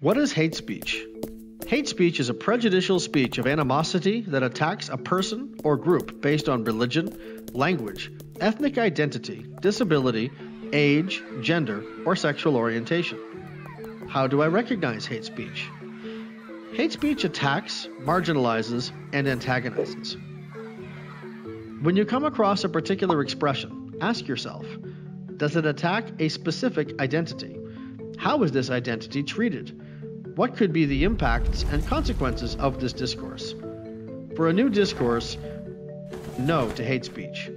What is hate speech? Hate speech is a prejudicial speech of animosity that attacks a person or group based on religion, language, ethnic identity, disability, age, gender, or sexual orientation. How do I recognize hate speech? Hate speech attacks, marginalizes, and antagonizes. When you come across a particular expression, ask yourself, does it attack a specific identity? How is this identity treated? What could be the impacts and consequences of this discourse? For a new discourse, no to hate speech.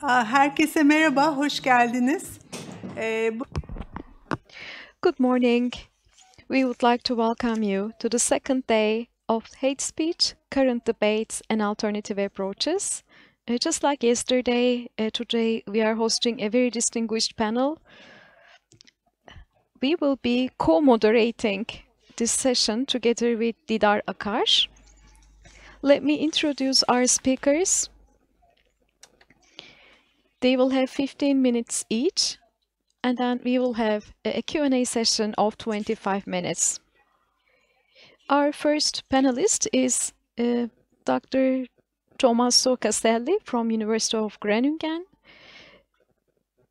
Herkese merhaba, hoş geldiniz. Good morning. We would like to welcome you to the second day of hate speech, current debates, and alternative approaches. Just like yesterday, today we are hosting a very distinguished panel. We will be co-moderating this session together with Didar Akar. Let me introduce our speakers. They will have 15 minutes each, and then we will have a Q&A session of 25 minutes. Our first panelist is Dr. Tommaso Castelli from University of Groningen.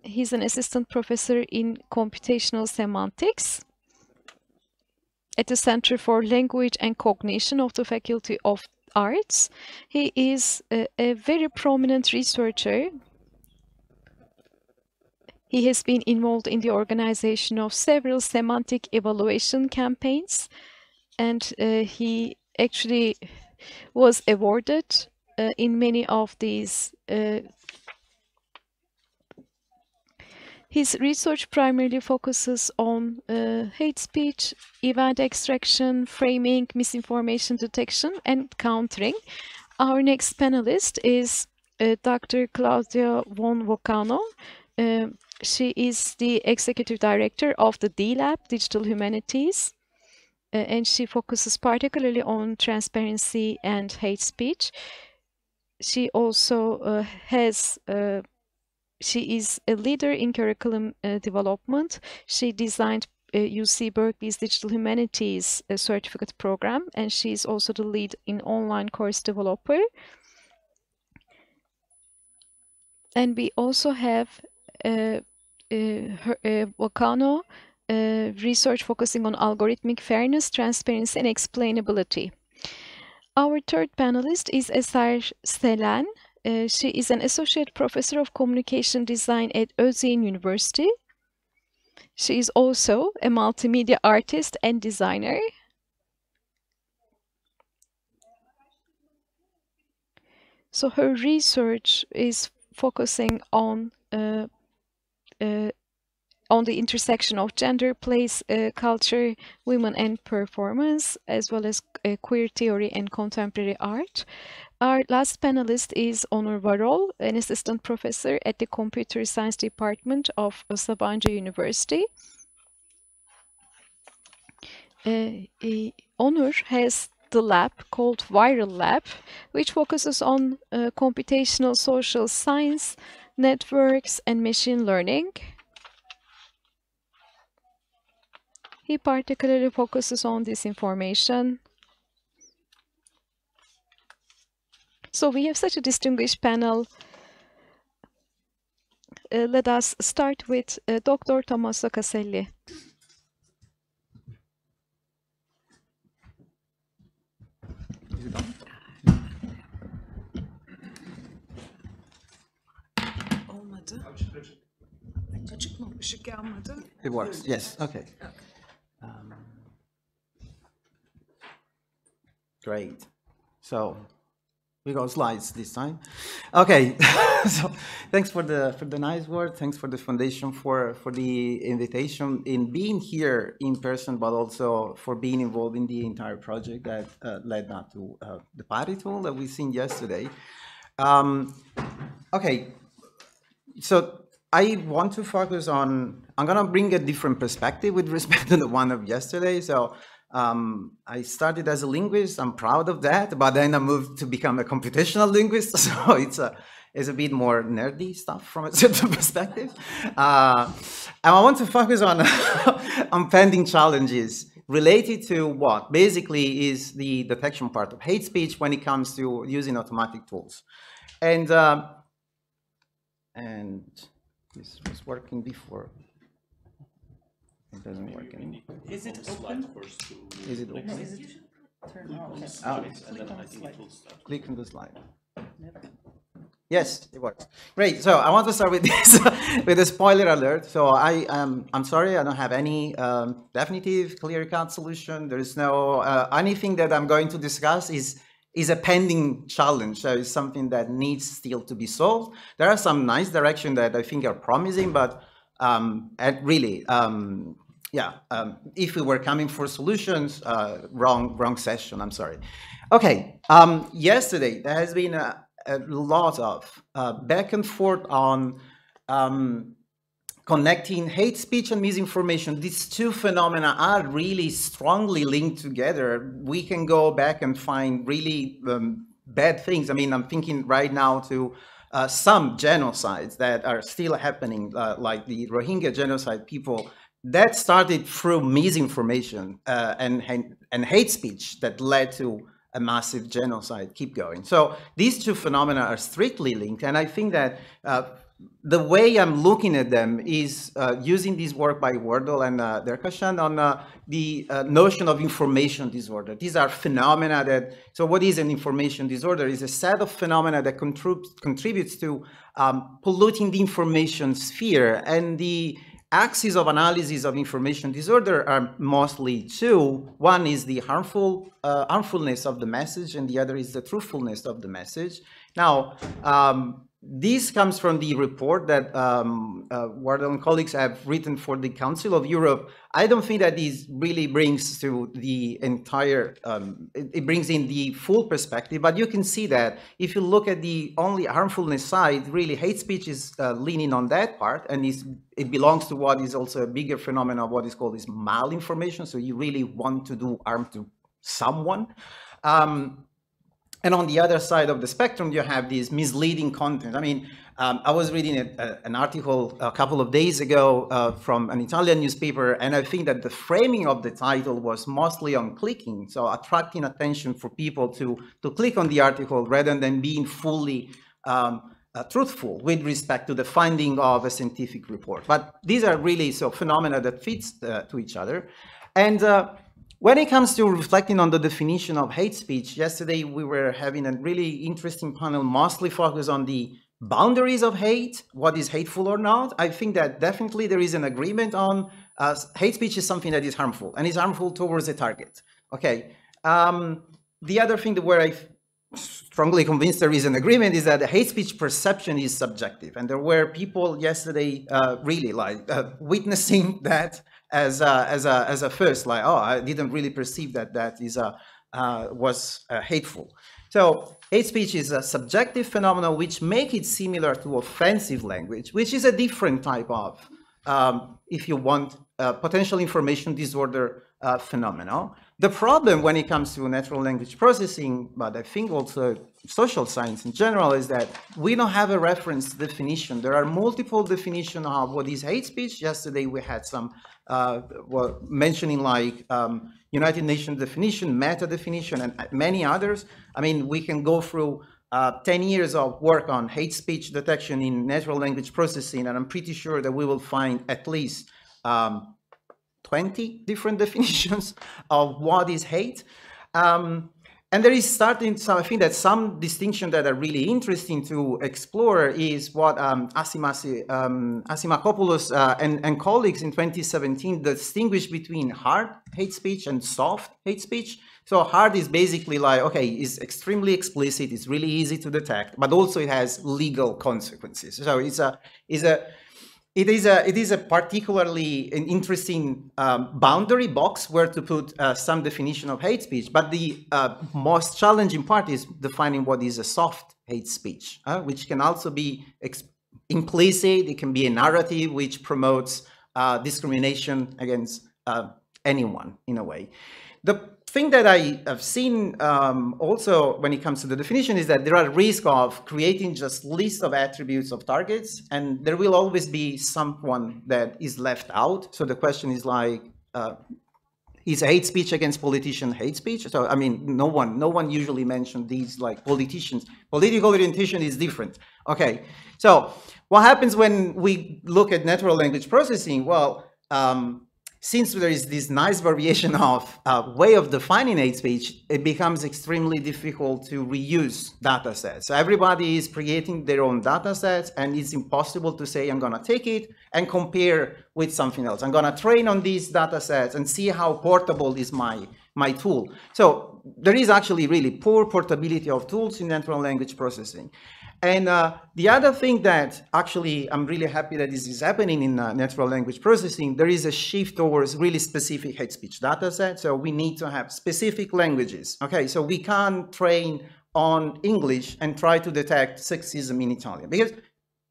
He's an assistant professor in computational semantics at the Center for Language and Cognition of the Faculty of Arts. He is a very prominent researcher. He has been involved in the organization of several semantic evaluation campaigns, and he actually was awarded in many of these. His research primarily focuses on hate speech, event extraction, framing, misinformation detection, and countering. Our next panelist is Dr. Claudia von Vocano. She is the executive director of the D-Lab, Digital Humanities, and she focuses particularly on transparency and hate speech. She also she is a leader in curriculum development. She designed UC Berkeley's Digital Humanities certificate program, and she is also the lead in online course developer. And we also have Vocano research focusing on algorithmic fairness, transparency, and explainability. Our third panelist is Eser Selen. She is an associate professor of communication design at Özyeğin University. She is also a multimedia artist and designer. So her research is focusing on the intersection of gender, place, culture, women, and performance, as well as queer theory and contemporary art. Our last panelist is Onur Varol, an assistant professor at the Computer Science Department of Sabancı University. Onur has the lab called Viral Lab, which focuses on computational social science, networks, and machine learning. He particularly focuses on disinformation. So we have such a distinguished panel. Let us start with Dr. Tommaso Caselli. Olmadı. Açık mı? Işık yanmadı. It works, yes, okay. Great. So we go slides this time. Okay, so thanks for the nice word. Thanks for the foundation for the invitation in being here in person, but also for being involved in the entire project that led up to the party tool that we seen yesterday. Okay, so I want to focus on, I'm gonna bring a different perspective with respect to the one of yesterday. So I started as a linguist, I'm proud of that, but then I moved to become a computational linguist. So it's a bit more nerdy stuff from a certain perspective. And I want to focus on, on pending challenges related to what basically is the detection part of hate speech when it comes to using automatic tools. And this was working before. It doesn't work anymore. Is it open? Is it open? Is it turn on? Click on the slide. Yes, it works. Great. So I want to start with this, with a spoiler alert. So I'm sorry, I don't have any definitive, clear-cut solution. There is no anything that I'm going to discuss is a pending challenge. So it's something that needs still to be solved. There are some nice directions that I think are promising, but really, if we were coming for solutions, wrong session, I'm sorry. Okay, yesterday there has been a lot of back and forth on connecting hate speech and misinformation. These two phenomena are really strongly linked together. We can go back and find really bad things. I mean, I'm thinking right now to some genocides that are still happening, like the Rohingya genocide people, that started through misinformation and hate speech that led to a massive genocide. Keep going. So these two phenomena are strictly linked, and I think that the way I'm looking at them is using this work by Wardle and Derkashan on the notion of information disorder. These are phenomena that, so what is an information disorder? Is a set of phenomena that contributes to polluting the information sphere, and the axes of analysis of information disorder are mostly two. One is the harmfulness of the message, and the other is the truthfulness of the message. Now, this comes from the report that Wardle and colleagues have written for the Council of Europe. I don't think that this really brings to the entire, it brings in the full perspective, but you can see that if you look at the only harmfulness side, really hate speech is leaning on that part, and it belongs to what is also a bigger phenomenon of what is called malinformation. So you really want to do harm to someone. And on the other side of the spectrum, you have this misleading content. I mean, I was reading an article a couple of days ago from an Italian newspaper, and I think that the framing of the title was mostly on clicking, so attracting attention for people to click on the article rather than being fully truthful with respect to the finding of a scientific report. But these are really phenomena that fits to each other. And when it comes to reflecting on the definition of hate speech, yesterday we were having a really interesting panel, mostly focused on the boundaries of hate, what is hateful or not. I think that definitely there is an agreement on hate speech is something that is harmful, and is harmful towards a target. Okay. The other thing that where I strongly convinced there is an agreement is that the hate speech perception is subjective, and there were people yesterday really like witnessing that as a first, like, oh, I didn't really perceive that that is was hateful. So hate speech is a subjective phenomenon which make it similar to offensive language, which is a different type of, if you want, potential information disorder phenomenon. The problem when it comes to natural language processing, but I think also social science in general, is that we don't have a reference definition. There are multiple definitions of what is hate speech. Yesterday we had some mentioning like United Nations definition, meta definition, and many others. I mean, we can go through 10 years of work on hate speech detection in natural language processing, and I'm pretty sure that we will find at least 20 different definitions of what is hate. And there is starting, so I think that some distinctions that are really interesting to explore is what Asimakopoulos and colleagues in 2017 distinguished between hard hate speech and soft hate speech. So hard is basically like, okay, it's extremely explicit, it's really easy to detect, but also it has legal consequences. So it is a particularly interesting boundary box where to put some definition of hate speech. But the most challenging part is defining what is a soft hate speech, which can also be implicit. It can be a narrative which promotes discrimination against anyone in a way. The thing that I have seen also when it comes to the definition is that there are risks of creating just lists of attributes of targets, and there will always be someone that is left out. So the question is like, is hate speech against politicians hate speech? So I mean, no one usually mentioned these like politicians. Political orientation is different. Okay, so what happens when we look at natural language processing? Well, since there is this nice variation of way of defining hate speech, it becomes extremely difficult to reuse data sets. So everybody is creating their own data sets, and it's impossible to say, I'm going to take it and compare with something else. I'm going to train on these data sets and see how portable is my tool. So there is actually really poor portability of tools in natural language processing. And the other thing that actually I'm really happy that this is happening in natural language processing, there is a shift towards really specific hate speech data sets. So we need to have specific languages. Okay, so we can't train on English and try to detect sexism in Italian, because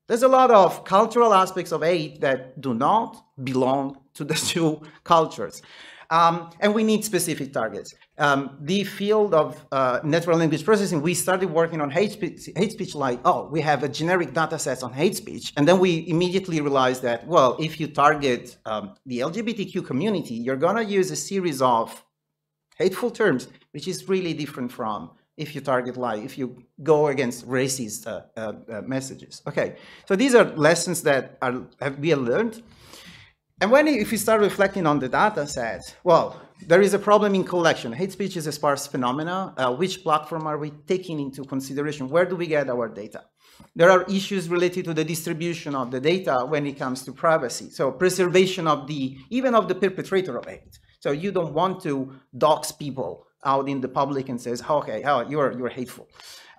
there's a lot of cultural aspects of hate that do not belong to the two cultures. And we need specific targets. The field of natural language processing, we started working on hate speech like, oh, we have a generic data set on hate speech. And then we immediately realized that, well, if you target the LGBTQ community, you're going to use a series of hateful terms, which is really different from if you target like, if you go against racist messages. Okay, so these are lessons that we have learned. And if you start reflecting on the data set, well, there is a problem in collection. Hate speech is a sparse phenomena. Which platform are we taking into consideration? Where do we get our data? There are issues related to the distribution of the data when it comes to privacy. So preservation of even of the perpetrator of hate. So you don't want to dox people out in the public and says, okay, you're hateful.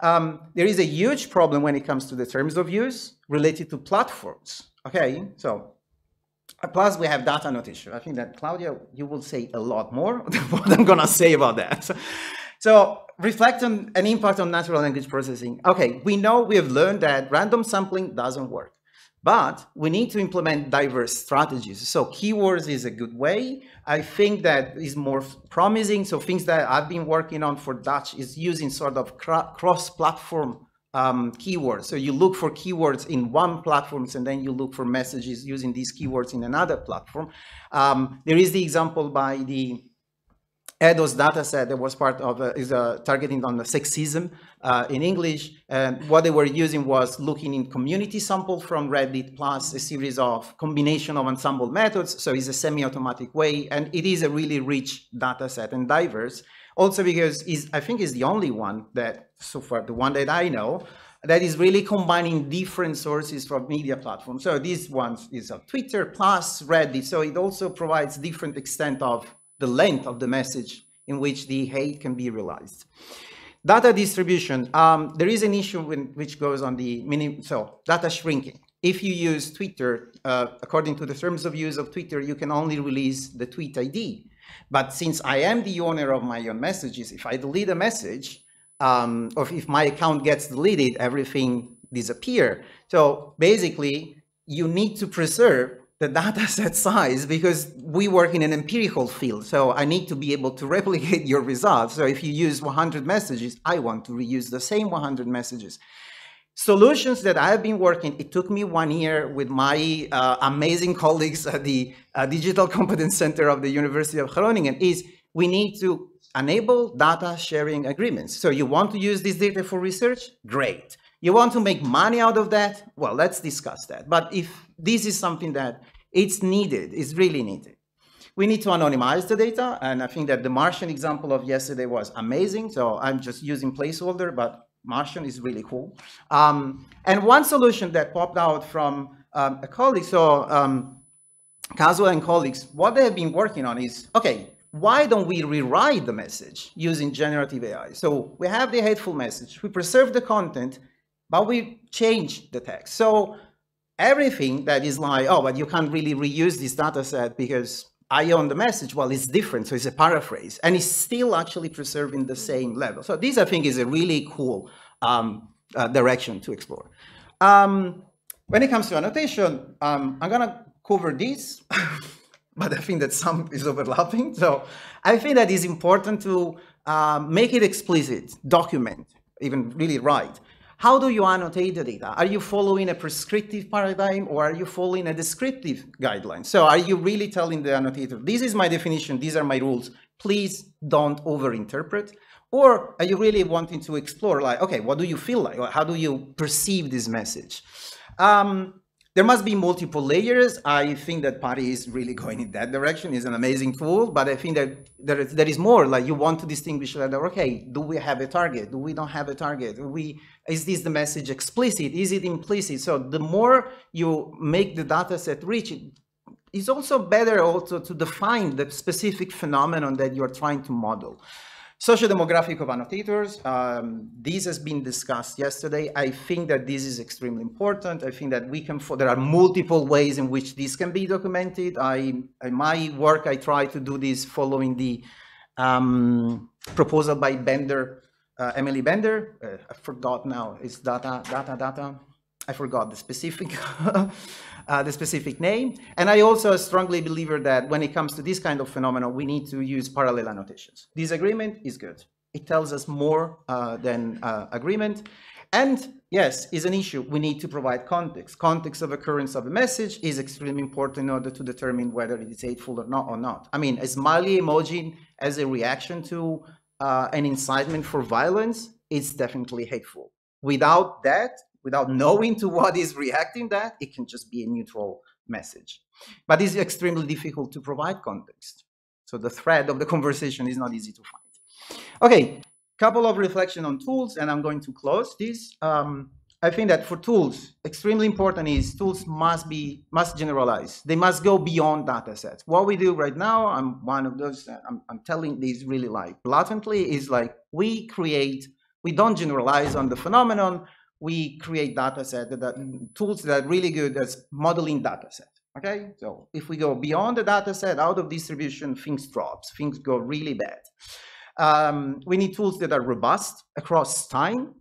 There is a huge problem when it comes to the terms of use related to platforms. Okay, so plus, we have data notation. I think that, Claudia, you will say a lot more than what I'm going to say about that. So reflect on an impact on natural language processing. Okay, we have learned that random sampling doesn't work, but we need to implement diverse strategies. So keywords is a good way. I think that is more promising. So things that I've been working on for Dutch is using sort of cross-platform keywords. So you look for keywords in one platform, and then you look for messages using these keywords in another platform. There is the example by the EDOS dataset that was part of targeting on the sexism in English. And what they were using was looking in community sample from Reddit plus a series of combination of ensemble methods. So it's a semi-automatic way, and it is a really rich dataset and diverse. Also because I think is the only one that, so far, the one that I know, that is really combining different sources from media platforms. So this one is of Twitter plus Reddit. So it also provides different extent of the length of the message in which the hate can be realized. Data distribution. There is an issue which goes on the data shrinking. If you use Twitter, according to the terms of use of Twitter, you can only release the tweet ID. But since I am the owner of my own messages, if I delete a message, or if my account gets deleted, everything disappears. So basically, you need to preserve the data set size because we work in an empirical field. So I need to be able to replicate your results. So if you use 100 messages, I want to reuse the same 100 messages. Solutions that I've been working, it took me 1 year with my amazing colleagues at the Digital Competence Center of the University of Groningen, is we need to enable data sharing agreements. So you want to use this data for research? Great. You want to make money out of that? Well, let's discuss that. But if this is something that it's needed, it's really needed. We need to anonymize the data, and I think that the Martian example of yesterday was amazing. So I'm just using placeholder, but Martian is really cool. And one solution that popped out from a colleague, so Kazuo and colleagues, what they have been working on is, okay, why don't we rewrite the message using generative AI? So we have the hateful message, we preserve the content, but we change the text. So everything that is like, oh, but you can't really reuse this data set because I own the message, well, it's different, so it's a paraphrase, and it's still actually preserving the same level. So this, I think, is a really cool direction to explore. When it comes to annotation, I'm gonna cover this, but I think that some is overlapping. So I think that it's important to make it explicit, document, even really write. How do you annotate the data? Are you following a prescriptive paradigm or are you following a descriptive guideline? So are you really telling the annotator, this is my definition, these are my rules, please don't overinterpret? Or are you really wanting to explore, like, okay, what do you feel like? Or how do you perceive this message? There must be multiple layers. I think that Pari is really going in that direction. It's an amazing tool, but I think that there is more. Like, you want to distinguish whether, okay, do we have a target? Do we don't have a target? Is this the message explicit? Is it implicit? So the more you make the data set rich, it's also better also to define the specific phenomenon that you're trying to model. Socio-demographic of annotators, this has been discussed yesterday. I think that this is extremely important. I think that there are multiple ways in which this can be documented. In my work, I try to do this following the proposal by Bender, Emily Bender. I forgot now, it's data. I forgot the specific the specific name. And I also strongly believe that when it comes to this kind of phenomenon, we need to use parallel annotations. Disagreement is good. It tells us more than agreement. And yes, is an issue. We need to provide context. Context of occurrence of a message is extremely important in order to determine whether it is hateful or not. I mean, a smiley emoji as a reaction to an incitement for violence is definitely hateful. Without that, without knowing to what is reacting that, it can just be a neutral message. But it's extremely difficult to provide context. So the thread of the conversation is not easy to find. Okay, couple of reflection on tools, and I'm going to close this. I think that for tools, extremely important is tools must generalize. They must go beyond data sets. What we do right now, I'm one of those, I'm telling this really like blatantly, is like we don't generalize on the phenomenon, we create data set, tools that are really good at modeling data set. Okay, so if we go beyond the data set, out of distribution, things go really bad. We need tools that are robust across time,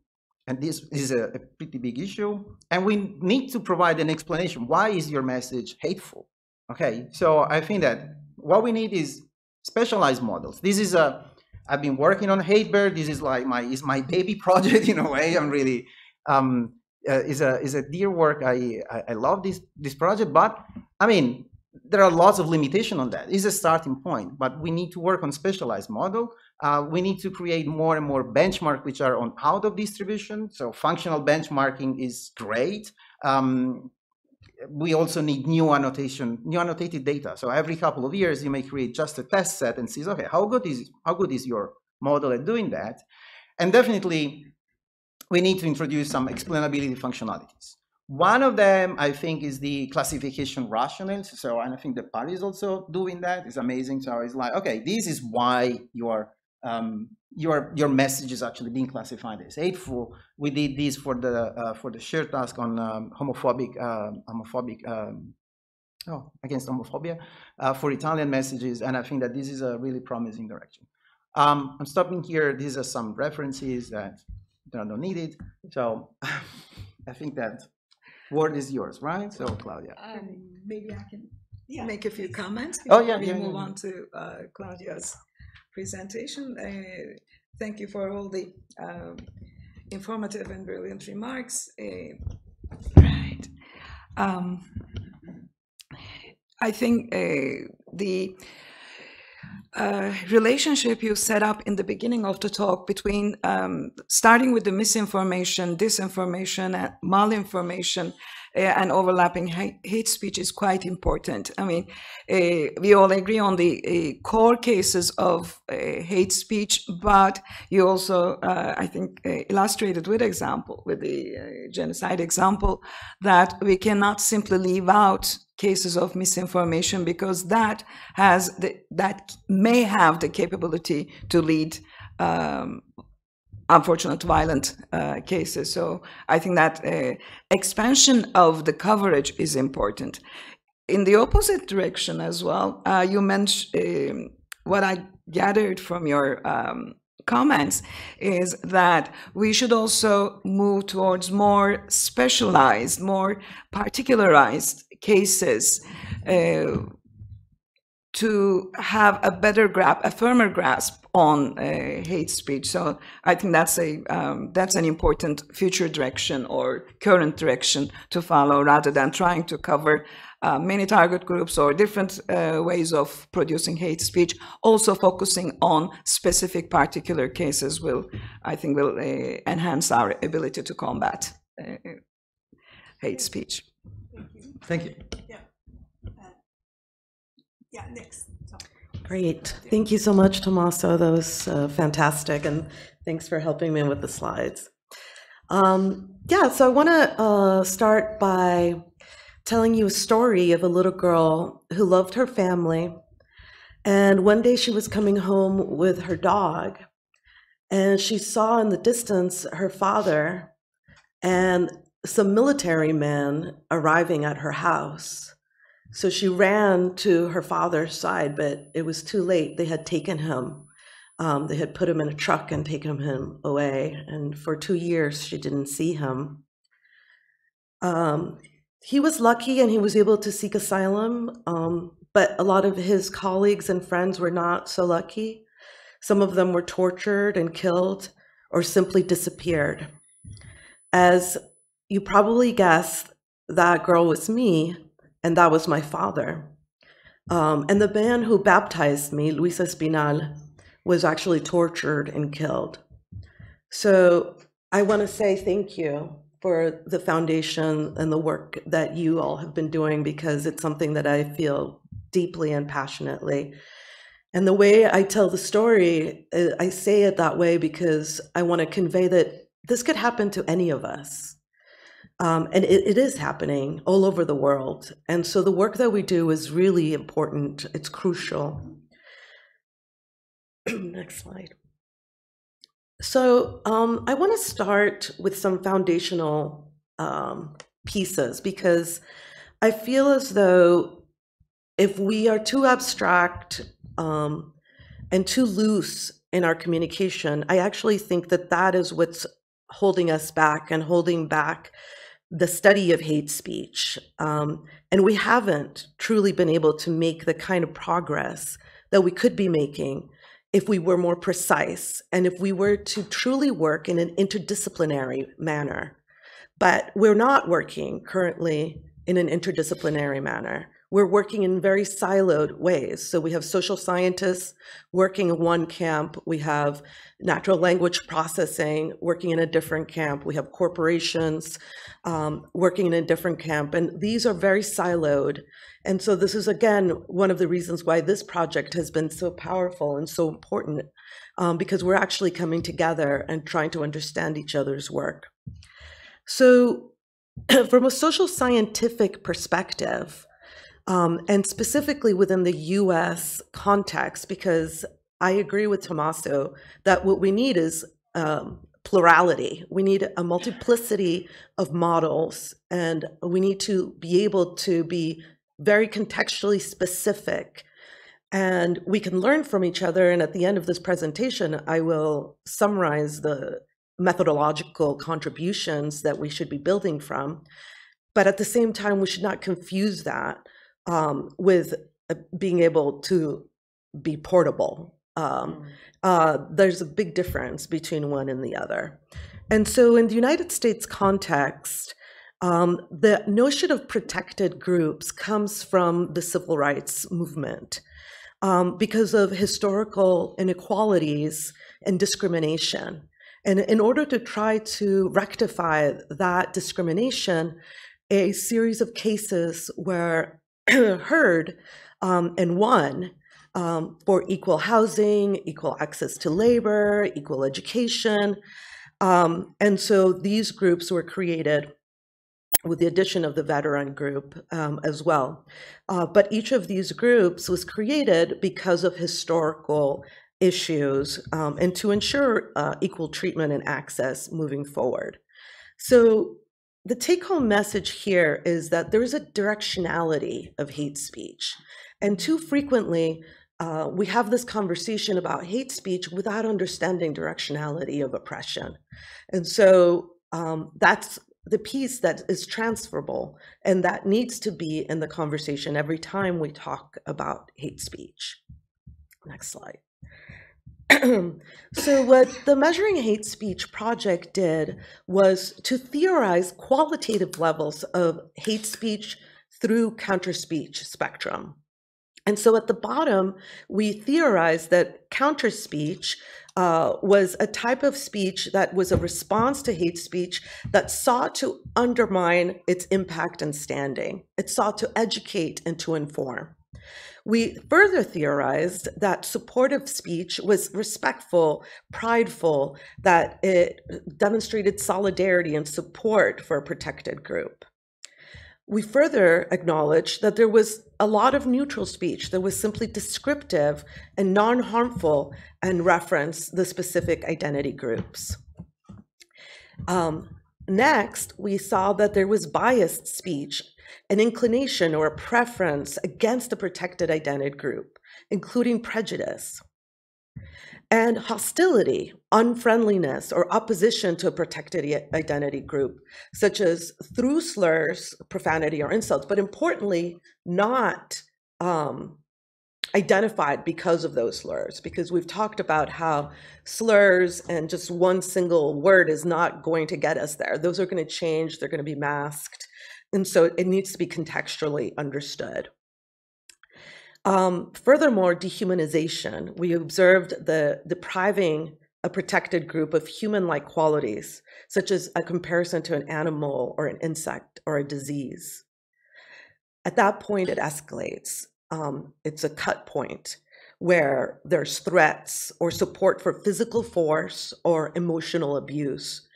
and this is a pretty big issue. And we need to provide an explanation. Why is your message hateful? Okay, so I think that what we need is specialized models. I've been working on HateBear. This is like my baby project in a way. I'm really is a dear work. I love this project, but I mean, there are lots of limitations on that. It's a starting point, but we need to work on specialized model. We need to create more and more benchmark which are on out of distribution. So functional benchmarking is great. We also need new annotated data. So every couple of years, you may create just a test set and see, okay, how good is your model at doing that? And definitely, we need to introduce some explainability functionalities. One of them, I think, is the classification rationale. So, and I think the party is also doing that. It's amazing. So it's like, okay, this is why your message is actually being classified as hateful. We did this for the shared task on against homophobia for Italian messages, and I think that this is a really promising direction. I'm stopping here. These are some references that don't need it. So I think that word is yours, right? So Claudia. Maybe I can make a few comments Oh, before yeah, we move on to Claudia's presentation. Thank you for all the informative and brilliant remarks. Right. I think the relationship you set up in the beginning of the talk between starting with the misinformation, disinformation, and malinformation, and overlapping hate speech is quite important. I mean, we all agree on the core cases of hate speech, but you also, I think, illustrated with the genocide example, that we cannot simply leave out cases of misinformation because that may have the capability to lead unfortunate violent cases. So I think that expansion of the coverage is important. In the opposite direction as well, you mentioned what I gathered from your comments is that we should also move towards more specialized, more particularized cases to have a better grasp, a firmer grasp on hate speech. So I think that's an important future direction or current direction to follow, rather than trying to cover many target groups or different ways of producing hate speech. Also focusing on specific particular cases will enhance our ability to combat hate speech. Thank you. Yeah, next. Great. Thank you so much, Tommaso. That was fantastic. And thanks for helping me with the slides. So I want to start by telling you a story of a little girl who loved her family. And one day she was coming home with her dog, and she saw in the distance her father and some military men arriving at her house. So she ran to her father's side, but it was too late. They had taken him. They had put him in a truck and taken him away. And for 2 years, she didn't see him. He was lucky and he was able to seek asylum, but a lot of his colleagues and friends were not so lucky. Some of them were tortured and killed or simply disappeared. As you probably guessed, that girl was me. And that was my father. And the man who baptized me, Luis Espinal, was actually tortured and killed. So I want to say thank you for the foundation and the work that you all have been doing, because it's something that I feel deeply and passionately. And the way I tell the story, I say it that way because I want to convey that this could happen to any of us. And it is happening all over the world. And so the work that we do is really important. It's crucial. Next slide. So I want to start with some foundational pieces, because I feel as though if we are too abstract and too loose in our communication, I actually think that that is what's holding us back and holding back the study of hate speech. And we haven't truly been able to make the kind of progress that we could be making if we were more precise and if we were to truly work in an interdisciplinary manner. But we're not working currently in an interdisciplinary manner. We're working in very siloed ways. So we have social scientists working in one camp. We have natural language processing working in a different camp. We have corporations working in a different camp. And these are very siloed. And so this is, again, one of the reasons why this project has been so powerful and so important, because we're actually coming together and trying to understand each other's work. So from a social scientific perspective, and specifically within the US context, because I agree with Tommaso that what we need is plurality. We need a multiplicity of models, and we need to be able to be very contextually specific. And we can learn from each other. And at the end of this presentation, I will summarize the methodological contributions that we should be building from. But at the same time, we should not confuse that with being able to be portable. There's a big difference between one and the other. And so in the United States context, the notion of protected groups comes from the civil rights movement because of historical inequalities and discrimination. And in order to try to rectify that discrimination, a series of cases were heard and won for equal housing, equal access to labor, equal education. And so these groups were created with the addition of the veteran group as well. But each of these groups was created because of historical issues and to ensure equal treatment and access moving forward. So the take-home message here is that there is a directionality of hate speech. And too frequently, we have this conversation about hate speech without understanding directionality of oppression. And so that's the piece that is transferable, and that needs to be in the conversation every time we talk about hate speech. Next slide. So what the Measuring Hate Speech project did was to theorize qualitative levels of hate speech through counter-speech spectrum. And so at the bottom, we theorized that counter-speech was a type of speech that was a response to hate speech that sought to undermine its impact and standing. It sought to educate and to inform. We further theorized that supportive speech was respectful, prideful, that it demonstrated solidarity and support for a protected group. We further acknowledged that there was a lot of neutral speech that was simply descriptive and non-harmful and referenced the specific identity groups. Next, we saw that there was biased speech, an inclination or a preference against a protected identity group, including prejudice, and hostility, unfriendliness, or opposition to a protected identity group, such as through slurs, profanity, or insults, but importantly, not identified because of those slurs, because we've talked about how slurs and just one single word is not going to get us there. Those are going to change, they're going to be masked, and so it needs to be contextually understood. Furthermore, dehumanization. We observed the depriving a protected group of human-like qualities, such as a comparison to an animal or an insect or a disease. At that point, it escalates. It's a cut point where there's threats or support for physical force or emotional abuse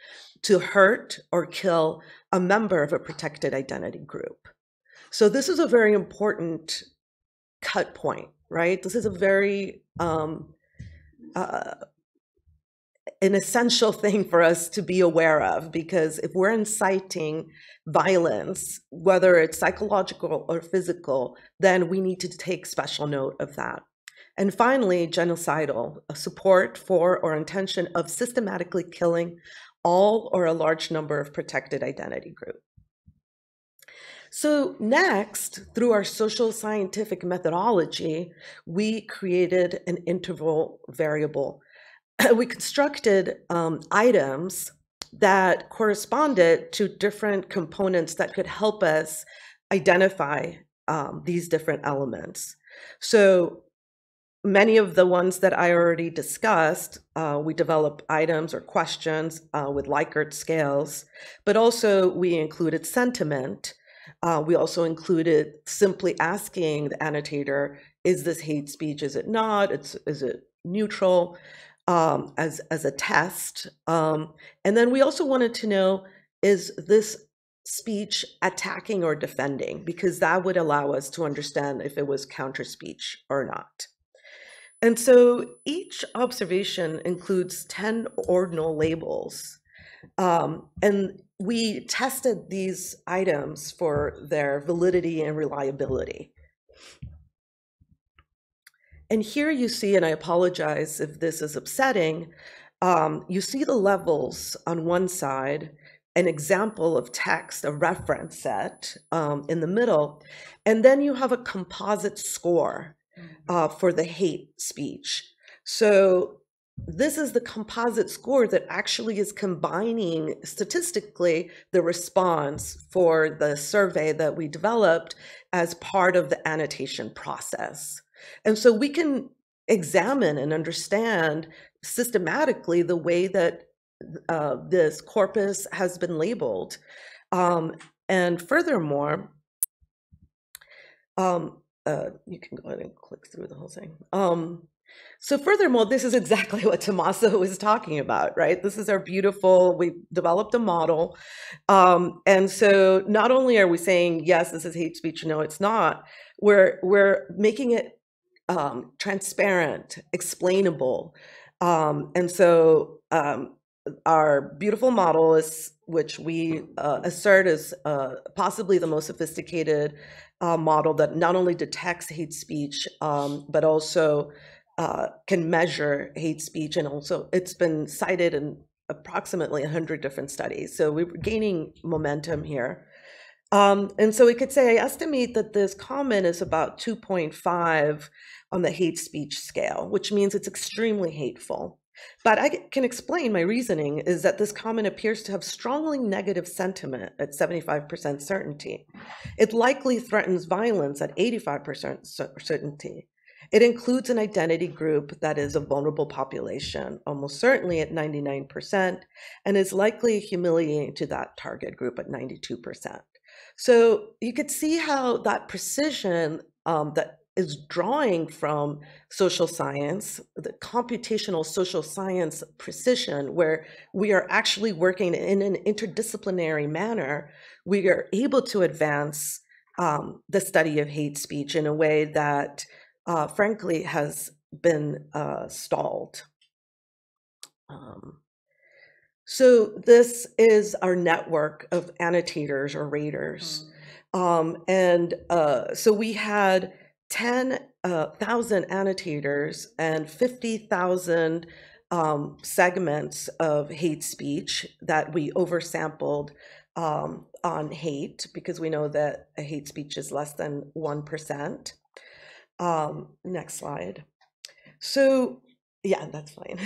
to hurt or kill a member of a protected identity group. So this is a very important cut point, right? This is a very an essential thing for us to be aware of, because if we're inciting violence, whether it's psychological or physical, then we need to take special note of that. And finally, genocidal, a support for or intention of systematically killing all or a large number of protected identity groups. So next, through our social scientific methodology, we created an interval variable. We constructed items that corresponded to different components that could help us identify these different elements. So many of the ones that I already discussed, we developed items or questions with Likert scales, but also we included sentiment. We also included simply asking the annotator, is this hate speech? Is it not? Is it neutral? as a test. And then we also wanted to know, is this speech attacking or defending? Because that would allow us to understand if it was counter speech or not. And so each observation includes 10 ordinal labels. And we tested these items for their validity and reliability. And here you see, and I apologize if this is upsetting, you see the levels on one side, an example of text, a reference set in the middle, and then you have a composite score for the hate speech. So this is the composite score that actually is combining statistically the response for the survey that we developed as part of the annotation process. And so we can examine and understand systematically the way that this corpus has been labeled. And furthermore, you can go ahead and click through the whole thing. So furthermore, this is exactly what Tommaso was talking about, right? This is our beautiful, we developed a model. And so not only are we saying, yes, this is hate speech, no, it's not, we're making it transparent, explainable. And so our beautiful model is, which we assert is possibly the most sophisticated model that not only detects hate speech, but also can measure hate speech. And also it's been cited in approximately 100 different studies. So we're gaining momentum here. And so we could say, I estimate that this comment is about 2.5 on the hate speech scale, which means it's extremely hateful. But I can explain my reasoning is that this comment appears to have strongly negative sentiment at 75% certainty. It likely threatens violence at 85% certainty. It includes an identity group that is a vulnerable population, almost certainly at 99%, and is likely humiliating to that target group at 92%. So you could see how that precision that is drawing from social science, the computational social science precision, where we are actually working in an interdisciplinary manner, we are able to advance the study of hate speech in a way that, frankly, has been stalled. So this is our network of annotators or raters. So we had 10,000 annotators and 50,000 segments of hate speech that we oversampled on hate, because we know that a hate speech is less than 1%. Next slide. So yeah, that's fine.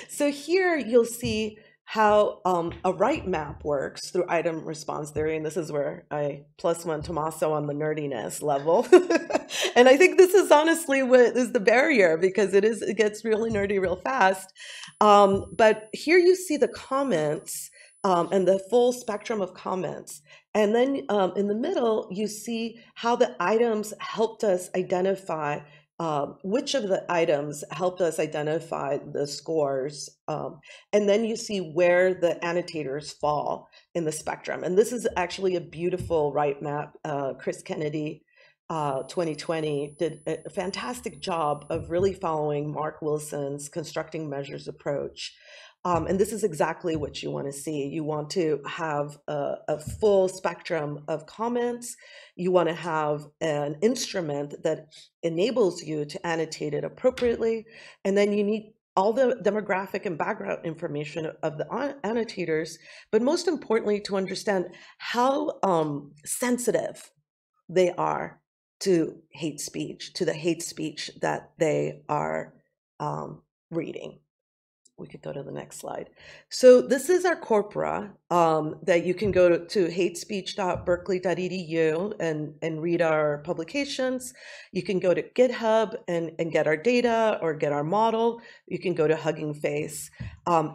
So here you'll see how a right map works through item response theory. And this is where I +1 Tommaso on the nerdiness level. And I think this is honestly what is the barrier, because it gets really nerdy real fast. But here you see the comments and the full spectrum of comments. And then in the middle, you see how the items helped us identify which of the items helped us identify the scores. And then you see where the annotators fall in the spectrum. And this is actually a beautiful right map. Chris Kennedy, 2020, did a fantastic job of really following Mark Wilson's constructing measures approach. And this is exactly what you want to see. You want to have a full spectrum of comments. You want to have an instrument that enables you to annotate it appropriately. And then you need all the demographic and background information of the annotators, but most importantly, to understand how sensitive they are to hate speech, to the hate speech that they are reading. We could go to the next slide. So this is our corpora that you can go to hatespeech.berkeley.edu and read our publications. You can go to GitHub and get our data or get our model. You can go to Hugging Face.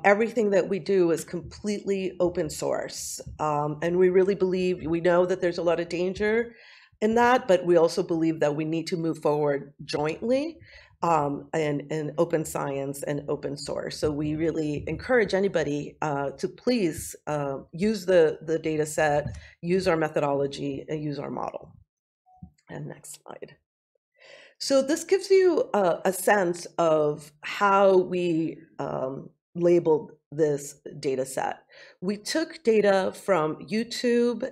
Everything that we do is completely open source. And we really believe, we know that there's a lot of danger in that, but we also believe that we need to move forward jointly. in open science and open source. So we really encourage anybody to please use the data set, use our methodology, and use our model. And next slide. So this gives you a sense of how we labeled this data set. We took data from YouTube,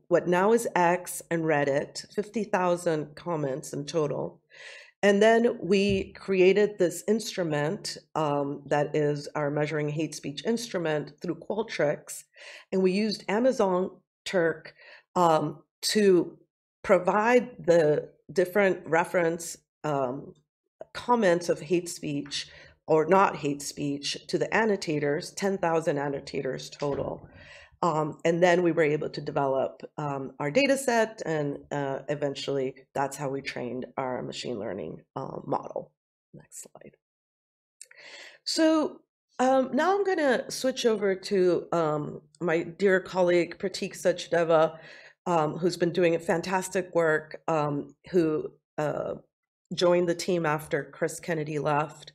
what now is X, and Reddit, 50,000 comments in total. And then we created this instrument that is our measuring hate speech instrument through Qualtrics. And we used Amazon Turk to provide the different reference comments of hate speech or not hate speech to the annotators, 10,000 annotators total. And then we were able to develop our data set, and eventually that's how we trained our machine learning model. Next slide. So now I'm going to switch over to my dear colleague Pratik Sachdeva, who's been doing fantastic work, who joined the team after Chris Kennedy left.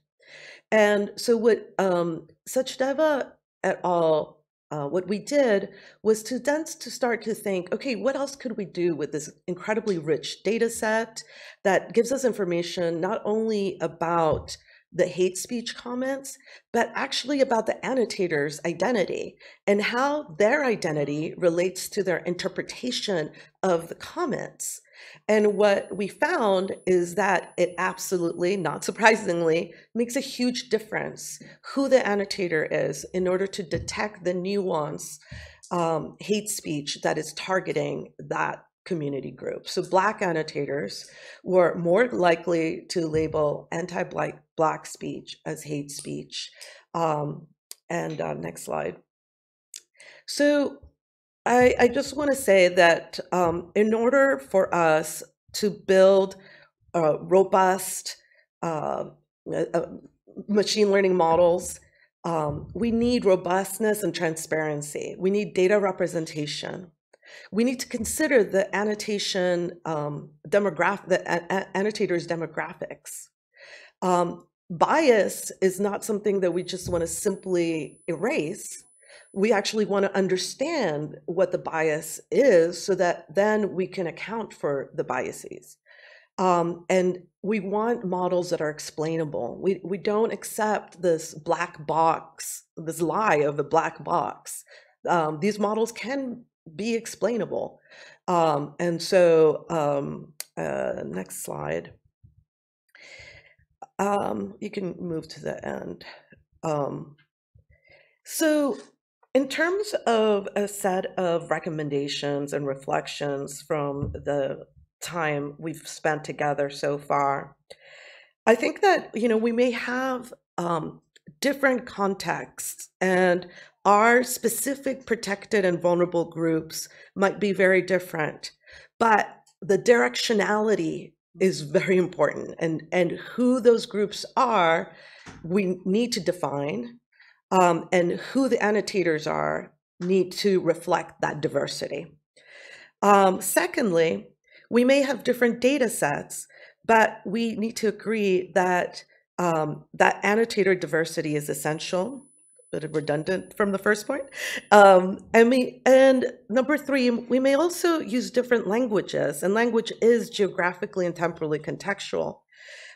And so what Sachdeva et al., what we did was to then to start to think, okay, what else could we do with this incredibly rich data set that gives us information not only about the hate speech comments, but actually about the annotator's identity and how their identity relates to their interpretation of the comments. And what we found is that it absolutely, not surprisingly, makes a huge difference who the annotator is in order to detect the nuance hate speech that is targeting that community group. So Black annotators were more likely to label anti-Black speech as hate speech. Next slide. So I just want to say that in order for us to build robust machine learning models, we need robustness and transparency. We need data representation. We need to consider the annotation the annotator's demographics. Bias is not something that we just want to simply erase. We actually want to understand what the bias is so that then we can account for the biases. And we want models that are explainable. We don't accept this black box, this lie of the black box. These models can be explainable. Next slide. You can move to the end. So in terms of a set of recommendations and reflections from the time we've spent together so far, I think that, we may have different contexts, and our specific protected and vulnerable groups might be very different, but the directionality is very important, and who those groups are, we need to define, and who the annotators are need to reflect that diversity. Secondly, we may have different data sets, but we need to agree that that annotator diversity is essential, a bit redundant from the first point. And number three, we may also use different languages, and language is geographically and temporally contextual.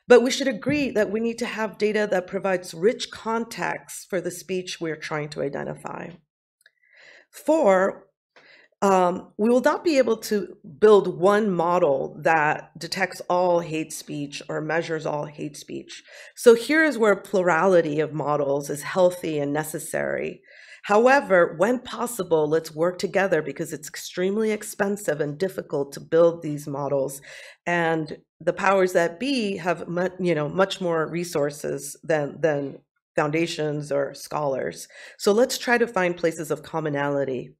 But we should agree that we need to have data that provides rich context for the speech we're trying to identify. Four, we will not be able to build one model that detects all hate speech or measures all hate speech. So here is where plurality of models is healthy and necessary. However, when possible, let's work together because it's extremely expensive and difficult to build these models. And the powers that be have much more resources than foundations or scholars. So let's try to find places of commonality.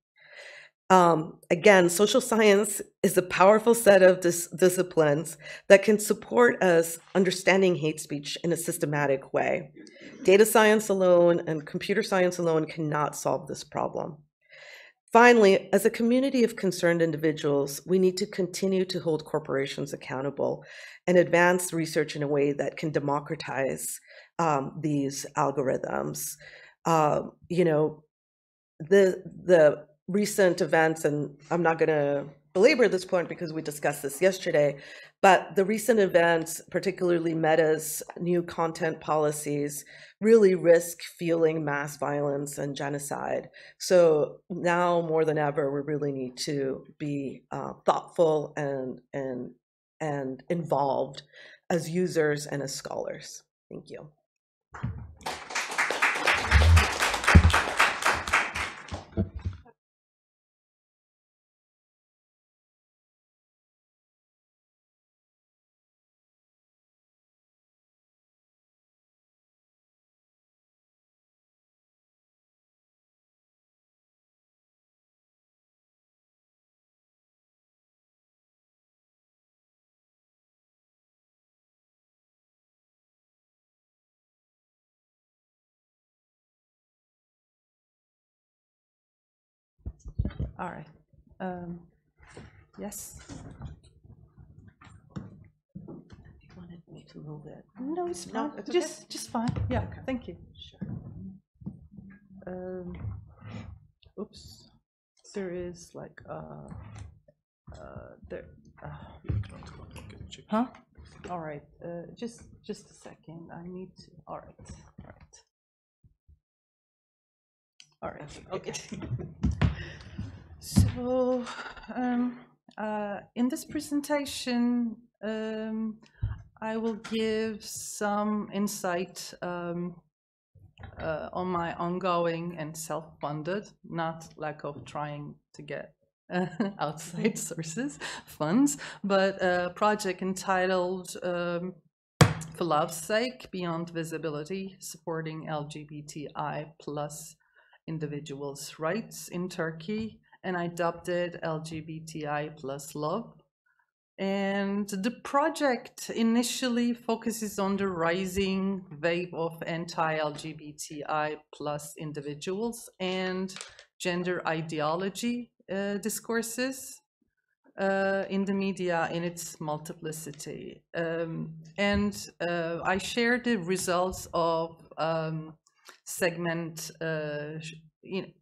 Again, social science is a powerful set of disciplines that can support us understanding hate speech in a systematic way. Data science alone and computer science alone cannot solve this problem. Finally, as a community of concerned individuals, we need to continue to hold corporations accountable and advance research in a way that can democratize these algorithms. You know, the recent events, and I'm not going to belabor this point because we discussed this yesterday, but the recent events, particularly Meta's new content policies, really risk fueling mass violence and genocide. So now more than ever, we really need to be thoughtful and involved as users and as scholars. Thank you. All right. Yes. You wanted me to move it? No, it's fine. No, it's okay? Just fine. Yeah. Okay. Thank you. Sure. Oops. There is like there. Huh? All right. Just a second. I need to. All right. All right. Okay. So, in this presentation, I will give some insight on my ongoing and self-funded, not lack of trying to get outside sources, funds, but a project entitled For Love's Sake, Beyond Visibility, Supporting LGBTI plus individuals' rights in Turkey, and I dubbed it LGBTI plus love. And the project initially focuses on the rising wave of anti-LGBTI plus individuals and gender ideology discourses in the media in its multiplicity. I shared the results of segment.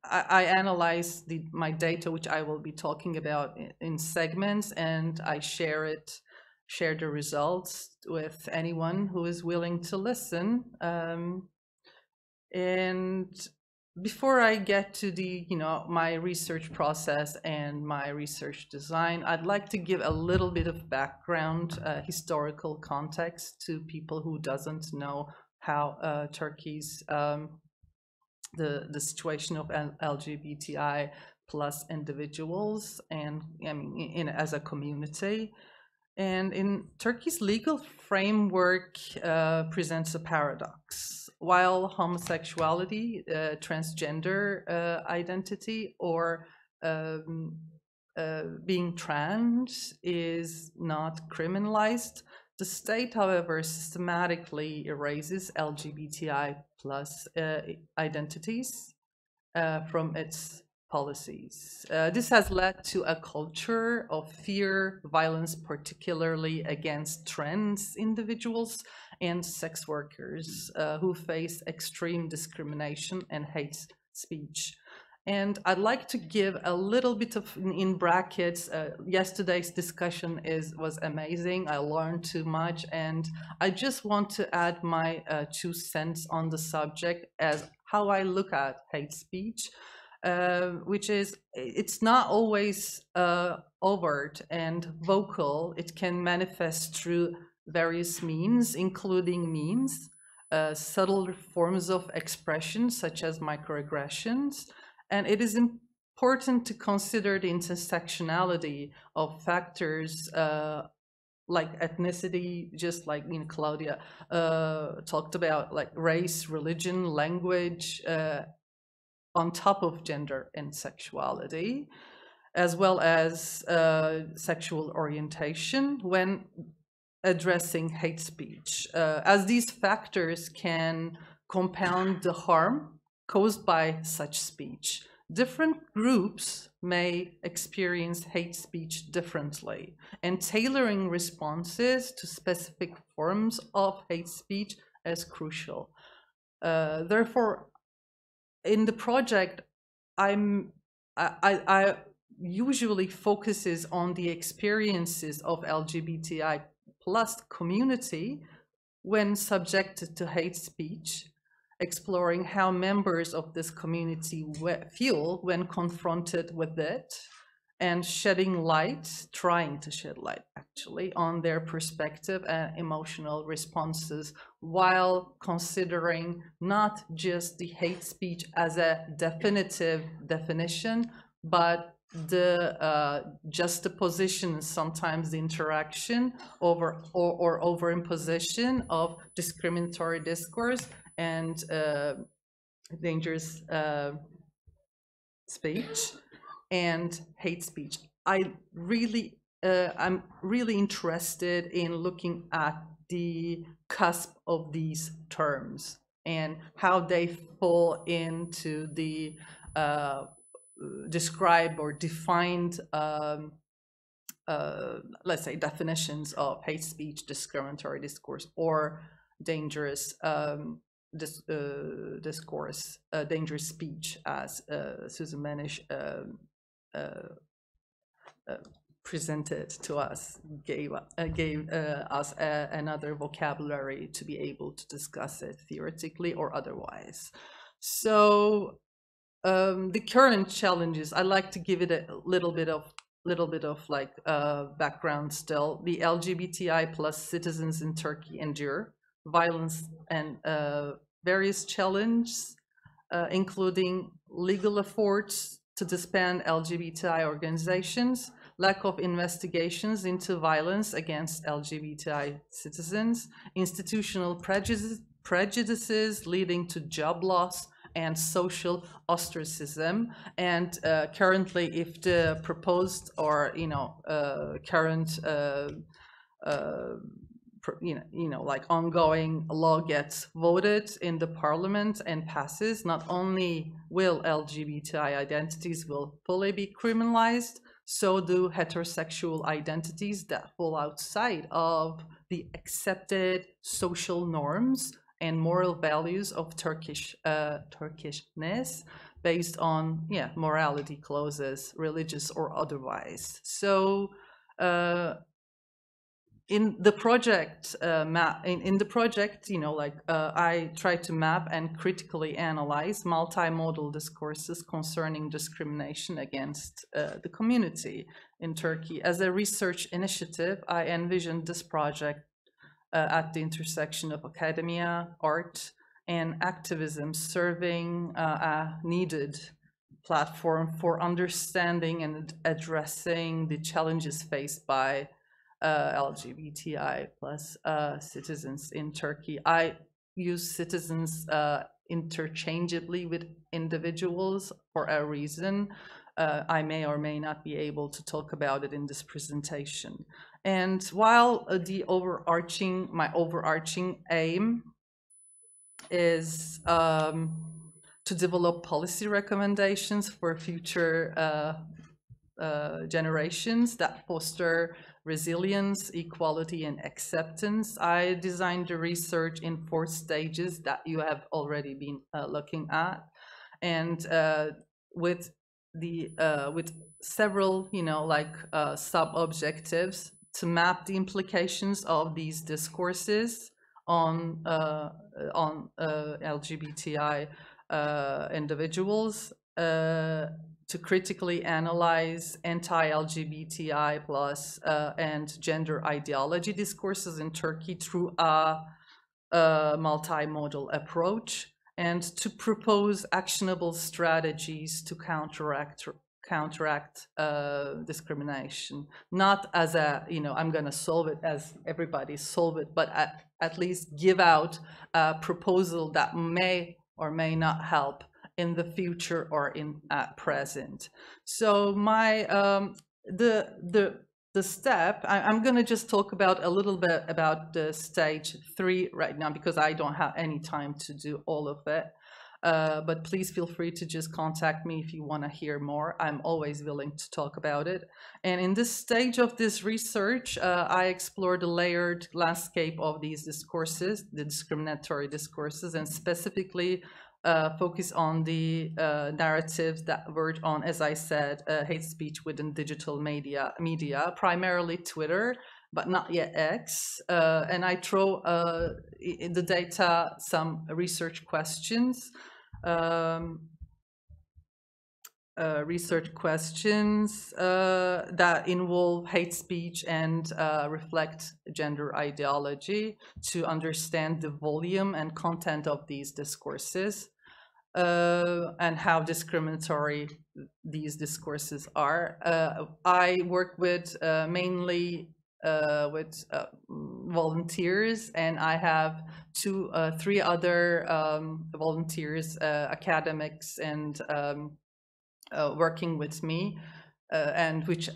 I analyze my data, which I will be talking about in segments, and I share the results with anyone who is willing to listen. And before I get to the, my research process and my research design, I'd like to give a little bit of background, historical context to people who doesn't know how Turkey's the situation of LGBTI plus individuals and as a community. And in Turkey's legal framework presents a paradox. While homosexuality, transgender identity, or being trans is not criminalized, the state, however, systematically erases LGBTI plus identities from its policies. This has led to a culture of fear, violence, particularly against trans individuals and sex workers who face extreme discrimination and hate speech. And I'd like to give a little bit of, in brackets, yesterday's discussion was amazing. I learned too much, and I just want to add my 2 cents on the subject as how I look at hate speech, which is it's not always overt and vocal. It can manifest through various means, including memes, subtle forms of expression such as microaggressions. And it is important to consider the intersectionality of factors like ethnicity, just like Claudia talked about, like race, religion, language, on top of gender and sexuality, as well as sexual orientation when addressing hate speech, as these factors can compound the harm caused by such speech. different groups may experience hate speech differently, and tailoring responses to specific forms of hate speech is crucial. Therefore, in the project, I usually focuses on the experiences of LGBTI plus community when subjected to hate speech, exploring how members of this community feel when confronted with it, and trying to shed light actually on their perspective and emotional responses, while considering not just the hate speech as a definitive definition, but the juxtaposition, sometimes the interaction or overimposition of discriminatory discourse and dangerous speech and hate speech. I'm really interested in looking at the cusp of these terms and how they fall into the described or defined, let's say, definitions of hate speech, discriminatory discourse, or dangerous discourse, dangerous speech, as Susan Manish presented to us, gave us another vocabulary to be able to discuss it theoretically or otherwise. So the current challenges, I like to give it a little bit of like background still. The LGBTI plus citizens in Turkey endure violence and various challenges, including legal efforts to disband LGBTI organizations, lack of investigations into violence against LGBTI citizens, institutional prejudices leading to job loss and social ostracism. And currently, if the proposed or current like ongoing law gets voted in the parliament and passes, not only will LGBTI identities will fully be criminalized, so do heterosexual identities that fall outside of the accepted social norms and moral values of Turkishness based on morality clauses, religious or otherwise. So in the project I try to map and critically analyze multimodal discourses concerning discrimination against the community in Turkey. As a research initiative, I envisioned this project at the intersection of academia, art, and activism, serving a needed platform for understanding and addressing the challenges faced by LGBTI plus citizens in Turkey. I use citizens interchangeably with individuals for a reason. I may or may not be able to talk about it in this presentation. And while my overarching aim is to develop policy recommendations for future generations that foster resilience, equality, and acceptance, I designed the research in 4 stages that you have already been looking at, and with several, sub-objectives to map the implications of these discourses on LGBTI individuals, to critically analyze anti-LGBTI plus and gender ideology discourses in Turkey through a multimodal approach, and to propose actionable strategies to counteract discrimination, not as I'm going to solve it as everybody solve it, but at least give out a proposal that may or may not help in the future or in present. So my the step, I'm going to just talk about a little bit about the stage 3 right now, because I don't have any time to do all of it. But please feel free to just contact me if you want to hear more. I'm always willing to talk about it. And in this stage of this research, I explore the layered landscape of these discourses, the discriminatory discourses, and specifically focus on the narratives that verge on, as I said, hate speech within digital media, primarily Twitter, but not yet X. And I throw in the data some research questions. That involve hate speech and reflect gender ideology to understand the volume and content of these discourses. And how discriminatory these discourses are. I work with mainly with volunteers, and I have three other volunteers, academics, and working with me, and which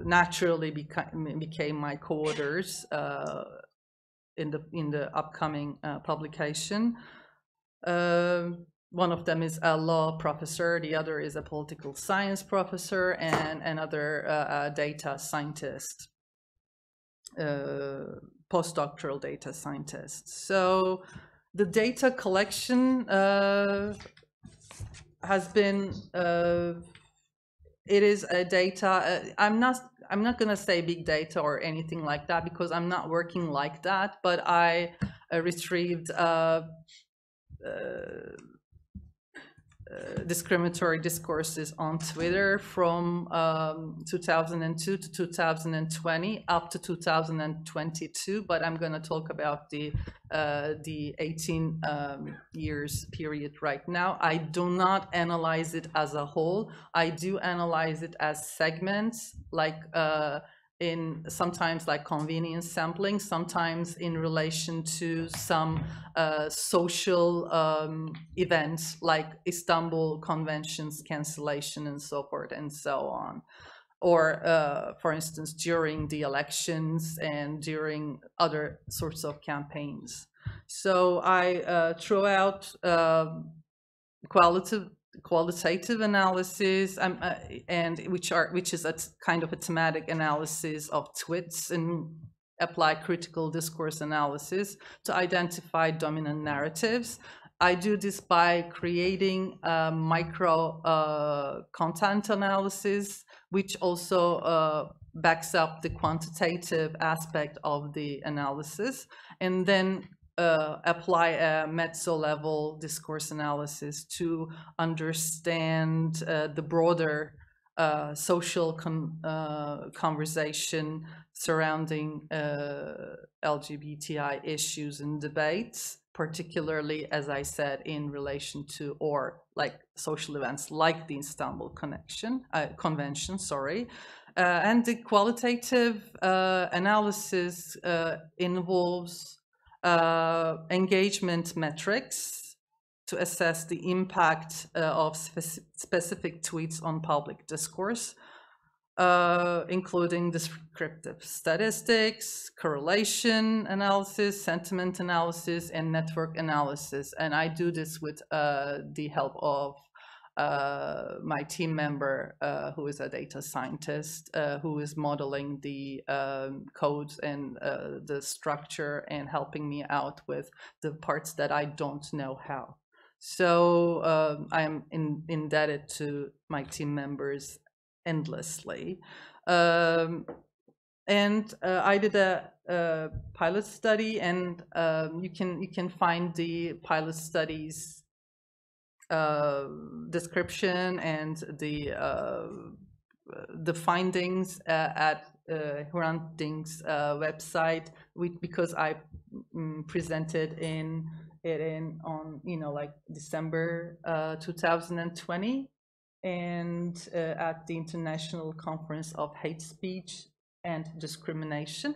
naturally became my co-authors in the upcoming publication. One of them is a law professor, the other is a political science professor, and another data scientist, postdoctoral data scientist. So the data collection has been, it is a data, I'm not going to say big data or anything like that, because I'm not working like that, but I retrieved discriminatory discourses on Twitter from 2002 to 2020 up to 2022, but I'm going to talk about the 18 years period right now. I do not analyze it as a whole. I do analyze it as segments, like in sometimes like convenience sampling, sometimes in relation to some social events like Istanbul Convention's cancellation and so forth and so on. Or, for instance, during the elections and during other sorts of campaigns. So I throw out qualitative analysis, and which is a kind of a thematic analysis of tweets, and apply critical discourse analysis to identify dominant narratives. I do this by creating micro content analysis, which also backs up the quantitative aspect of the analysis, and then apply a mezzo level discourse analysis to understand the broader social conversation surrounding LGBTI issues and debates, particularly, as I said, in relation to, or like social events like the Istanbul Convention, and the qualitative analysis involves engagement metrics to assess the impact of specific tweets on public discourse, including descriptive statistics, correlation analysis, sentiment analysis, and network analysis. And I do this with the help of my team member, who is a data scientist, who is modeling the codes and the structure and helping me out with the parts that I don't know how. So I'm indebted to my team members endlessly. And I did a pilot study, and you can find the pilot studies description and the findings at Hrant Dink's website, because I presented on like December 2020, and at the International Conference of Hate Speech and Discrimination.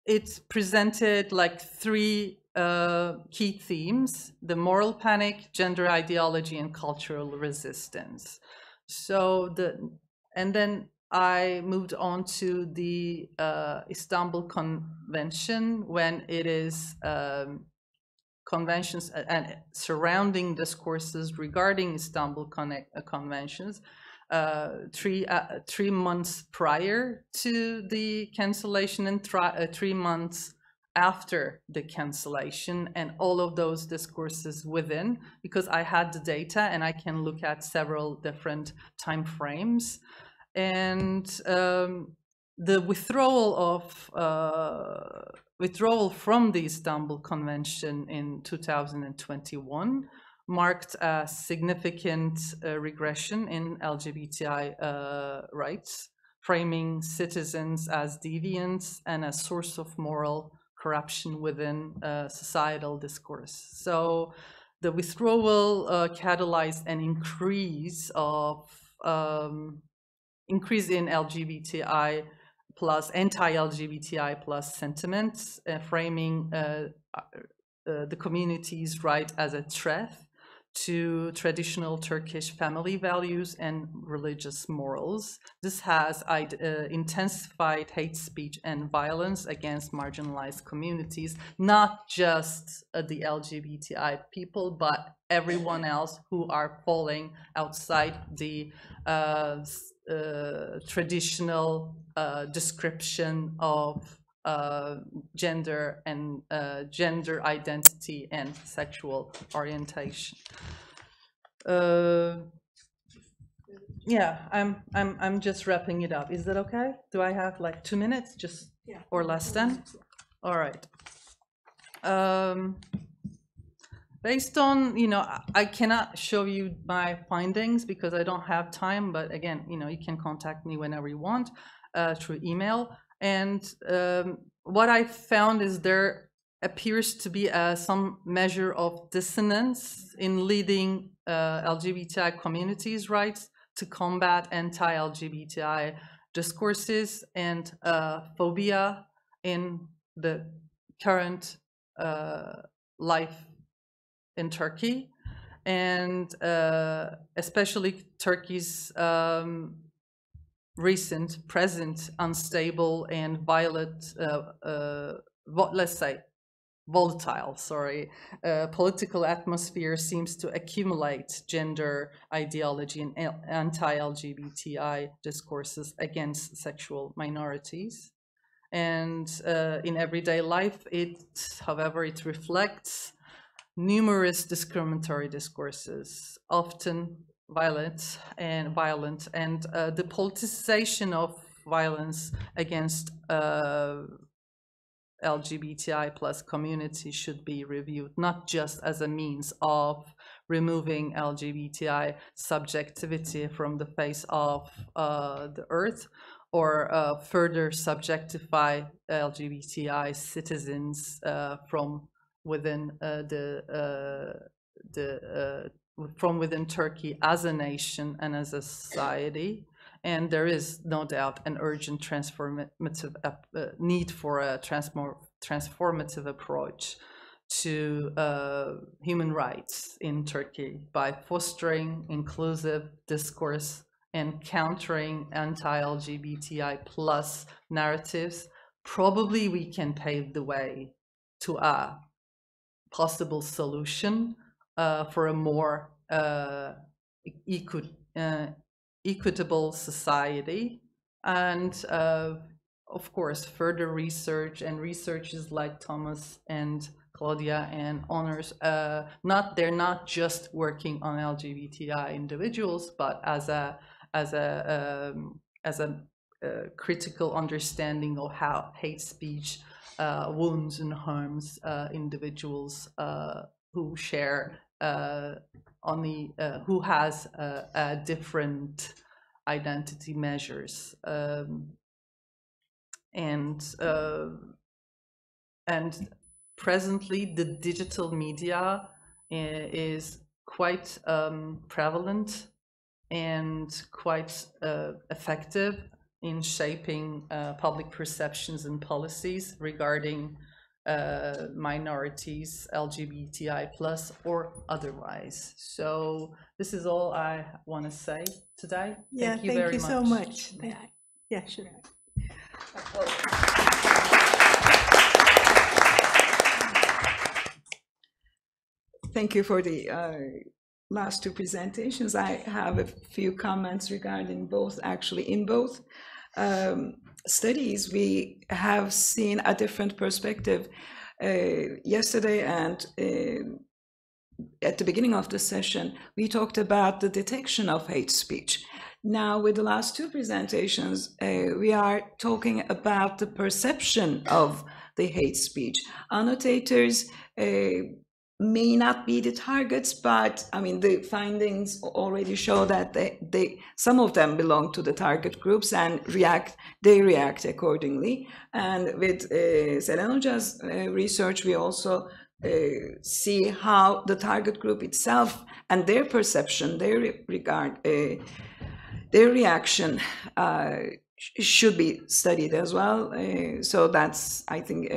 It's presented like three key themes: the moral panic, gender ideology, and cultural resistance. And then I moved on to the Istanbul Convention when it is conventions and surrounding discourses regarding Istanbul conventions 3 months prior to the cancellation and 3 months after the cancellation, and all of those discourses within, because I had the data and I can look at several different time frames. And the withdrawal from the Istanbul Convention in 2021 marked a significant regression in LGBTI rights, framing citizens as deviants and a source of moral corruption within societal discourse. So the withdrawal catalyzed an increase in LGBTI plus anti-LGBTI plus sentiments, framing the community's right as a threat to traditional Turkish family values and religious morals. This has intensified hate speech and violence against marginalized communities, not just the LGBTI people, but everyone else who are falling outside the traditional description of gender and gender identity and sexual orientation. Yeah, I'm just wrapping it up. Is that okay? Do I have like 2 minutes, just or less than? All right. Based on, I cannot show you my findings because I don't have time, but again, you can contact me whenever you want through email. And what I found is there appears to be some measure of dissonance in leading LGBTI communities' rights to combat anti-LGBTI discourses and phobia in the current life in Turkey, and especially Turkey's present unstable and volatile political atmosphere seems to accumulate gender ideology and anti-LGBTI discourses against sexual minorities. And in everyday life, however, it reflects numerous discriminatory discourses, often violent, and the politicization of violence against LGBTI plus community should be reviewed, not just as a means of removing LGBTI subjectivity from the face of the earth, or further subjectify LGBTI citizens from within from within Turkey as a nation and as a society. And there is no doubt an urgent transformative need for a transformative approach to human rights in Turkey by fostering inclusive discourse and countering anti-LGBTI plus narratives. Probably we can pave the way to a possible solution for a more equitable society. And of course, further research and researchers like Thomas and Claudia and Honors, they're not just working on LGBTI individuals, but as a critical understanding of how hate speech wounds and harms individuals who share who has different identity measures, and presently the digital media is quite prevalent and quite effective in shaping public perceptions and policies regarding minorities, LGBTI plus or otherwise. So this is all I want to say today. Yeah, thank you very so much. Yeah, sure. Thank you for the last two presentations. I have a few comments regarding both. Actually, in both studies, we have seen a different perspective. Yesterday and at the beginning of the session, we talked about the detection of hate speech. Now, with the last two presentations, we are talking about the perception of the hate speech. Annotators may not be the targets, but I mean, the findings already show that some of them belong to the target groups and they react accordingly. And with Selenoja's research, we also see how the target group itself and their perception, their regard, their reaction should be studied as well. So that's, I think,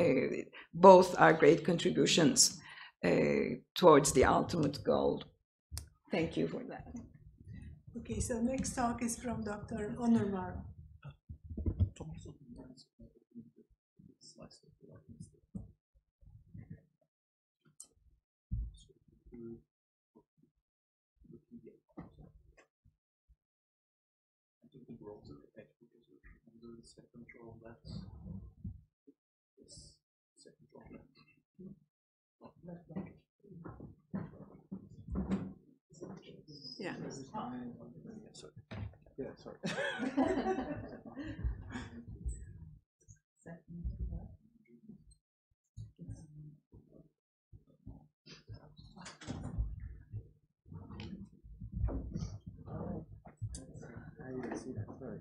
both are great contributions towards the ultimate goal. Thank you for that. Okay, so next talk is from Dr. Onurvar. Yeah. Yeah, sorry. I didn't see that, sorry.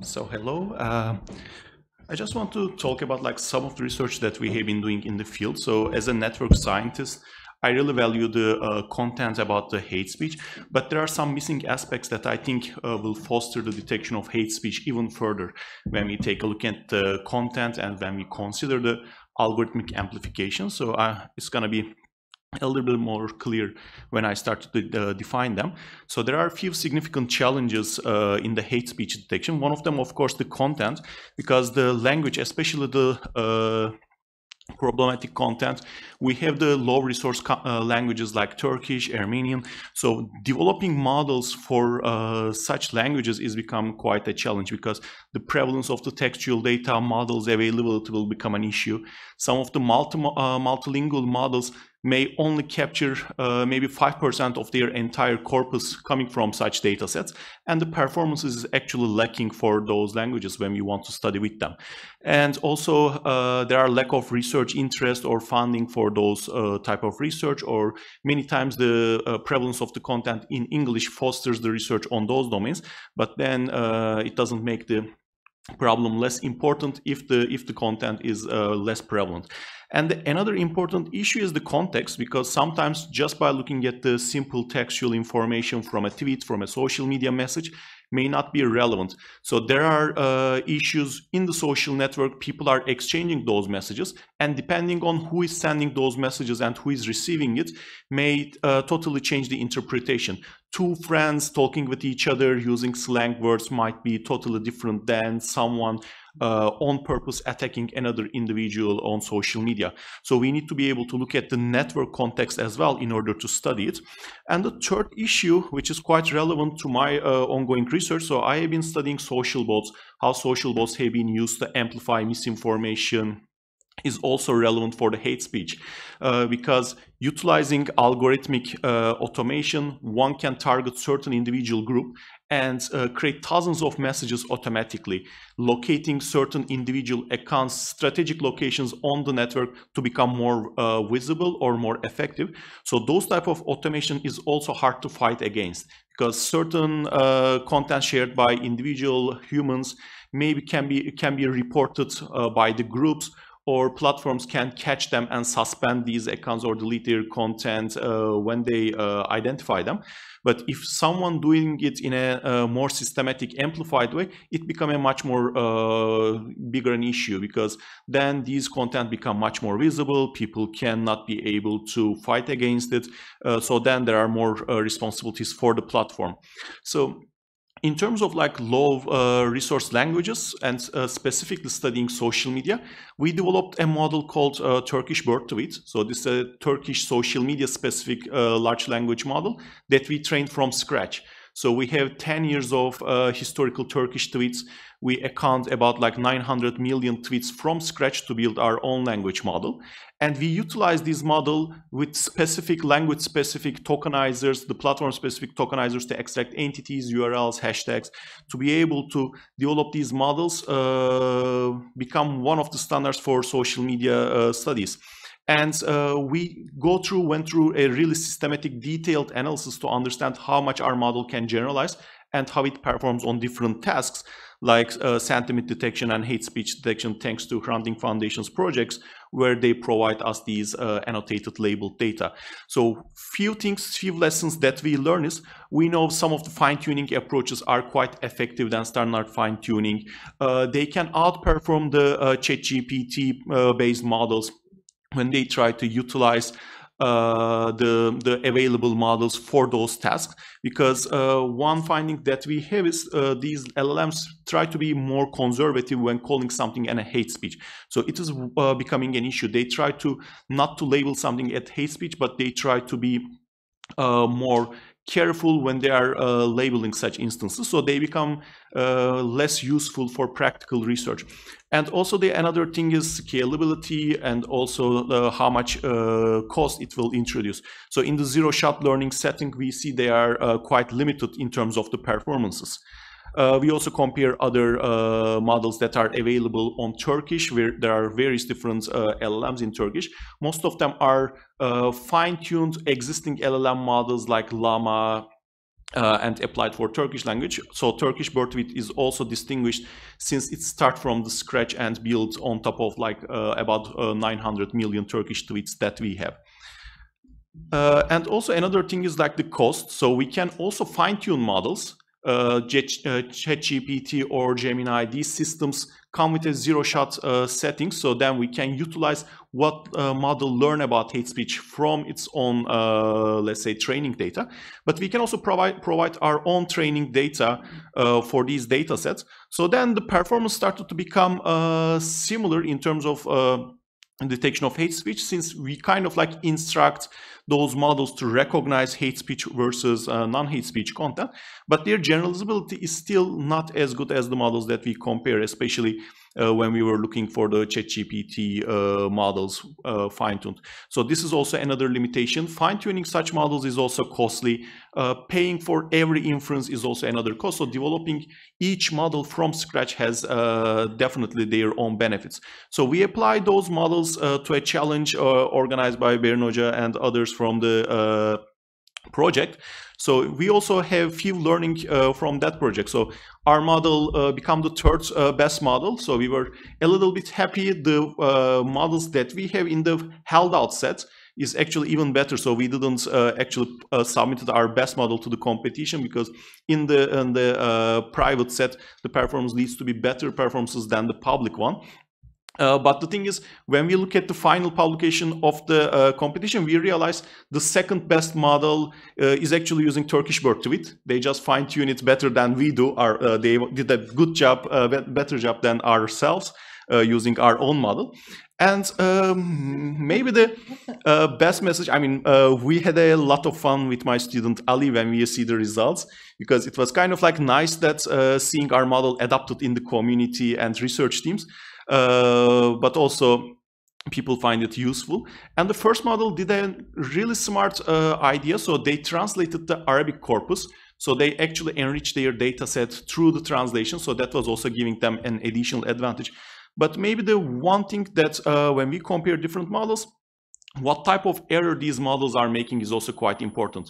So hello, I just want to talk about like some of the research that we have been doing in the field. So as a network scientist, I really value the content about the hate speech, but there are some missing aspects that I think will foster the detection of hate speech even further when we take a look at the content and when we consider the algorithmic amplification. So it's going to be a little bit more clear when I start to define them. So there are a few significant challenges in the hate speech detection. One of them, of course, the content, because the language, especially the problematic content, we have the low resource languages like Turkish, Armenian. So developing models for such languages is become quite a challenge because the prevalence of the textual data models availability will become an issue. Some of the multilingual models may only capture maybe 5% of their entire corpus coming from such data sets, and the performance is actually lacking for those languages when we want to study with them. And also there are lack of research interest or funding for those type of research, or many times the prevalence of the content in English fosters the research on those domains, but then it doesn't make the problem less important if the content is less prevalent. And another important issue is the context, because sometimes just by looking at the simple textual information from a tweet, from a social media message, may not be relevant. So there are issues in the social network. People are exchanging those messages, and depending on who is sending those messages and who is receiving it may totally change the interpretation. Two friends talking with each other using slang words might be totally different than someone on purpose attacking another individual on social media. So we need to be able to look at the network context as well in order to study it. And the third issue, which is quite relevant to my ongoing research, so I have been studying social bots, how social bots have been used to amplify misinformation, is also relevant for the hate speech, because utilizing algorithmic automation, one can target certain individual group and create thousands of messages automatically, locating certain individual accounts, strategic locations on the network to become more visible or more effective. So those type of automation is also hard to fight against, because certain content shared by individual humans maybe can be reported by the groups, or platforms can catch them and suspend these accounts or delete their content when they identify them. But if someone doing it in a more systematic, amplified way, it becomes a much more bigger an issue, because then these content become much more visible. People cannot be able to fight against it. So then there are more responsibilities for the platform. So in terms of like low resource languages and specifically studying social media, we developed a model called Turkish Bird Tweet. So this is a Turkish social media specific large language model that we trained from scratch. So we have 10 years of historical Turkish tweets. We account about like 900 million tweets from scratch to build our own language model. And we utilize this model with specific language-specific tokenizers, the platform-specific tokenizers to extract entities, URLs, hashtags, to be able to develop these models, become one of the standards for social media studies. And we went through a really systematic, detailed analysis to understand how much our model can generalize and how it performs on different tasks, like sentiment detection and hate speech detection, thanks to Granting Foundation's projects, where they provide us these annotated labeled data. So few lessons that we learn is, we know some of the fine-tuning approaches are quite effective than standard fine-tuning. They can outperform the ChatGPT based models when they try to utilize the available models for those tasks, because one finding that we have is these LLMs try to be more conservative when calling something a hate speech. So it is becoming an issue. They try to not to label something as hate speech, but they try to be more careful when they are labeling such instances, so they become less useful for practical research. And also another thing is scalability, and also how much cost it will introduce. So in the zero-shot learning setting, we see they are quite limited in terms of the performances. We also compare other models that are available on Turkish, where there are various different LLMs in Turkish. Most of them are fine-tuned existing LLM models like Llama and applied for Turkish language. So Turkish Bird Tweet is also distinguished since it starts from the scratch and built on top of like about 900 million Turkish tweets that we have. And also another thing is like the cost. So we can also fine-tune models. ChatGPT or Gemini, these systems come with a zero-shot setting, so then we can utilize what model learn about hate speech from its own, let's say, training data. But we can also provide our own training data for these data sets. So then the performance started to become similar in terms of detection of hate speech, since we kind of like instruct those models to recognize hate speech versus non-hate speech content, but their generalizability is still not as good as the models that we compare, especially when we were looking for the ChatGPT models fine-tuned. So this is also another limitation. Fine-tuning such models is also costly. Paying for every inference is also another cost. So developing each model from scratch has definitely their own benefits. So we apply those models to a challenge organized by Bernoja and others from the project. So we also have few learning from that project. So our model became the third best model. So we were a little bit happy. The models that we have in the held out set is actually even better. So we didn't actually submit our best model to the competition, because in the private set, the performance needs to be better performances than the public one. But the thing is, when we look at the final publication of the competition, we realize the second best model is actually using Turkish Bird Tweet. They just fine-tune it better than we do. They did a good job, better job than ourselves using our own model. And maybe the best message, I mean, we had a lot of fun with my student Ali when we see the results, because it was kind of like nice that seeing our model adopted in the community and research teams. But also people find it useful. And the first model did a really smart idea. So they translated the Arabic corpus. So they actually enriched their data set through the translation. So that was also giving them an additional advantage. But maybe the one thing that when we compare different models, what type of error these models are making is also quite important.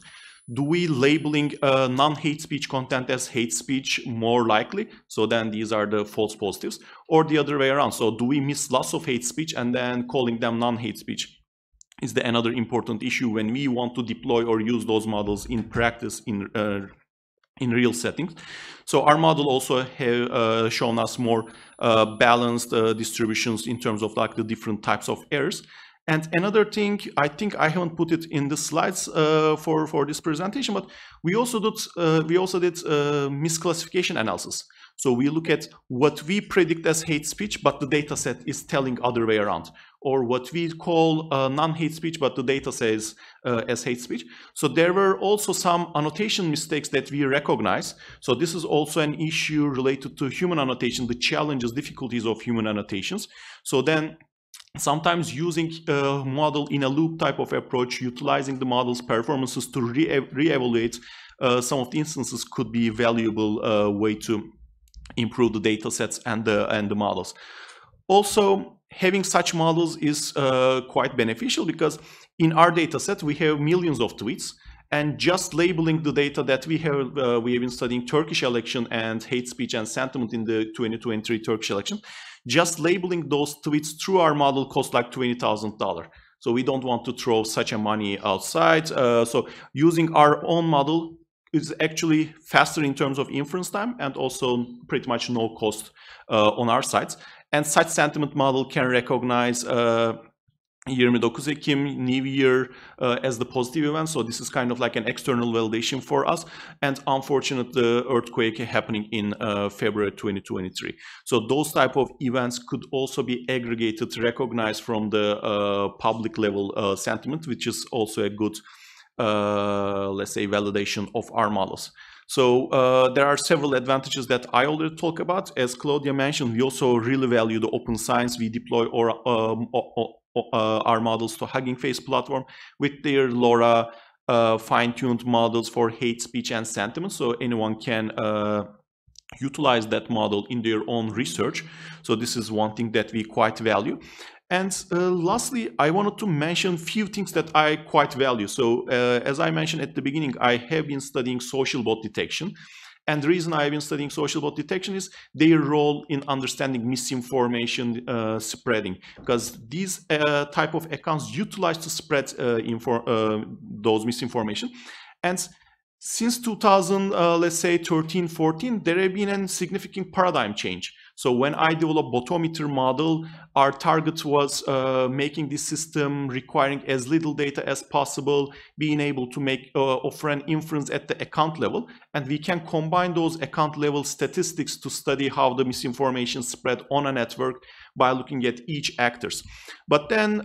do we labeling non-hate speech content as hate speech more likely? So then these are the false positives, or the other way around. So do we miss lots of hate speech and then calling them non-hate speech? Is the another important issue when we want to deploy or use those models in practice in real settings. So our model also have shown us more balanced distributions in terms of like the different types of errors. And another thing, I think I haven't put it in the slides for this presentation, but we also did misclassification analysis. So we look at what we predict as hate speech, but the data set is telling other way around, or what we call non-hate speech, but the data says as hate speech. So there were also some annotation mistakes that we recognize. So this is also an issue related to human annotation, the challenges, difficulties of human annotations. So then sometimes using a model in a loop type of approach, utilizing the model's performances to re-evaluate some of the instances could be a valuable way to improve the data sets and the models. Also, having such models is quite beneficial because in our data set, we have millions of tweets, and just labeling the data that we have been studying Turkish election and hate speech and sentiment in the 2023 Turkish election, just labeling those tweets through our model costs like $20,000. So we don't want to throw such a money outside. So using our own model is actually faster in terms of inference time and also pretty much no cost on our sides. And such sentiment model can recognize 29 Ekim, New Year as the positive event. So this is kind of like an external validation for us. And unfortunately, the earthquake happening in February 2023. So those type of events could also be aggregated, recognized from the public level sentiment, which is also a good, let's say, validation of our models. So there are several advantages that I already talked about. As Claudia mentioned, we also really value the open science. We deploy our models to Hugging Face platform with their LoRa fine-tuned models for hate speech and sentiment. So anyone can utilize that model in their own research. So this is one thing that we quite value. And lastly, I wanted to mention a few things that I quite value. So as I mentioned at the beginning, I have been studying social bot detection. And the reason I've been studying social bot detection is their role in understanding misinformation spreading, because these type of accounts utilize to spread those misinformation. And since 2000, let's say 13, 14, there have been a significant paradigm change. So when I developed botometer model, our target was making this system requiring as little data as possible, being able to make offer an inference at the account level, and we can combine those account level statistics to study how the misinformation spread on a network by looking at each actors. But then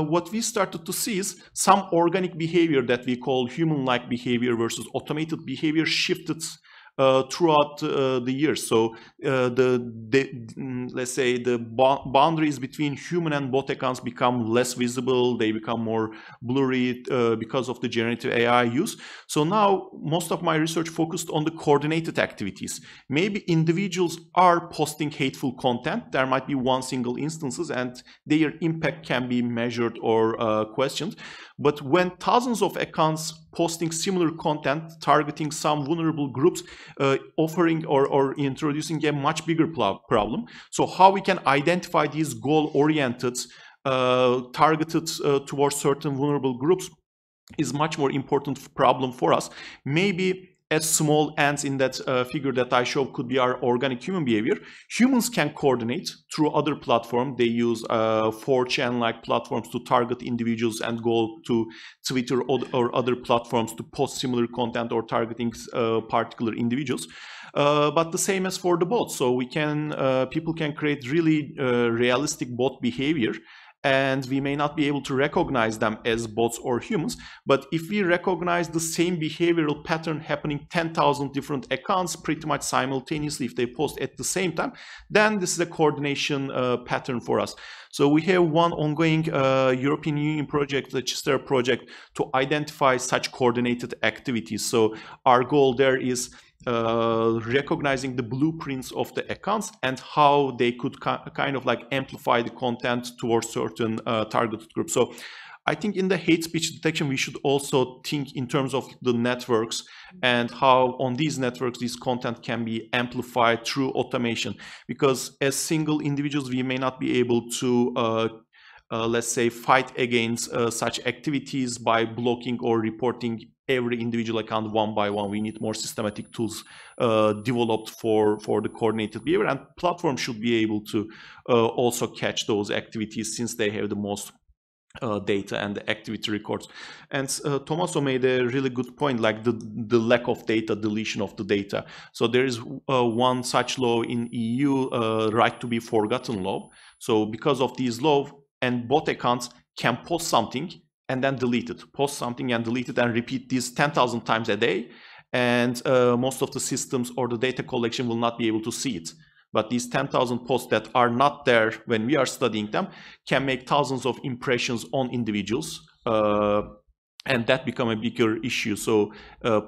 what we started to see is some organic behavior that we call human-like behavior versus automated behavior shifted throughout the years. So let's say the boundaries between human and bot accounts become less visible. They become more blurry because of the generative AI use. So now most of my research focused on the coordinated activities. Maybe individuals are posting hateful content. There might be one single instances and their impact can be measured or questioned. But when thousands of accounts posting similar content, targeting some vulnerable groups, offering or introducing a much bigger problem. So how we can identify these goal-oriented, targeted towards certain vulnerable groups is much more important problem for us. Maybe as small ants in that figure that I showed could be our organic human behavior. Humans can coordinate through other platforms. They use 4chan-like platforms to target individuals and go to Twitter or other platforms to post similar content or targeting particular individuals. But the same as for the bots. So we can people can create really realistic bot behavior, and we may not be able to recognize them as bots or humans. But if we recognize the same behavioral pattern happening 10,000 different accounts pretty much simultaneously if they post at the same time, then this is a coordination pattern for us. So we have one ongoing European Union project, the Chester project, to identify such coordinated activities. So our goal there is recognizing the blueprints of the accounts and how they could kind of like amplify the content towards certain targeted groups. So I think in the hate speech detection, we should also think in terms of the networks and how on these networks, this content can be amplified through automation. Because as single individuals, we may not be able to let's say, fight against such activities by blocking or reporting every individual account one by one. We need more systematic tools developed for the coordinated behavior, and platforms should be able to also catch those activities since they have the most data and the activity records. And Tommaso made a really good point, like the lack of data, deletion of the data. So there is one such law in EU, right to be forgotten law. So because of these laws, and both accounts can post something and then delete it, post something and delete it, and repeat this 10,000 times a day. And most of the systems or the data collection will not be able to see it. But these 10,000 posts that are not there when we are studying them can make thousands of impressions on individuals. And that become a bigger issue. So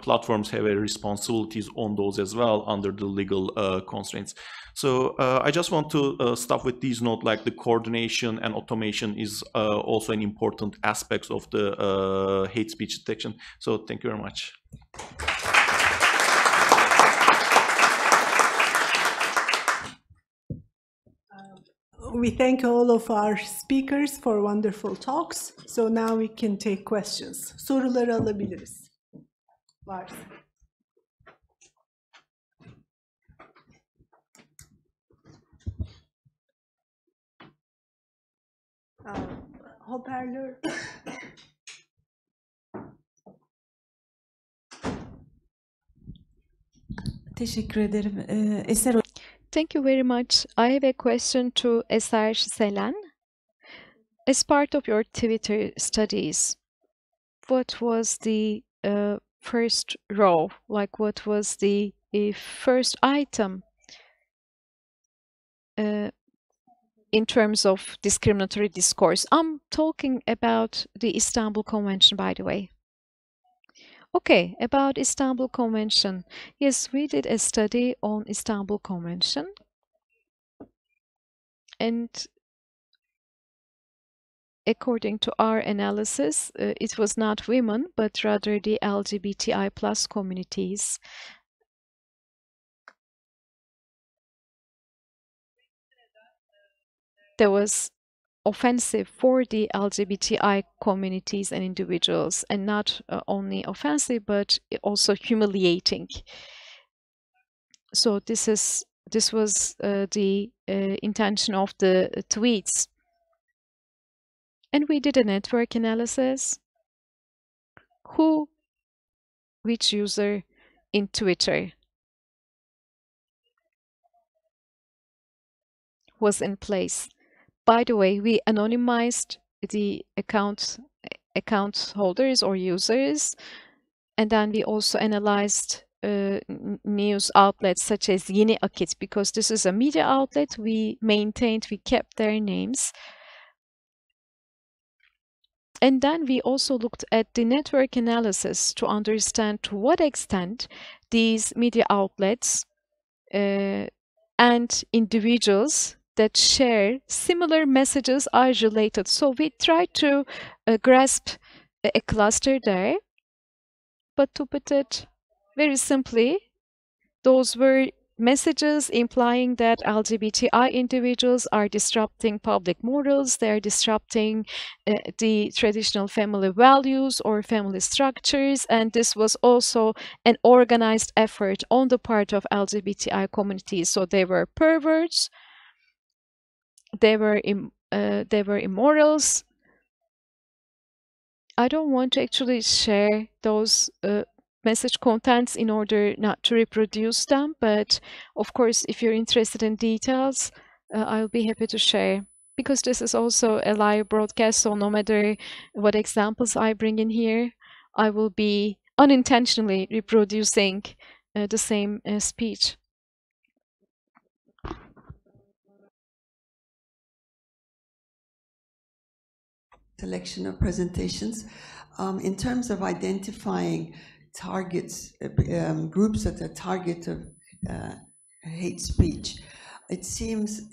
platforms have a responsibilities on those as well under the legal constraints. So I just want to stop with these notes, like the coordination and automation is also an important aspect of the hate speech detection. So thank you very much. We thank all of our speakers for wonderful talks. So now we can take questions. Soruları alabiliriz. Varsa. Hoparlör. Teşekkür ederim. Eser Thank you very much. I have a question to Eser Selen. As part of your Twitter studies, what was the first row? Like, what was the first item in terms of discriminatory discourse? I'm talking about the Istanbul Convention, by the way. Okay, about Istanbul Convention. Yes, we did a study on Istanbul Convention. And according to our analysis, it was not women, but rather the LGBTI plus communities. That was offensive for the LGBTI communities and individuals, and not only offensive, but also humiliating. So this was the intention of the tweets. And we did a network analysis. Which user in Twitter was in place. By the way, we anonymized the account holders or users, and then we also analyzed news outlets such as Yeni Akit, because this is a media outlet. We kept their names. And then we also looked at the network analysis to understand to what extent these media outlets and individuals that share similar messages are related. So we tried to grasp a cluster there, but to put it very simply, those were messages implying that LGBTI individuals are disrupting public morals, they're disrupting the traditional family values or family structures, and this was also an organized effort on the part of LGBTI communities. So they were perverts, they were immorals. I don't want to actually share those message contents in order not to reproduce them, but of course, if you're interested in details, I'll be happy to share, because this is also a live broadcast, so no matter what examples I bring in here, I will be unintentionally reproducing the same speech. Selection of presentations. In terms of identifying targets, groups that are target of hate speech, it seems,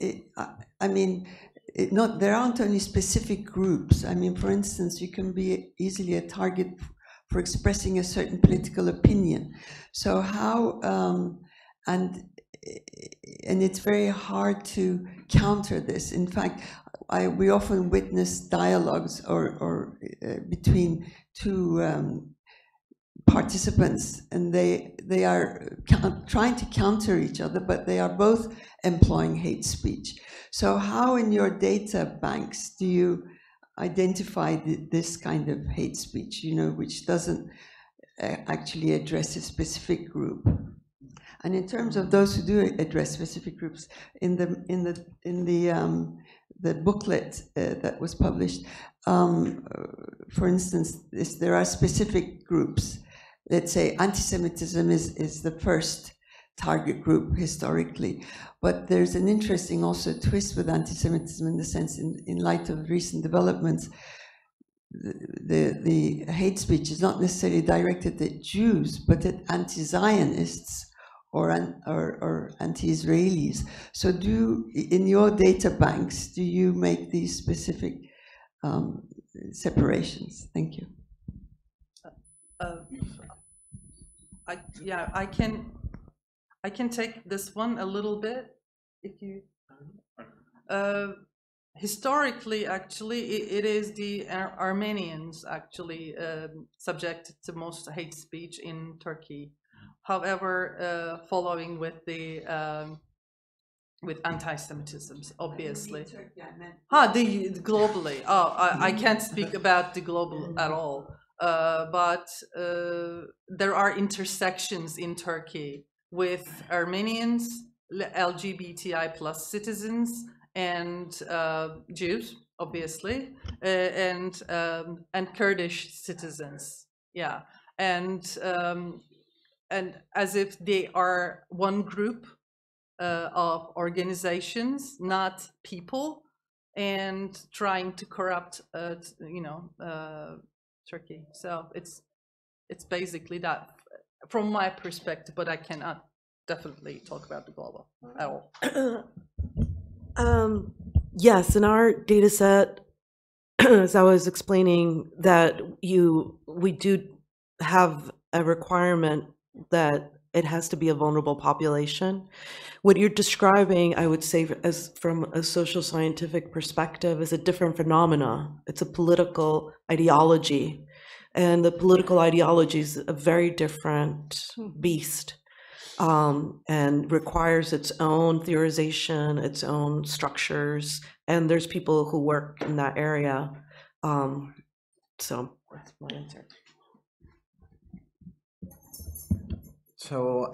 I mean, there aren't only specific groups. I mean, for instance, you can be easily a target for expressing a certain political opinion. So how and it's very hard to counter this. In fact, we often witness dialogues or between two participants, and they are trying to counter each other, but they are both employing hate speech. So how in your data banks do you identify this kind of hate speech, which doesn't actually address a specific group? And in terms of those who do address specific groups, in the booklet that was published, for instance, there are specific groups. Let's say anti-Semitism is the first target group historically, but there's an interesting also twist with anti-Semitism in the sense, in light of recent developments, the hate speech is not necessarily directed at Jews, but at anti-Zionists or anti-Israelis. So in your data banks, do you make these specific separations? Thank you. I can take this one a little bit. If you historically, actually, it is the Armenians actually subjected to most hate speech in Turkey. However, following with the with anti-Semitism, obviously. Globally. Oh, I can't speak about the global at all. But there are intersections in Turkey with Armenians, LGBTI plus citizens, and Jews, obviously, and Kurdish citizens. Yeah, and as if they are one group of organizations, not people, and trying to corrupt, Turkey. So it's basically that from my perspective, but I cannot definitely talk about the global at all. Yes, in our data set, as I was explaining, that we do have a requirement that it has to be a vulnerable population. What you're describing, I would say, as from a social scientific perspective, is a different phenomena. It's a political ideology, and the political ideology is a very different beast, and requires its own theorization, its own structures, and there's people who work in that area. So that's my answer. So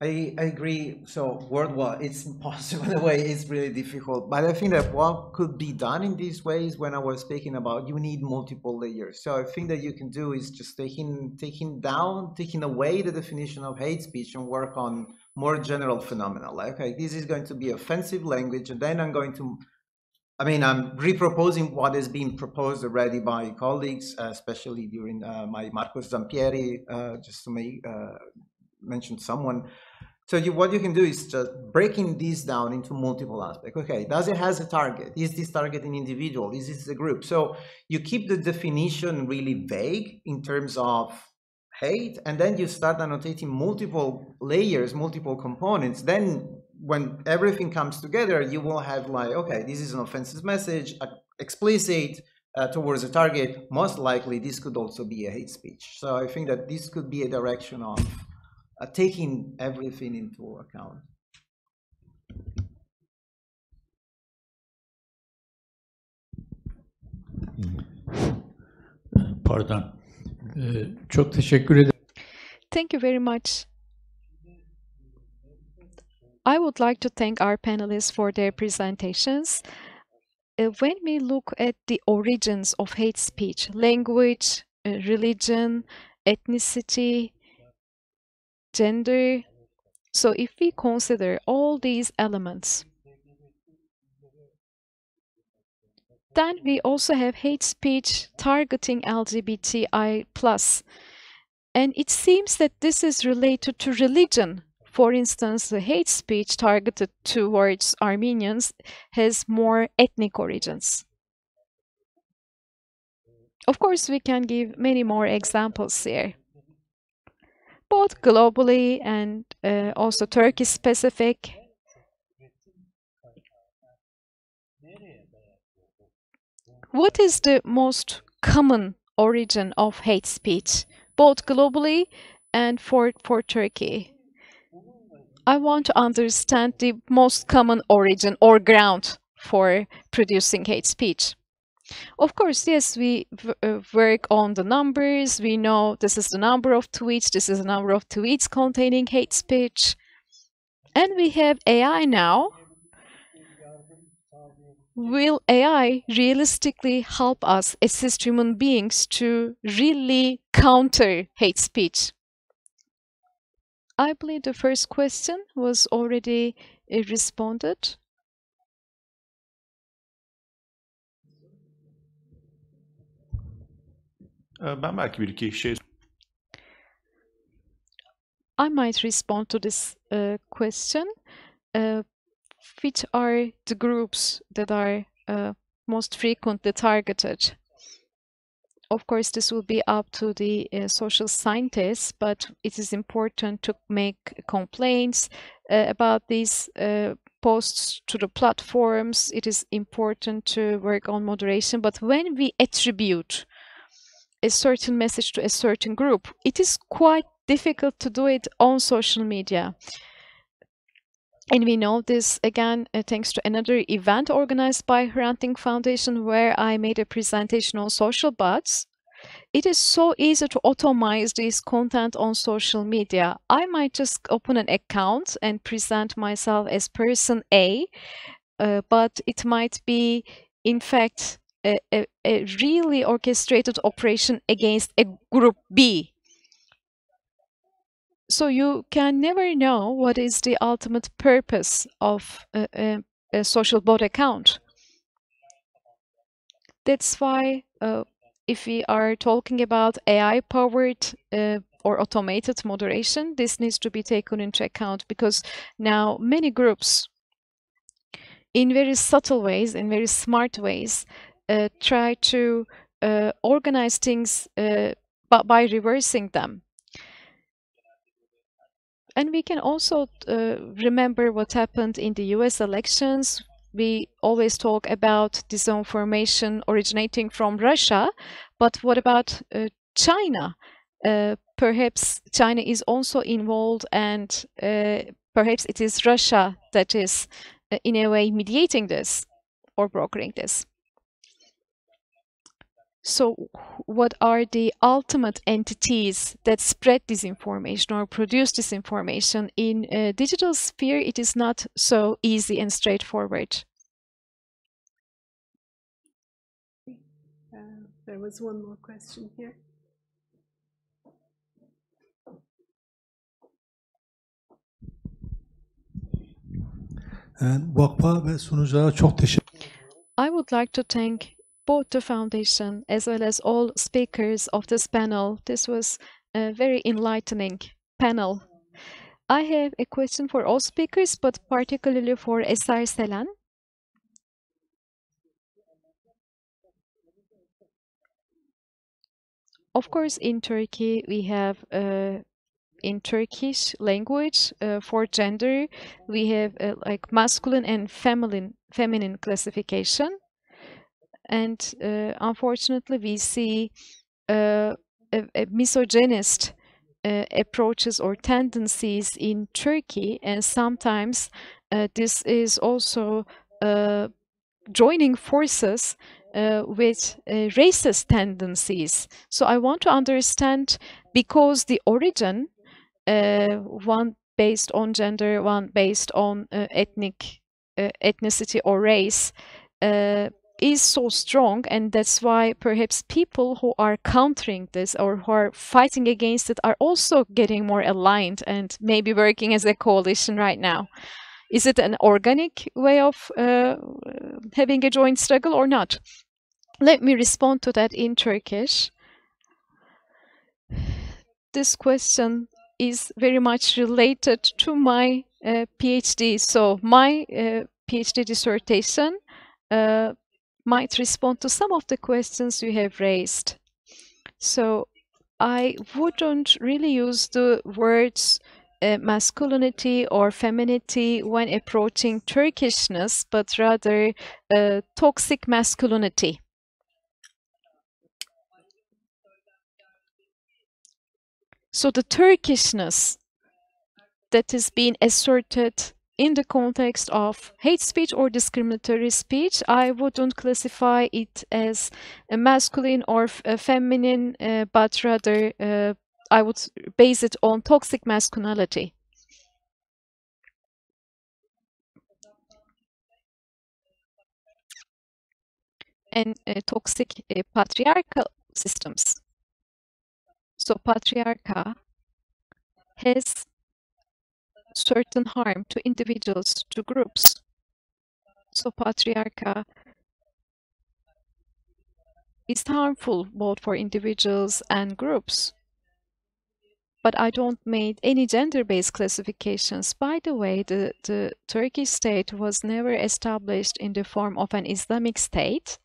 I agree. So worldwide, it's impossible in a way. It's really difficult. But I think that what could be done in these ways, when I was speaking about, you need multiple layers. So I think that you can do is just taking away the definition of hate speech and work on more general phenomena. Like, okay, this is going to be offensive language, and then I'm reproposing what has been proposed already by colleagues, especially during my Marcos Zampieri, just to mention someone. So what you can do is just breaking this down into multiple aspects. Okay, does it has a target? Is this target an individual? Is this a group? So you keep the definition really vague in terms of hate, and then you start annotating multiple layers, multiple components. Then when everything comes together, you will have like, okay, this is an offensive message, explicit towards a target. Most likely, this could also be a hate speech. So I think that this could be a direction of taking everything into account. Pardon. Çok teşekkür ederim. Thank you very much. I would like to thank our panelists for their presentations. When we look at the origins of hate speech, language, religion, ethnicity, gender, so if we consider all these elements, then we also have hate speech targeting LGBTI+. And it seems that this is related to religion For instance, the hate speech targeted towards Armenians has more ethnic origins. Of course, we can give many more examples here, both globally and also Turkey-specific. What is the most common origin of hate speech, both globally and for Turkey? I want to understand the most common origin or ground for producing hate speech. Of course, yes, we work on the numbers. We know this is the number of tweets, this is the number of tweets containing hate speech. And we have AI now. Will AI realistically help us assist human beings to really counter hate speech? I believe the first question was already responded. Ben belki bir iki şey I might respond to this question. Which are the groups that are most frequently targeted? Of course, this will be up to the social scientists, but it is important to make complaints about these posts to the platforms. It is important to work on moderation, but when we attribute a certain message to a certain group, it is quite difficult to do it on social media. And we know this again thanks to another event organized by Hrant Dink Foundation where I made a presentation on social bots. It is so easy to automate this content on social media. I might just open an account and present myself as person A, but it might be in fact a really orchestrated operation against a group B. So you can never know what is the ultimate purpose of a social bot account. That's why if we are talking about AI-powered or automated moderation, this needs to be taken into account because now many groups, in very subtle ways, in very smart ways, try to organize things by reversing them. And we can also remember what happened in the US elections. We always talk about disinformation originating from Russia, but what about China? Perhaps China is also involved and perhaps it is Russia that is in a way mediating this or brokering this. So what are the ultimate entities that spread disinformation or produce disinformation? In a digital sphere, it is not so easy and straightforward. There was one more question here. Vakfa ve sunuculara çok teşekkür ederim. I would like to thank both the foundation as well as all speakers of this panel. This was a very enlightening panel. I have a question for all speakers, but particularly for Eser Selen. Of course, in Turkey, we have in Turkish language for gender, we have like masculine and feminine classification. And unfortunately, we see a misogynist approaches or tendencies in Turkey, and sometimes this is also joining forces with racist tendencies. So I want to understand, because the origin, one based on gender, one based on ethnicity or race, is so strong, and that's why perhaps people who are countering this or who are fighting against it are also getting more aligned and maybe working as a coalition right now. Is it an organic way of having a joint struggle or not? Let me respond to that in Turkish. This question is very much related to my PhD. So my PhD dissertation might respond to some of the questions you have raised. So I wouldn't really use the words masculinity or femininity when approaching Turkishness, but rather toxic masculinity. So the Turkishness that is being asserted in the context of hate speech or discriminatory speech, I wouldn't classify it as a masculine or a feminine, but rather I would base it on toxic masculinity. And toxic patriarchal systems. So patriarcha has certain harm to individuals, to groups. So patriarcha is harmful both for individuals and groups. But I don't make any gender-based classifications. By the way, the Turkish state was never established in the form of an Islamic state.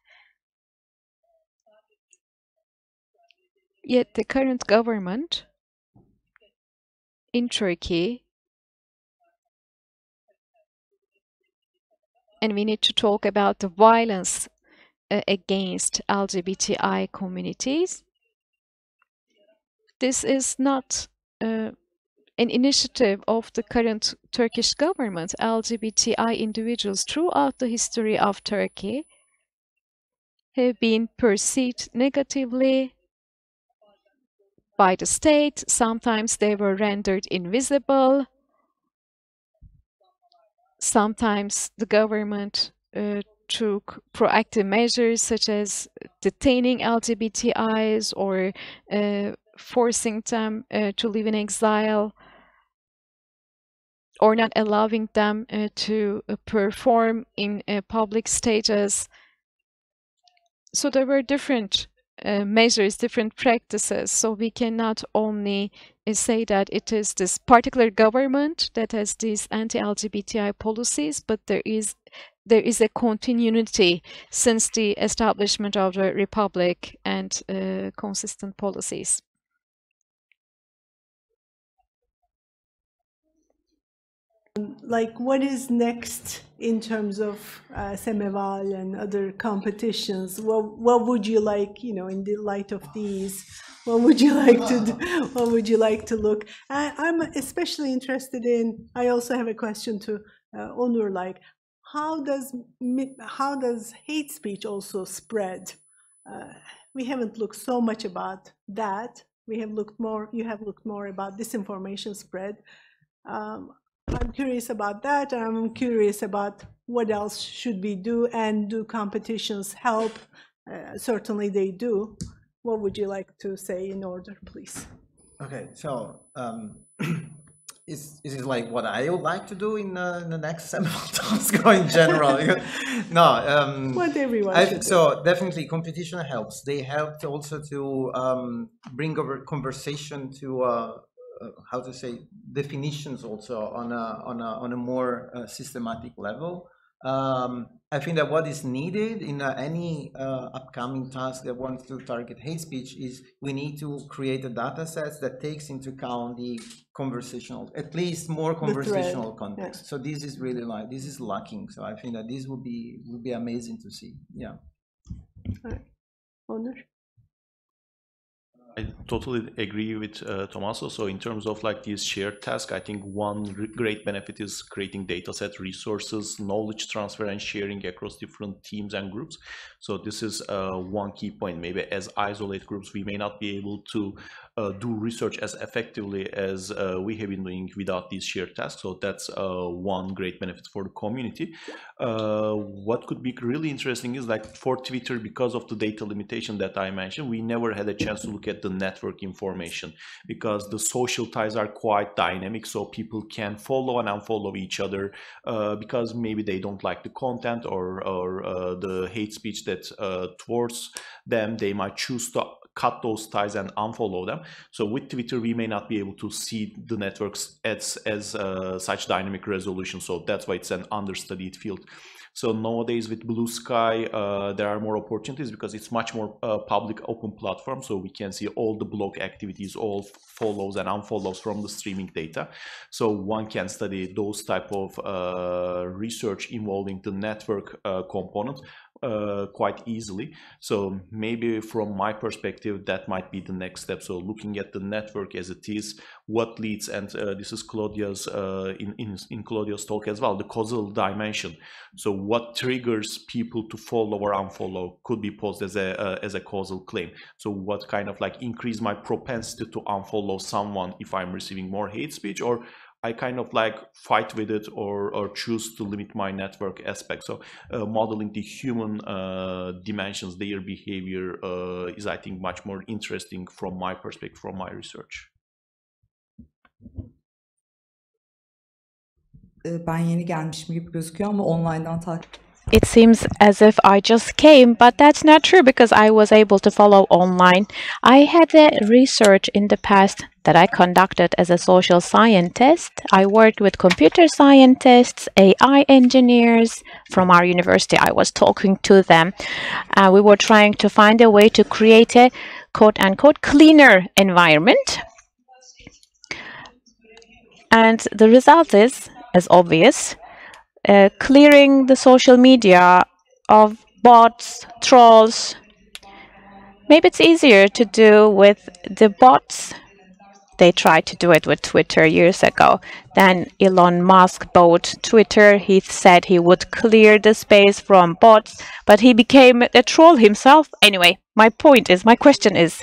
Yet the current government in Turkey, and we need to talk about the violence against LGBTI communities. This is not an initiative of the current Turkish government. LGBTI individuals throughout the history of Turkey have been perceived negatively by the state. Sometimes they were rendered invisible. Sometimes the government took proactive measures such as detaining LGBTIs or forcing them to live in exile or not allowing them to perform in public stages. So there were different measures, different practices. So we cannot only say that it is this particular government that has these anti-LGBTI policies, but there is a continuity since the establishment of the republic and consistent policies. Like, what is next in terms of Semeval and other competitions? What would you like, in the light of these? What would you like to do? What would you like to look? I'm especially interested in. I also have a question to Onur. Like, how does hate speech also spread? We haven't looked so much about that. We have looked more. You have looked more about disinformation spread. I'm curious about that. I'm curious about what else should we do, and do competitions help? Certainly they do. What would you like to say in order, please? Okay, so is it like what I would like to do in the next seminar task or in general? No. What everyone should do. So definitely competition helps. They helped also to bring over conversation to how to say definitions also on a more systematic level. I think that what is needed in any upcoming task that wants to target hate speech is we need to create a data set that takes into account the conversational, at least more conversational context. Yeah. So this is really this is lacking. So I think that this would be amazing to see. Yeah. All right. Onur? I totally agree with Tommaso. So in terms of like these shared tasks, I think one great benefit is creating data set resources, knowledge transfer and sharing across different teams and groups. So this is one key point. Maybe as isolated groups, we may not be able to do research as effectively as we have been doing without these shared tasks. So that's one great benefit for the community. What could be really interesting is like for Twitter, because of the data limitation that I mentioned, we never had a chance to look at the network information because the social ties are quite dynamic. So people can follow and unfollow each other because maybe they don't like the content or the hate speech that towards them. They might choose to cut those ties and unfollow them. So with Twitter, we may not be able to see the networks as such dynamic resolution. So that's why it's an understudied field. So nowadays with Blue Sky, there are more opportunities because it's much more public open platform. So we can see all the blog activities, all follows and unfollows from the streaming data. So one can study those type of research involving the network component quite easily. So maybe from my perspective, that might be the next step. So looking at the network as it is, what leads, and this is Claudia's in Claudia's talk as well, the causal dimension. So what triggers people to follow or unfollow could be posed as a causal claim. So what kind of like increase my propensity to unfollow someone if I'm receiving more hate speech, or I kind of like fight with it or choose to limit my network aspect. So modeling the human dimensions, their behavior is, I think, much more interesting from my perspective, from my research. Ben yeni gelmişim gibi gözüküyor ama online'dan takip. It seems as if I just came, but that's not true because I was able to follow online. I had a research in the past that I conducted as a social scientist. I worked with computer scientists, AI engineers from our university. I was talking to them. We were trying to find a way to create a quote-unquote cleaner environment. And the result is, as obvious, clearing the social media of bots, trolls. Maybe it's easier to do with the bots. They tried to do it with Twitter years ago. Then Elon Musk bought Twitter. He said he would clear the space from bots, but he became a troll himself. Anyway, my question is,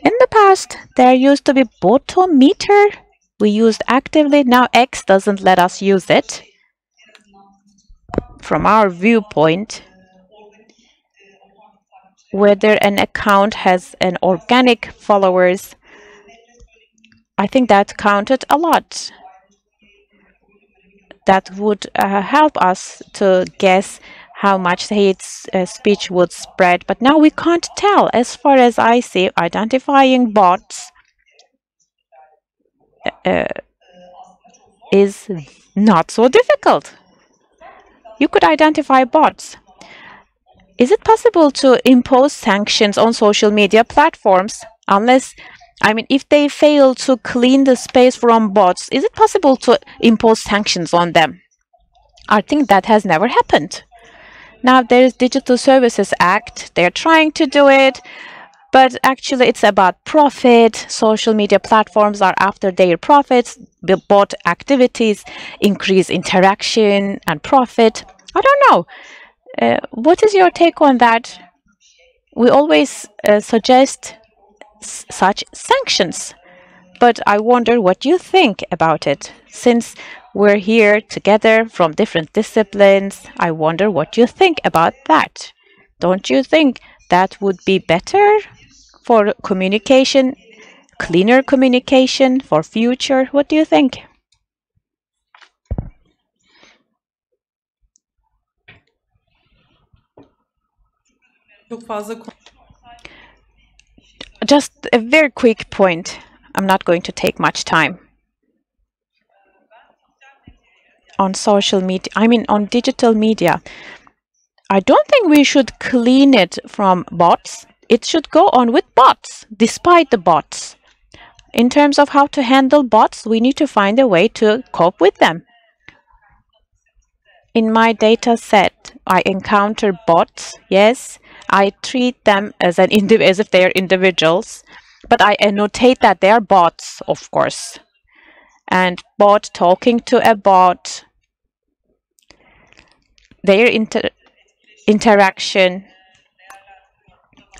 in the past, there used to be botometer. We used actively. Now X doesn't let us use it. From our viewpoint, whether an account has an organic followers, I think that counted a lot. That would help us to guess how much hate speech would spread. But now we can't tell. As far as I see, identifying bots is not so difficult. You could identify bots. Is it possible to impose sanctions on social media platforms? If they fail to clean the space from bots, is it possible to impose sanctions on them? I think that has never happened. Now there is Digital Services Act. They're trying to do it, but actually it's about profit. Social media platforms are after their profits. The bot activities increase interaction and profit. I don't know. What is your take on that? We always suggest such sanctions, but I wonder what you think about it. Since we're here together from different disciplines, I wonder what you think about that. Don't you think that would be better for communication, cleaner communication for future? What do you think? Just a very quick point. I'm not going to take much time. On social media, on digital media, I don't think we should clean it from bots. It should go on with bots, despite the bots. In terms of how to handle bots, we need to find a way to cope with them. In my data set, I encounter bots, yes. I treat them as if they are individuals, but I annotate that they are bots, of course. And bot talking to a bot, their interaction,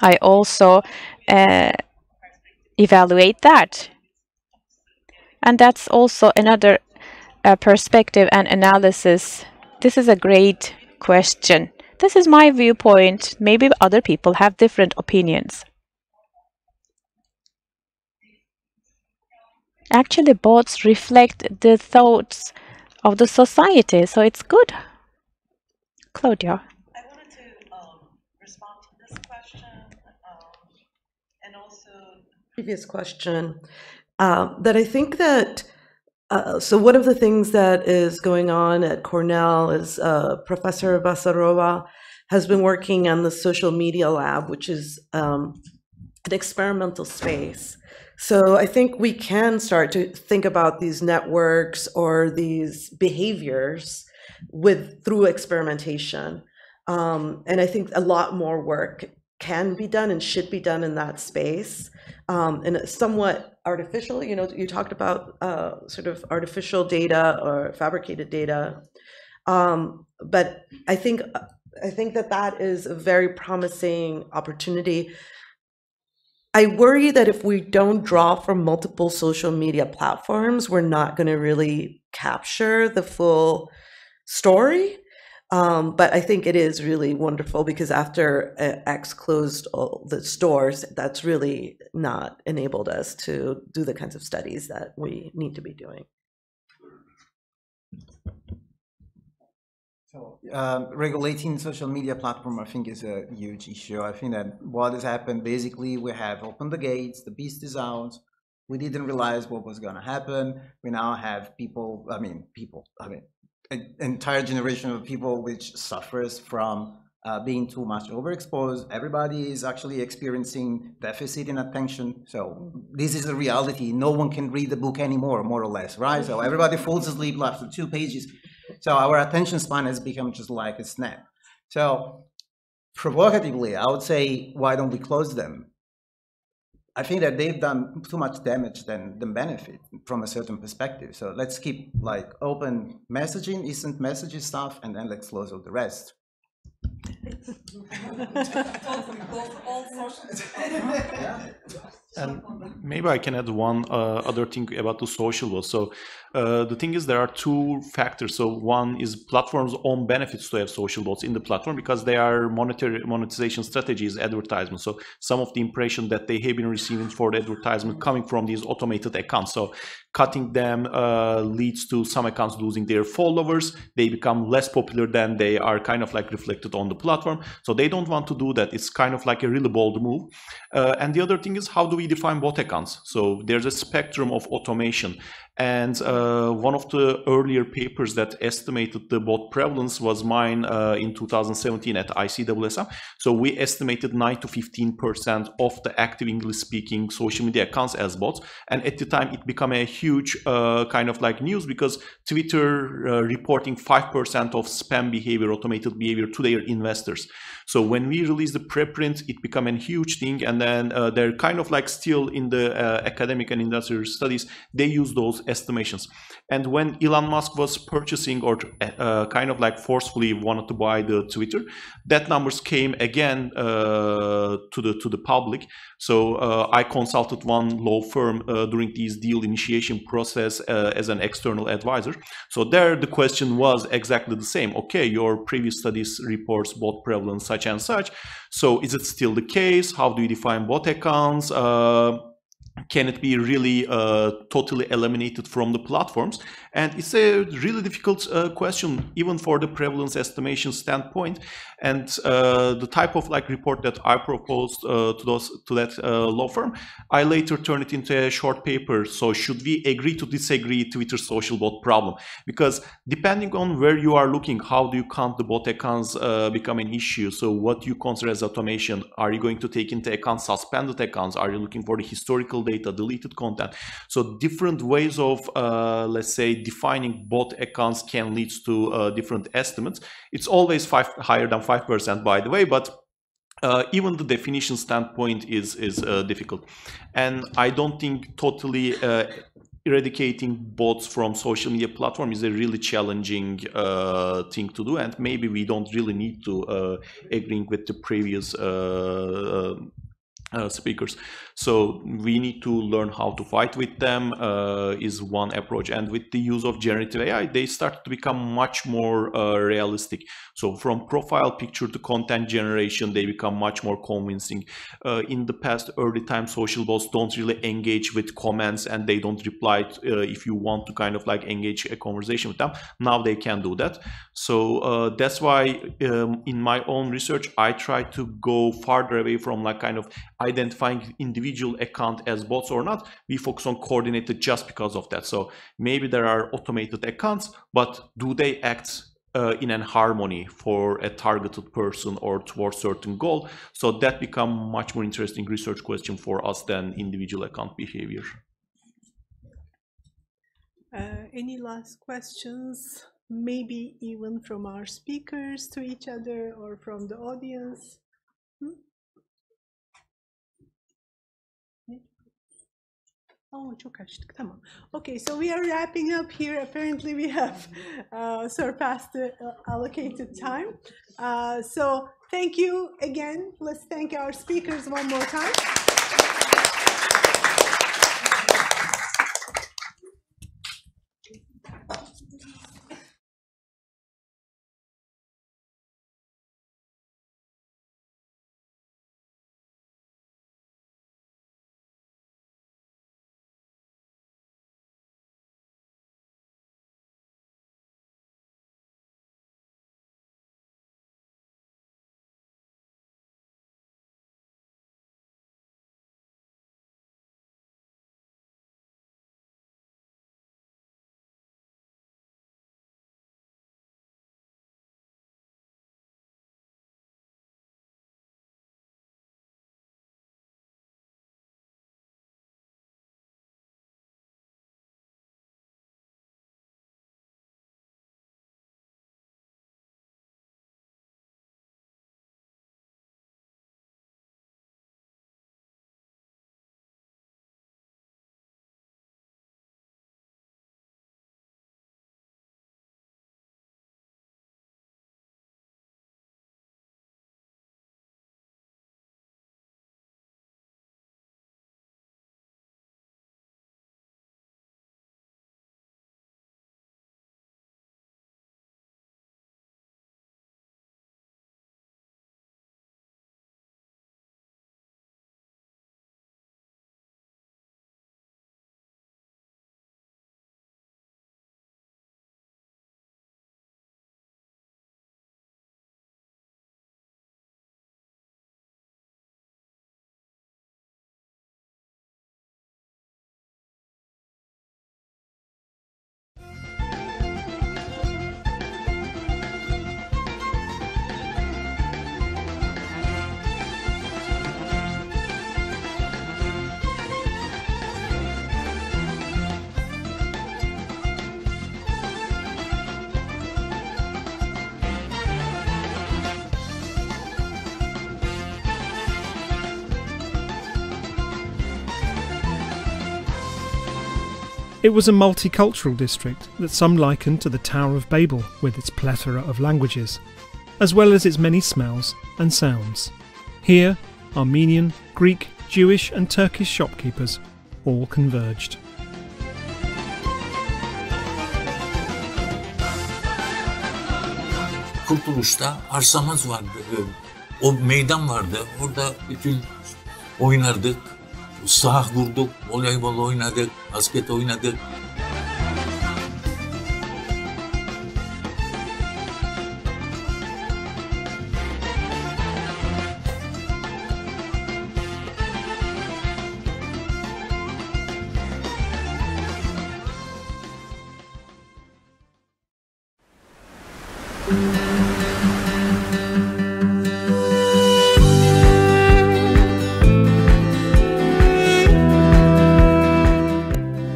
I also evaluate that. And that's also another perspective and analysis. This is a great question. This is my viewpoint. Maybe other people have different opinions. Actually, bots reflect the thoughts of the society, so it's good. Claudia. I wanted to respond to this question. previous question, that I think that, so one of the things that is going on at Cornell is Professor Basarova has been working on the social media lab, which is an experimental space. So I think we can start to think about these networks or these behaviors through experimentation. And I think a lot more work can be done and should be done in that space. And it's somewhat artificial, you talked about sort of artificial data or fabricated data. But I think that is a very promising opportunity. I worry that if we don't draw from multiple social media platforms, we're not going to really capture the full story. But I think it is really wonderful because after X closed all the stores, that's really not enabled us to do the kinds of studies that we need to be doing. So regulating social media platform, I think, is a huge issue. I think that what has happened, basically, we have opened the gates, the beast is out. We didn't realize what was going to happen. We now have an entire generation of people which suffers from being too much overexposed. Everybody is actually experiencing deficit in attention. So this is the reality. No one can read the book anymore, more or less, right? So everybody falls asleep after 2 pages. So our attention span has become just like a snap. So provocatively, I would say, why don't we close them? I think that they've done too much damage than benefit from a certain perspective. So let's keep like open messaging, instant messaging stuff, and then let's close all the rest. And maybe I can add one other thing about the social bots. So the thing is, there are two factors. So one is platforms' own benefits to have social bots in the platform because they are monetization strategies, advertisements. So some of the impression that they have been receiving for the advertisement coming from these automated accounts. So cutting them leads to some accounts losing their followers. They become less popular than they are kind of like reflected on the platform. So they don't want to do that. It's kind of like a really bold move. And the other thing is, how do we define bot accounts? So there's a spectrum of automation. And one of the earlier papers that estimated the bot prevalence was mine in 2017 at ICWSM. So we estimated 9 to 15% of the active English-speaking social media accounts as bots. And at the time, it became a huge kind of like news because Twitter reporting 5% of spam behavior, automated behavior to their investors. So when we released the preprint, it became a huge thing. And then they're kind of like still in the academic and industrial studies, they use those estimations. And when Elon Musk was purchasing or kind of like forcefully wanted to buy the Twitter, that numbers came again to the public. So I consulted one law firm during this deal initiation process as an external advisor. So there the question was exactly the same. Okay, your previous studies reports bot prevalence such and such. So is it still the case? How do you define bot accounts? Can it be really totally eliminated from the platforms? And it's a really difficult question, even for the prevalence estimation standpoint. And the type of like report that I proposed to that law firm, I later turned it into a short paper. So should we agree to disagree Twitter social bot problem? Because depending on where you are looking, how do you count the bot accounts become an issue? So what you consider as automation? Are you going to take into account suspended accounts? Are you looking for the historical data, deleted content? So different ways of, let's say, defining bot accounts can lead to different estimates. It's always higher than 5%, by the way, but even the definition standpoint is difficult. And I don't think totally eradicating bots from social media platform is a really challenging thing to do, and maybe we don't really need to agree with the previous speakers. So we need to learn how to fight with them is one approach. And with the use of generative AI, they start to become much more realistic. So from profile picture to content generation, they become much more convincing. In the past, early time social bots don't really engage with comments and they don't reply if you want to kind of like engage a conversation with them. Now they can do that. So that's why in my own research, I try to go farther away from like kind of identifying individual account as bots or not, we focus on coordinated just because of that. So maybe there are automated accounts, but do they act in an harmony for a targeted person or towards certain goal? So that become much more interesting research question for us than individual account behavior. Any last questions? Maybe even from our speakers to each other or from the audience? Oh, çok açtık. Tamam. Okay, so we are wrapping up here. Apparently we have surpassed the allocated time. So thank you again. Let's thank our speakers one more time. It was a multicultural district that some likened to the Tower of Babel with its plethora of languages, as well as its many smells and sounds. Here, Armenian, Greek, Jewish and Turkish shopkeepers all converged. Kurtuluş'ta arsamız vardı. O meydan vardı. Orada bütün oynardık. Saha kurduk, voleybol oynadık, basket oynadık.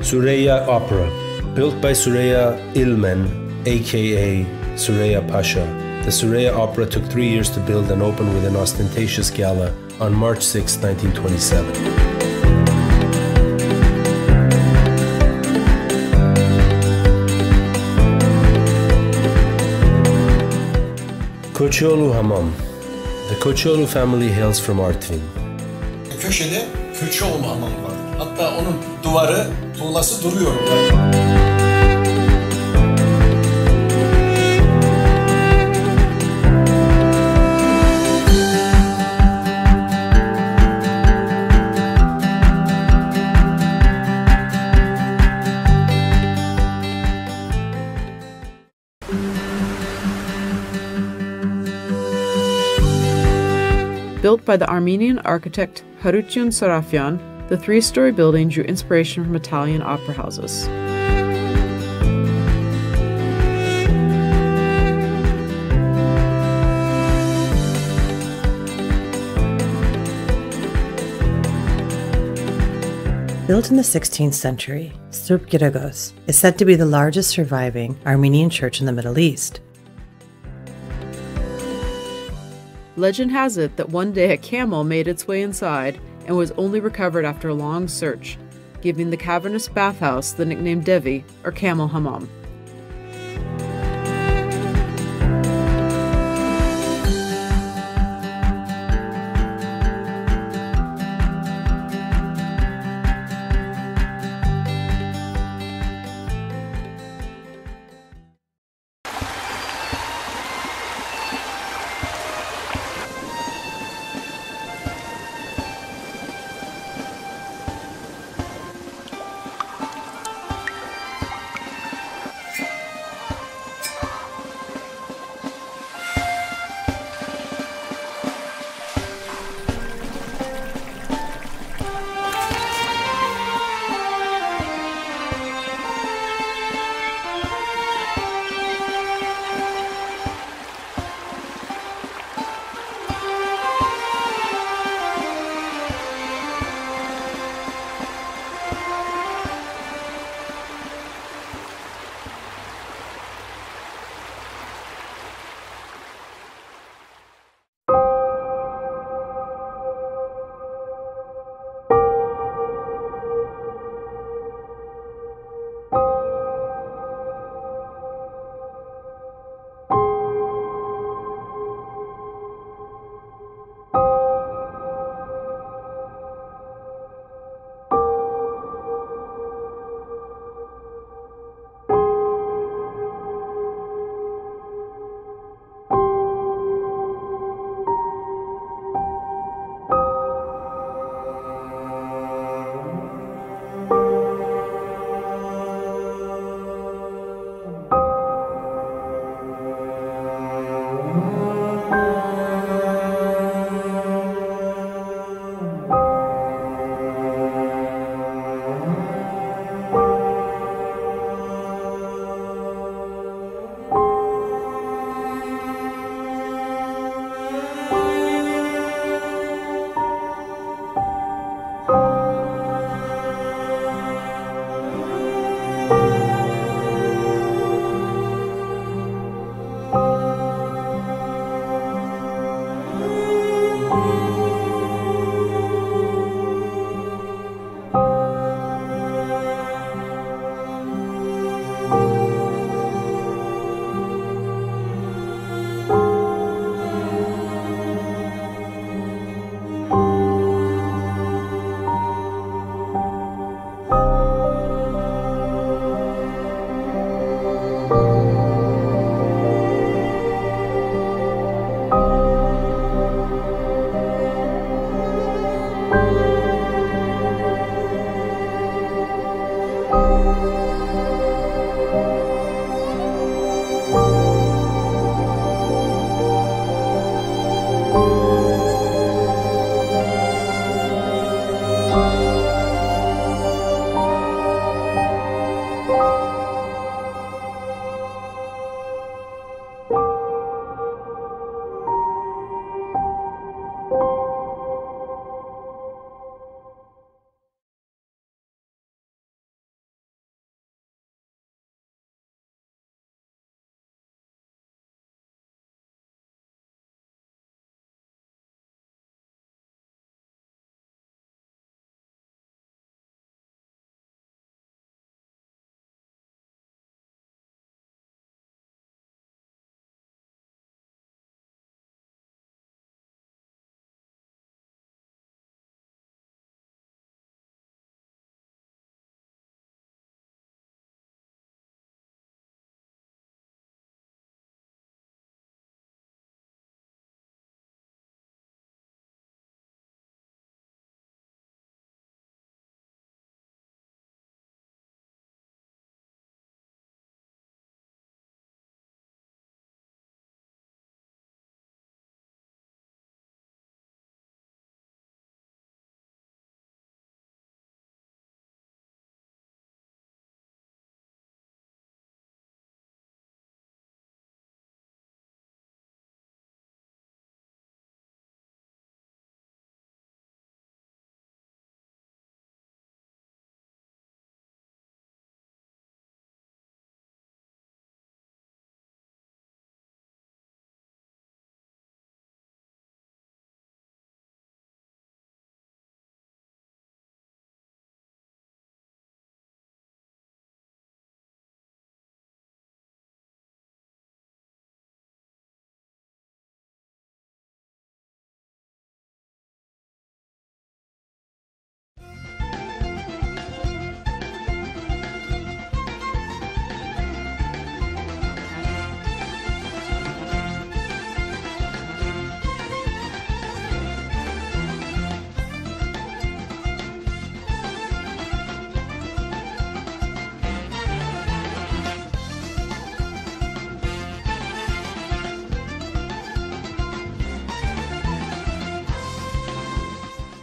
Süreyya Opera, built by Süreyya Ilmen, aka Süreyya Pasha. The Süreyya Opera took 3 years to build and opened with an ostentatious gala on March 6, 1927. Koçoğlu Hamam. The Koçoğlu family hails from Artvin. Köşede Koçoğlu Hamam var. Hatta onun duvarı, tuğlası duruyor. Built Built by the Armenian architect Harutyun Sarafyan, the three-story building drew inspiration from Italian opera houses. Built in the 16th century, Srp Giragos is said to be the largest surviving Armenian church in the Middle East. Legend has it that one day a camel made its way inside and was only recovered after a long search, giving the cavernous bathhouse the nickname Devi, or Camel Hammam.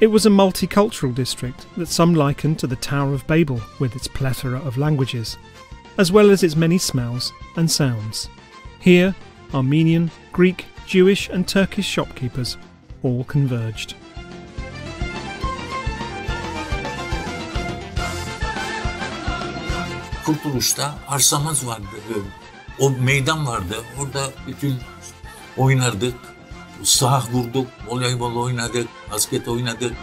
It was a multicultural district that some likened to the Tower of Babel with its plethora of languages, as well as its many smells and sounds. Here, Armenian, Greek, Jewish and Turkish shopkeepers all converged. Kurtuluş'ta arsamız vardı. O meydan vardı. Orada bütün oynardık. Saha vurduk, voleybol oynadık, basket oynadık.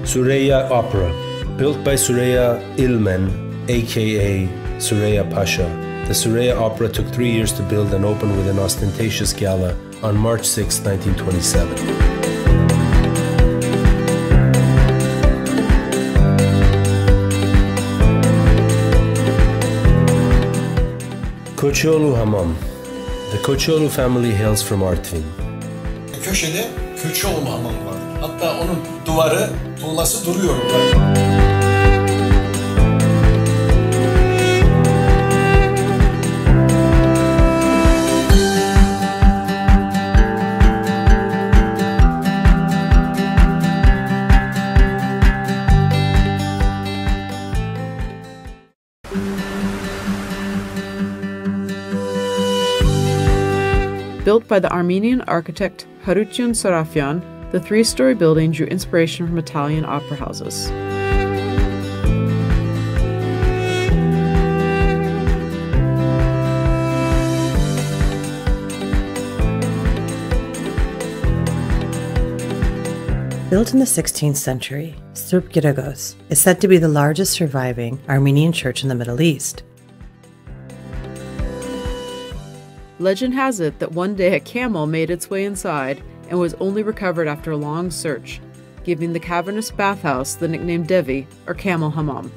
Süreyya Opera, built by Süreyya İlmen, aka Süreyya Pasha. The Süreyya Opera took 3 years to build and open with an ostentatious gala on March 6, 1927. Koçoğlu Hamam. The Koçoğlu family hails from Artvin. Köşede Köçoğlu hamam var. Hatta onun duvarı, tuğlası duruyor orada. Built by the Armenian architect Harutyun Sarafyan, the three-story building drew inspiration from Italian opera houses. Built in the 16th century, Sırp Giragos is said to be the largest surviving Armenian church in the Middle East. Legend has it that one day a camel made its way inside and was only recovered after a long search, giving the cavernous bathhouse the nickname Devi, or Camel Hammam.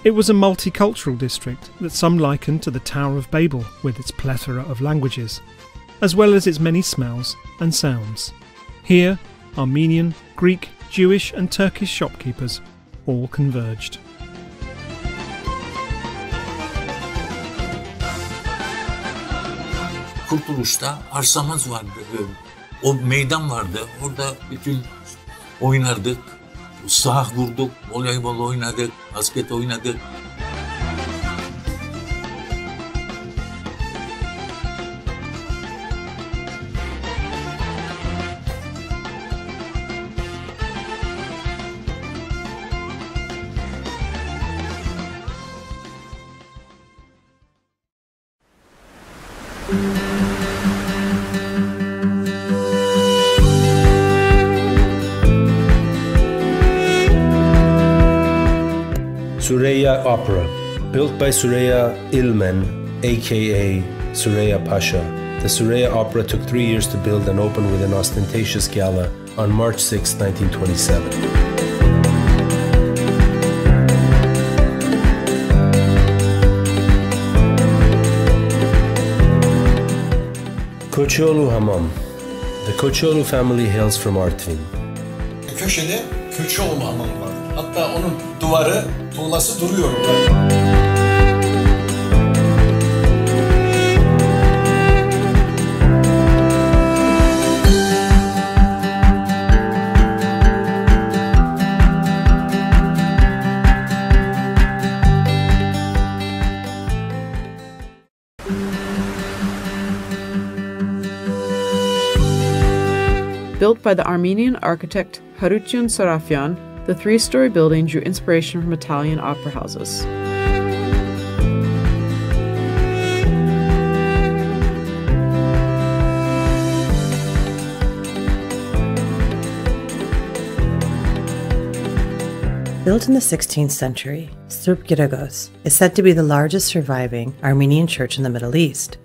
It was a multicultural district that some likened to the Tower of Babel with its plethora of languages, as well as its many smells and sounds. Here, Armenian, Greek, Jewish and Turkish shopkeepers all converged. Kurtuluş'ta arsamız vardı. O meydan vardı. Orada bütün oynardık. Saha kurduk, voleybol oynadık, basket oynadık. Süreyya Opera, built by Süreyya İlmen, aka Süreyya Pasha. The Süreyya Opera took 3 years to build and open with an ostentatious gala on March 6, 1927. Koçoğlu Hamam. The Koçoğlu family hails from Artvin. Köşede Köçoğlu hamam var. Hatta onun duvarı, tuğlası duruyor orada. Built by the Armenian architect Harutyun Sarafyan, the three-story building drew inspiration from Italian opera houses. Built in the 16th century, Sırp Giragos is said to be the largest surviving Armenian church in the Middle East.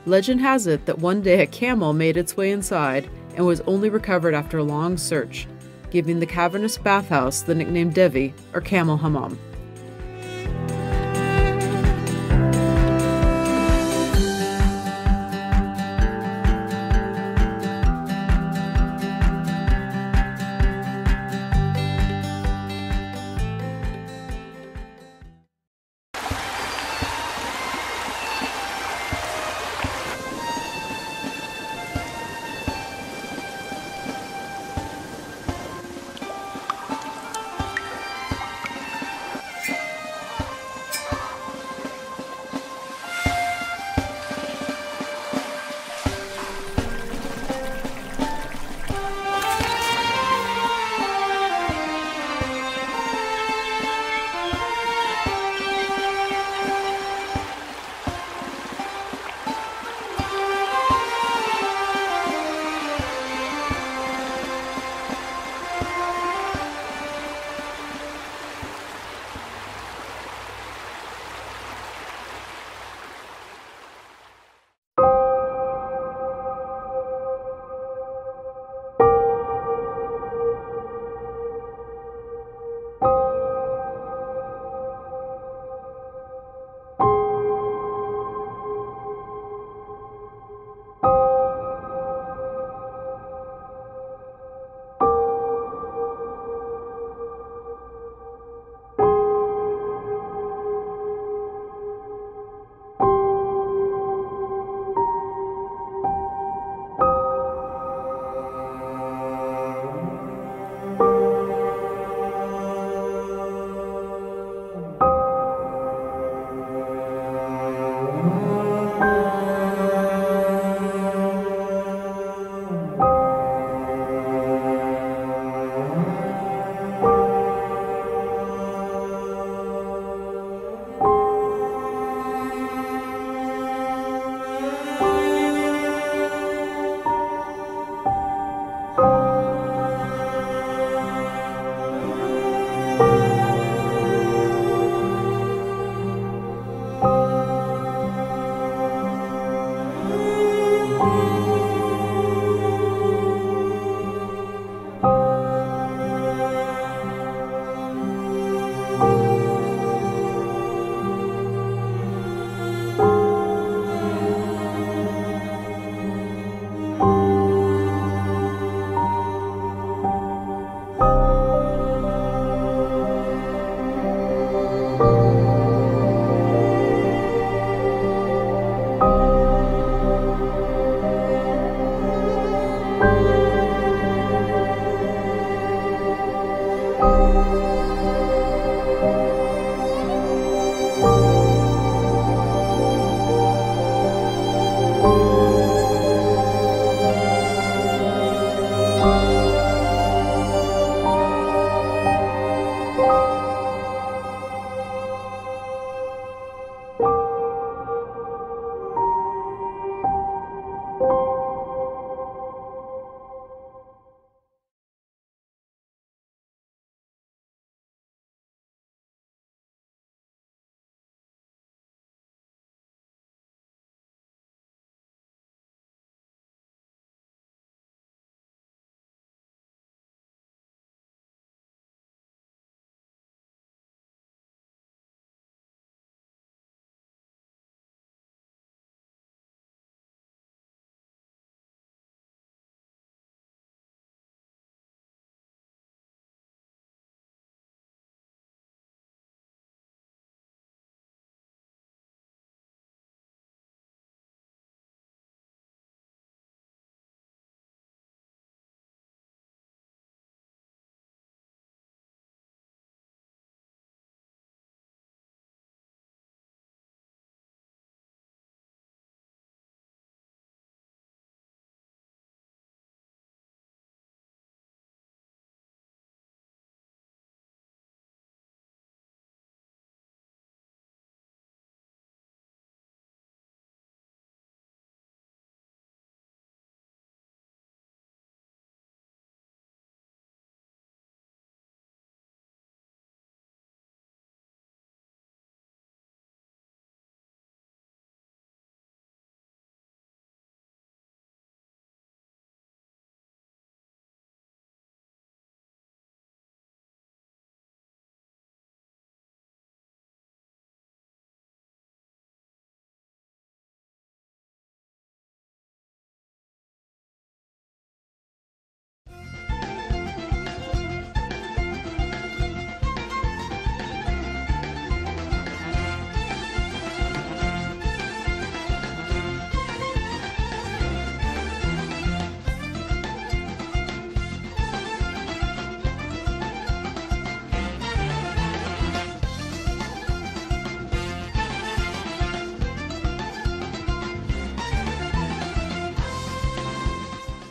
Legend has it that one day a camel made its way inside and was only recovered after a long search, giving the cavernous bathhouse the nickname Devi, or Camel Hammam.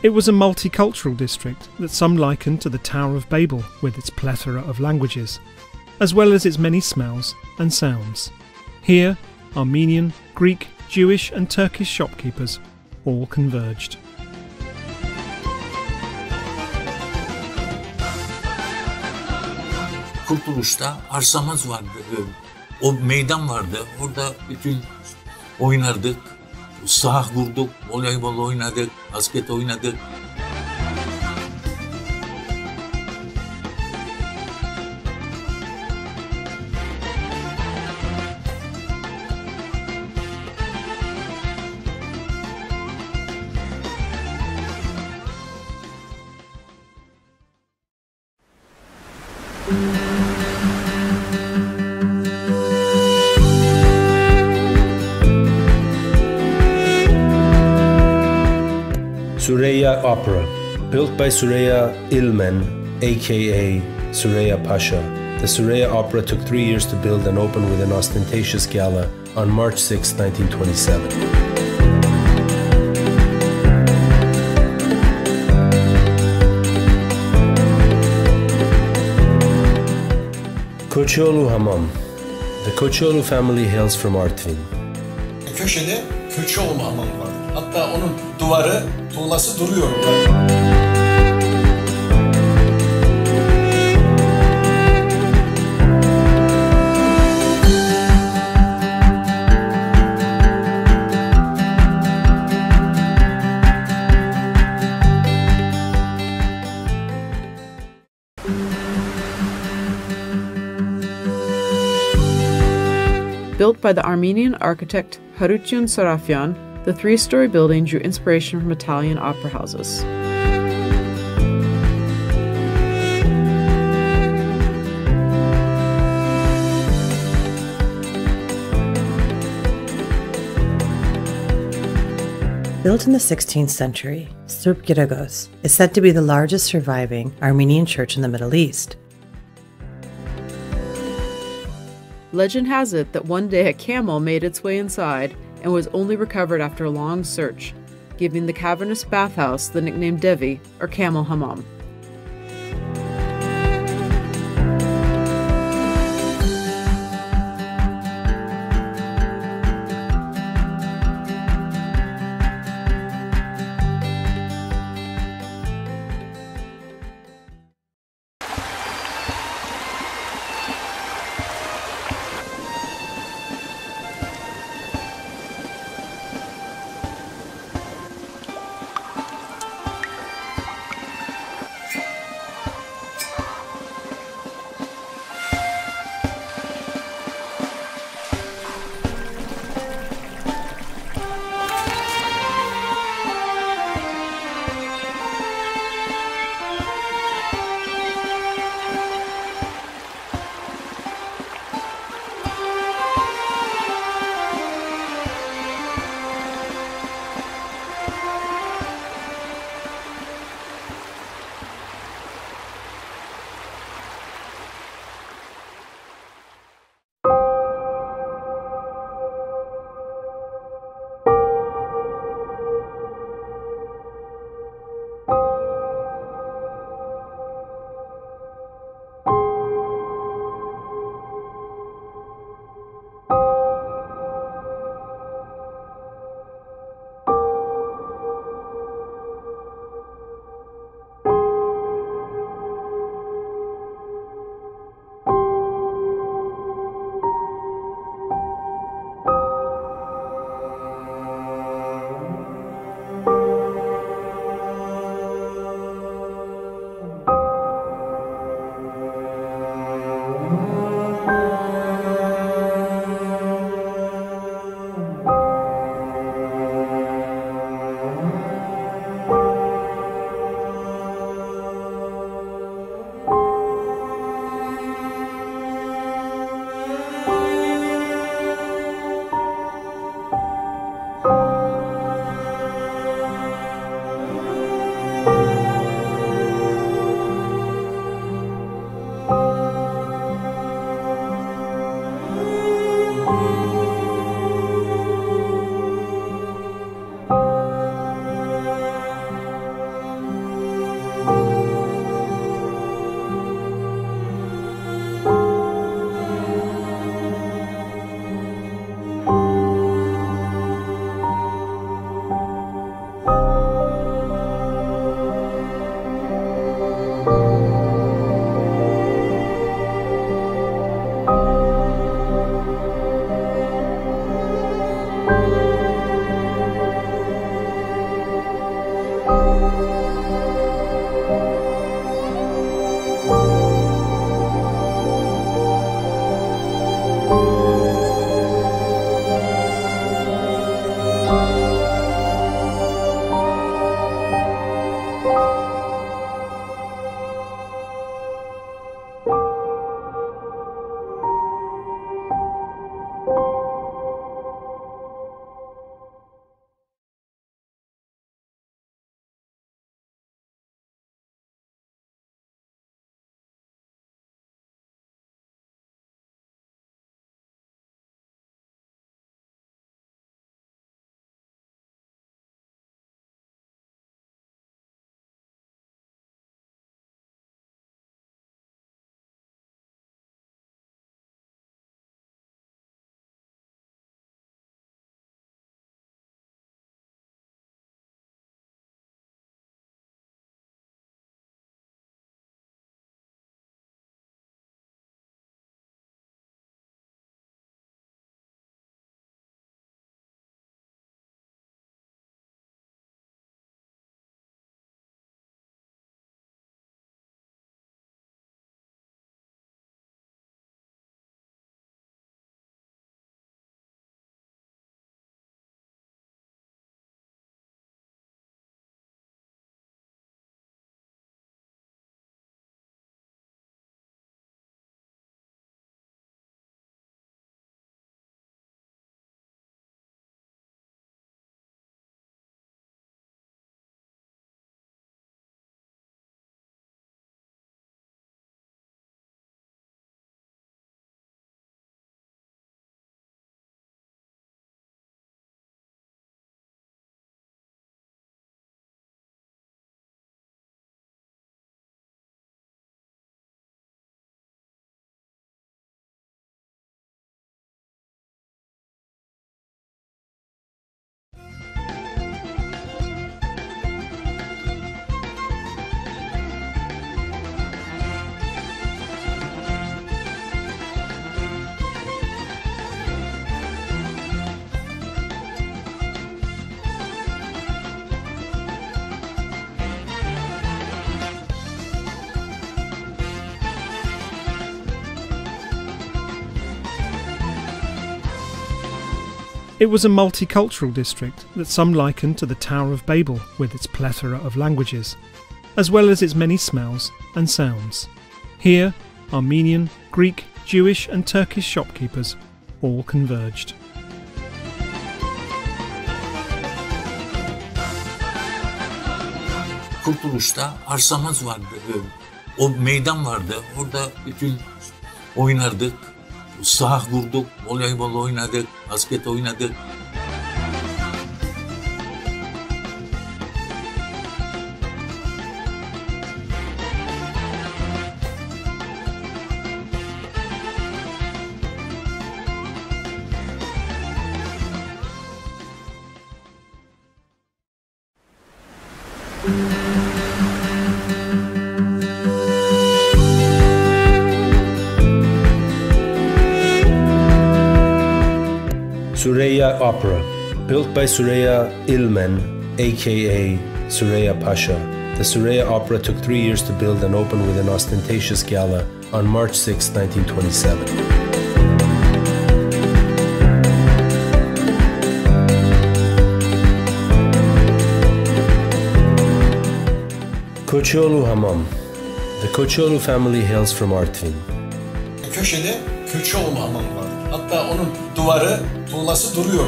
It was a multicultural district that some likened to the Tower of Babel with its plethora of languages, as well as its many smells and sounds. Here, Armenian, Greek, Jewish and Turkish shopkeepers all converged. Kurtuluş'ta arsamız vardı. O meydan vardı. Orada bütün oynardık. Saha kurduk, voleybol oynadık, basket oynadık. Süreyya Opera, built by Süreyya İlmen, aka Süreyya Pasha. The Süreyya Opera took 3 years to build and open with an ostentatious gala on March 6, 1927. Koçoğlu Hamam. The Koçoğlu family hails from Artvin. Köşede Köçoğlu hamam var. Hatta onun duvarı, tuğlası duruyor. Built by the Armenian architect Harutyun Sarafyan, the three-story building drew inspiration from Italian opera houses. Built in the 16th century, Sırp Giragos is said to be the largest surviving Armenian church in the Middle East. Legend has it that one day a camel made its way inside and was only recovered after a long search, giving the cavernous bathhouse the nickname Devi, or Camel Hammam. It was a multicultural district that some likened to the Tower of Babel with its plethora of languages, as well as its many smells and sounds. Here, Armenian, Greek, Jewish and Turkish shopkeepers all converged. Kurtuluş'ta arsamız vardı. O meydan vardı. Orada bütün oynardık. Saha kurduk, voleybol oynadık, basket oynadık. Süreyya Opera, built by Süreyya İlmen, aka Süreyya Pasha. The Süreyya Opera took 3 years to build and open with an ostentatious gala on March 6, 1927. Koçoğlu Hamam. The Koçoğlu family hails from Artvin. Köşede Köçoğlu hamam var. Hatta onun duvarı, tuğlası duruyor.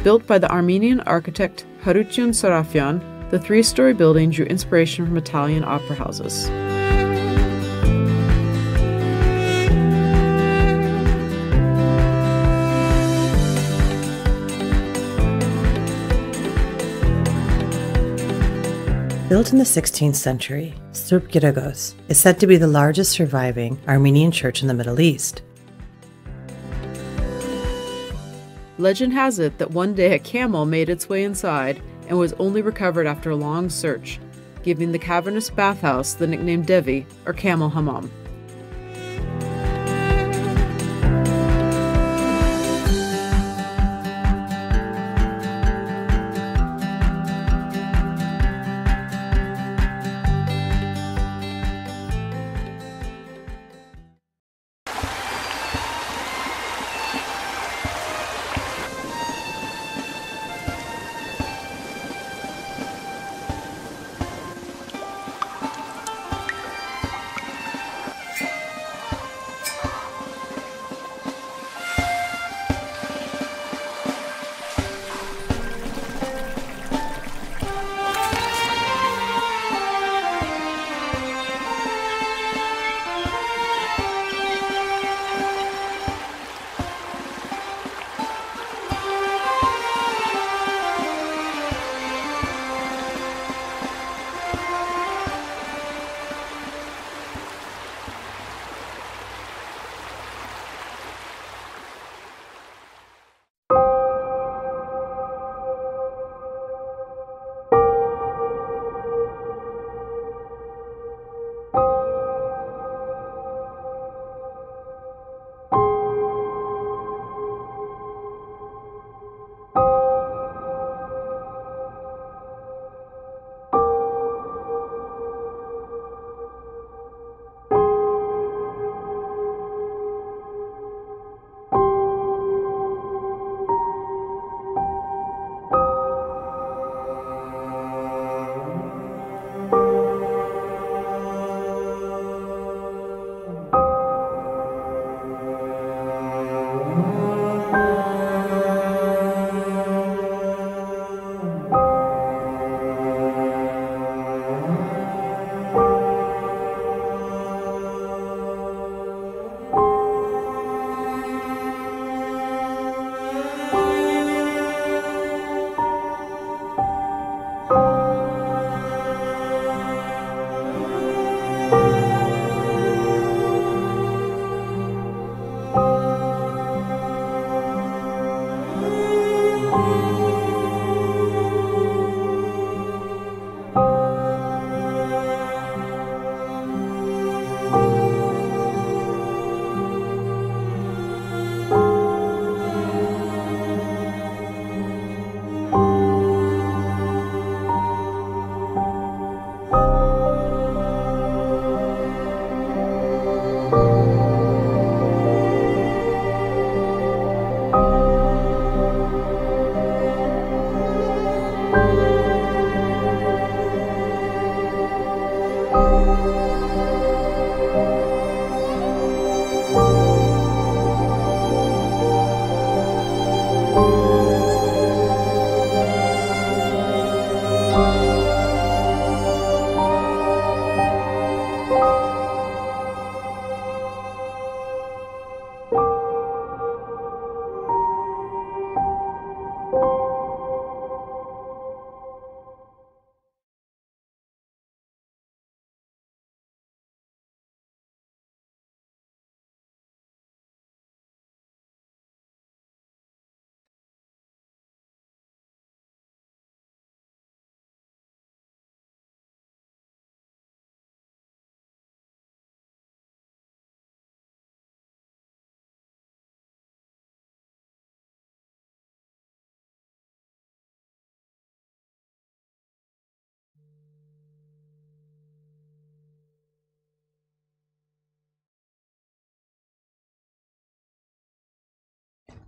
Built by the Armenian architect Harutyun Sarafyan, the three-story building drew inspiration from Italian opera houses. Built in the 16th century, Sırp Giragos is said to be the largest surviving Armenian church in the Middle East. Legend has it that one day a camel made its way inside and was only recovered after a long search, giving the cavernous bathhouse the nickname Devi, or Camel Hammam.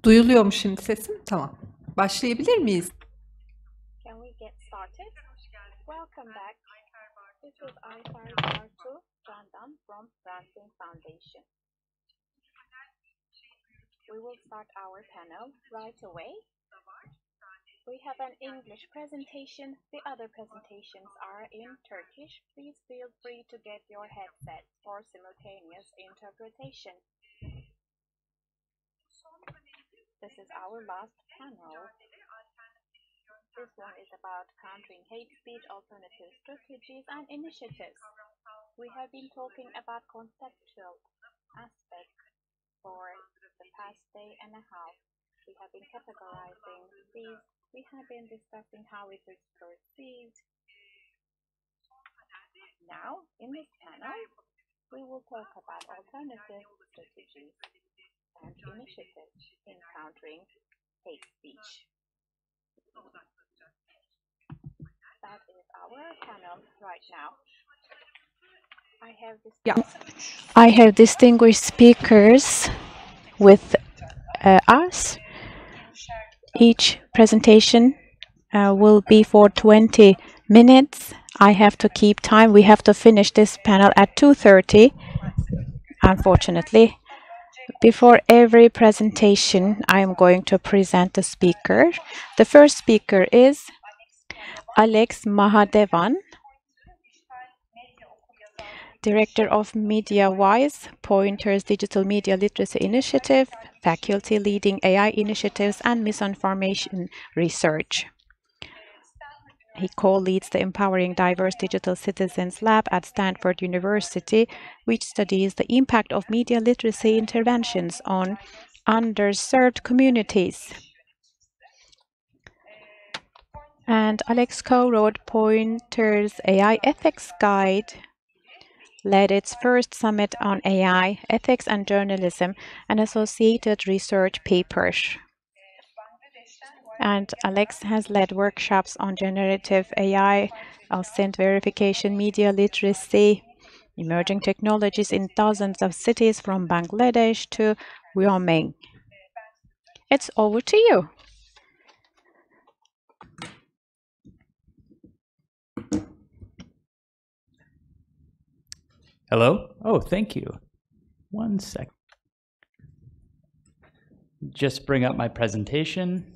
Duyuluyor mu şimdi sesim? Tamam. Başlayabilir miyiz? Can we get started? Welcome back. This is Ayfer Bartu Candan from Branding Foundation. We will start our panel right away. We have an English presentation. The other presentations are in Turkish. Please feel free to get your headsets for simultaneous interpretation. This is our last panel. This one is about countering hate speech, alternative strategies, and initiatives. We have been talking about conceptual aspects for the past day and a half. We have been categorizing these. We have been discussing how it is perceived. Now, in this panel, we will talk about alternative strategies and initiatives in countering hate speech. That is our panel right now. I have distinguished speakers with us. Each presentation will be for 20 minutes. I have to keep time. We have to finish this panel at 2:30, unfortunately. Before every presentation, I am going to present the speaker. The first speaker is Alex Mahadevan, Director of MediaWise, Pointer's Digital Media Literacy Initiative, faculty leading AI initiatives and misinformation research. He co-leads the Empowering Diverse Digital Citizens Lab at Stanford University, which studies the impact of media literacy interventions on underserved communities. And Alex co-wrote Pointer's AI Ethics Guide, led its first summit on AI, ethics and journalism, and associated research papers. And Alex has led workshops on generative AI, consent verification, media literacy, emerging technologies in dozens of cities from Bangladesh to Wyoming. It's over to you. Hello? Oh, thank you. One sec. Just bring up my presentation.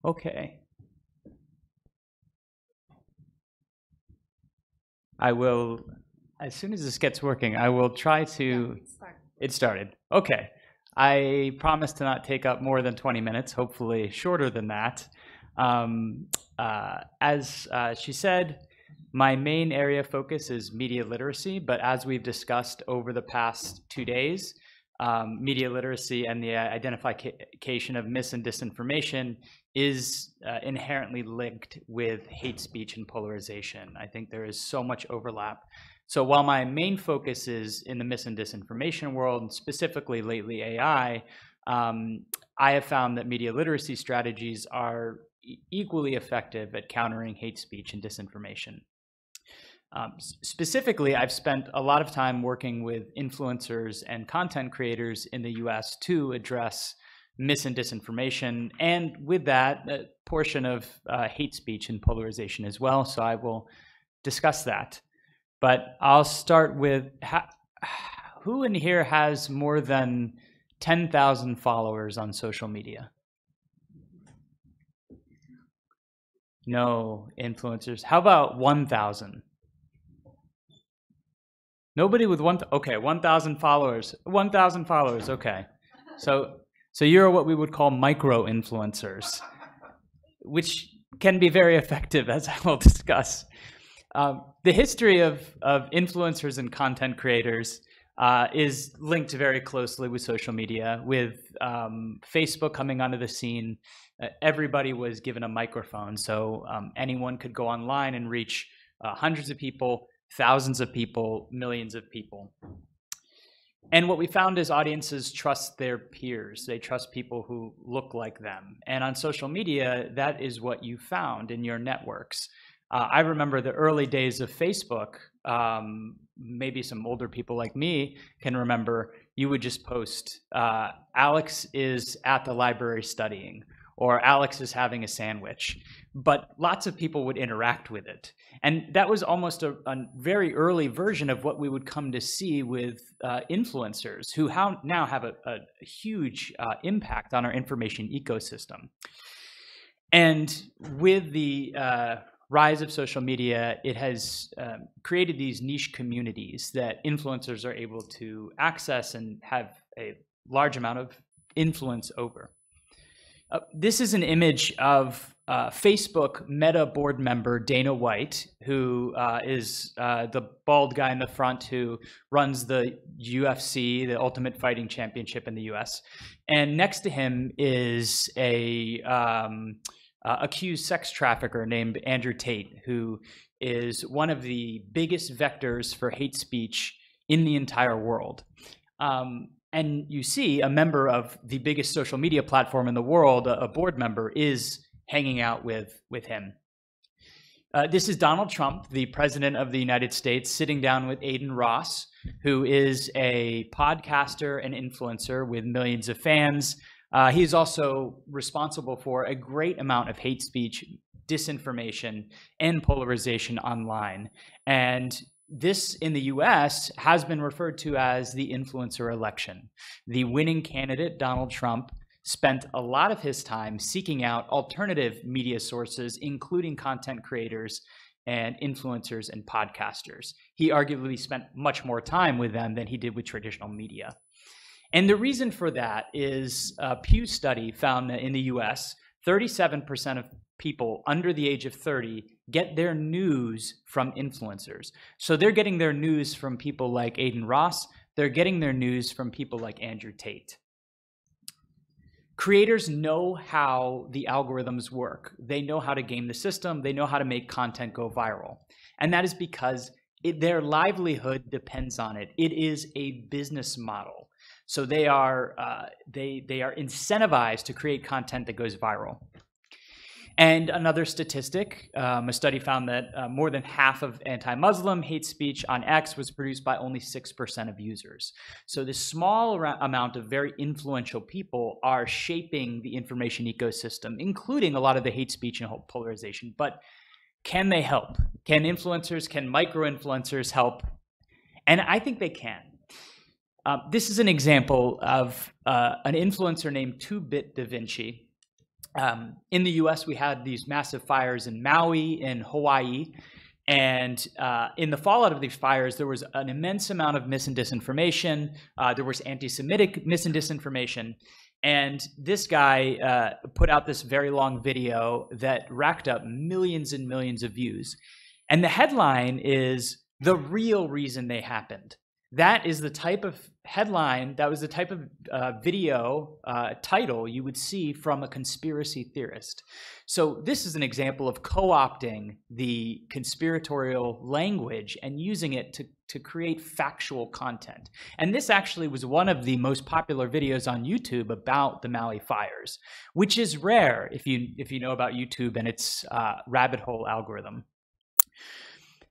Okay. I will, as soon as this gets working, I will try to... It started. Okay. I promise to not take up more than 20 minutes, hopefully shorter than that. As she said, my main area of focus is media literacy, but as we've discussed over the past 2 days, media literacy and the identification of mis and disinformation is inherently linked with hate speech and polarization. I think there is so much overlap. So while my main focus is in the mis and disinformation world, and specifically lately AI, I have found that media literacy strategies are equally effective at countering hate speech and disinformation. Specifically, I've spent a lot of time working with influencers and content creators in the US to address mis and disinformation, and with that, a portion of hate speech and polarization as well, so I will discuss that. But I'll start with, who in here has more than 10,000 followers on social media? No influencers. How about 1,000? Nobody with okay, 1,000 followers. 1,000 followers, okay. So you're what we would call micro-influencers, which can be very effective, as I will discuss. The history of influencers and content creators is linked very closely with social media. With Facebook coming onto the scene, everybody was given a microphone, so anyone could go online and reach hundreds of people, thousands of people, millions of people. And what we found is audiences trust their peers. They trust people who look like them. And on social media, that is what you found in your networks. I remember the early days of Facebook. Maybe some older people like me can remember, you would just post, Alex is at the library studying, or Alex is having a sandwich. But lots of people would interact with it. And that was almost a very early version of what we would come to see with influencers, who now have a huge impact on our information ecosystem. And with the rise of social media, it has created these niche communities that influencers are able to access and have a large amount of influence over. This is an image of Facebook Meta board member Dana White, who is the bald guy in the front who runs the UFC, the Ultimate Fighting Championship in the US. And next to him is a accused sex trafficker named Andrew Tate, who is one of the biggest vectors for hate speech in the entire world. And you see a member of the biggest social media platform in the world, a board member, is hanging out with him. This is Donald Trump, the president of the United States, sitting down with Aiden Ross, who is a podcaster and influencer with millions of fans. He is also responsible for a great amount of hate speech, disinformation, and polarization online. And this, in the US, has been referred to as the influencer election. The winning candidate, Donald Trump, spent a lot of his time seeking out alternative media sources, including content creators and influencers and podcasters. He arguably spent much more time with them than he did with traditional media. And the reason for that is a Pew study found that in the US, 37% of people under the age of 30 get their news from influencers. So they're getting their news from people like Aiden Ross. They're getting their news from people like Andrew Tate. Creators know how the algorithms work. They know how to game the system. They know how to make content go viral. And that is because their livelihood depends on it. It is a business model. So they are incentivized to create content that goes viral. And another statistic, a study found that more than half of anti-Muslim hate speech on X was produced by only 6% of users. So this small amount of very influential people are shaping the information ecosystem, including a lot of the hate speech and polarization. But can they help? Can influencers, can micro-influencers help? And I think they can. This is an example of an influencer named 2-Bit Da Vinci. In the US, we had these massive fires in Maui, in Hawaii, and in the fallout of these fires, there was an immense amount of mis and disinformation. There was anti-Semitic mis and disinformation, and this guy put out this very long video that racked up millions and millions of views. And the headline is, "The real reason they happened." That is the type of headline, that was the type of video title you would see from a conspiracy theorist. So this is an example of co-opting the conspiratorial language and using it to create factual content. And this actually was one of the most popular videos on YouTube about the Maui fires, which is rare if you know about YouTube and its rabbit hole algorithm.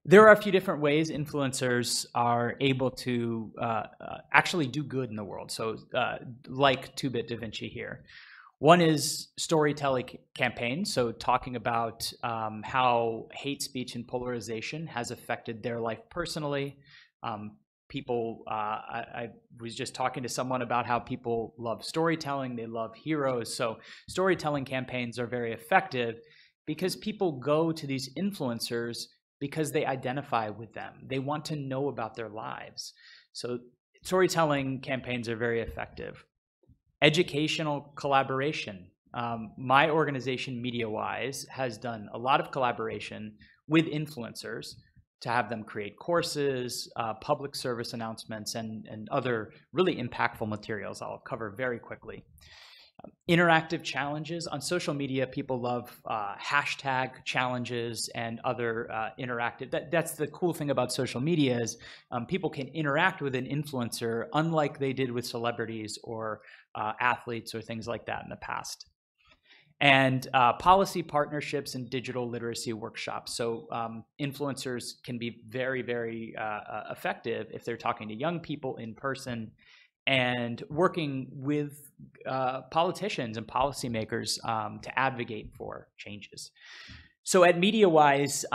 There are a few different ways influencers are able to actually do good in the world. So like 2-Bit Da Vinci here. One is storytelling campaigns. So talking about how hate speech and polarization has affected their life personally. I was just talking to someone about how people love storytelling. They love heroes. So storytelling campaigns are very effective because people go to these influencers because they identify with them. They want to know about their lives. So storytelling campaigns are very effective. Educational collaboration. My organization, MediaWise, has done a lot of collaboration with influencers to have them create courses, public service announcements, and other really impactful materials I'll cover very quickly. interactive challenges. On social media, people love hashtag challenges and other interactive. That's the cool thing about social media is people can interact with an influencer unlike they did with celebrities or athletes or things like that in the past. And policy partnerships and digital literacy workshops. So influencers can be very, very effective if they're talking to young people in person and working with politicians and policymakers to advocate for changes. So at MediaWise,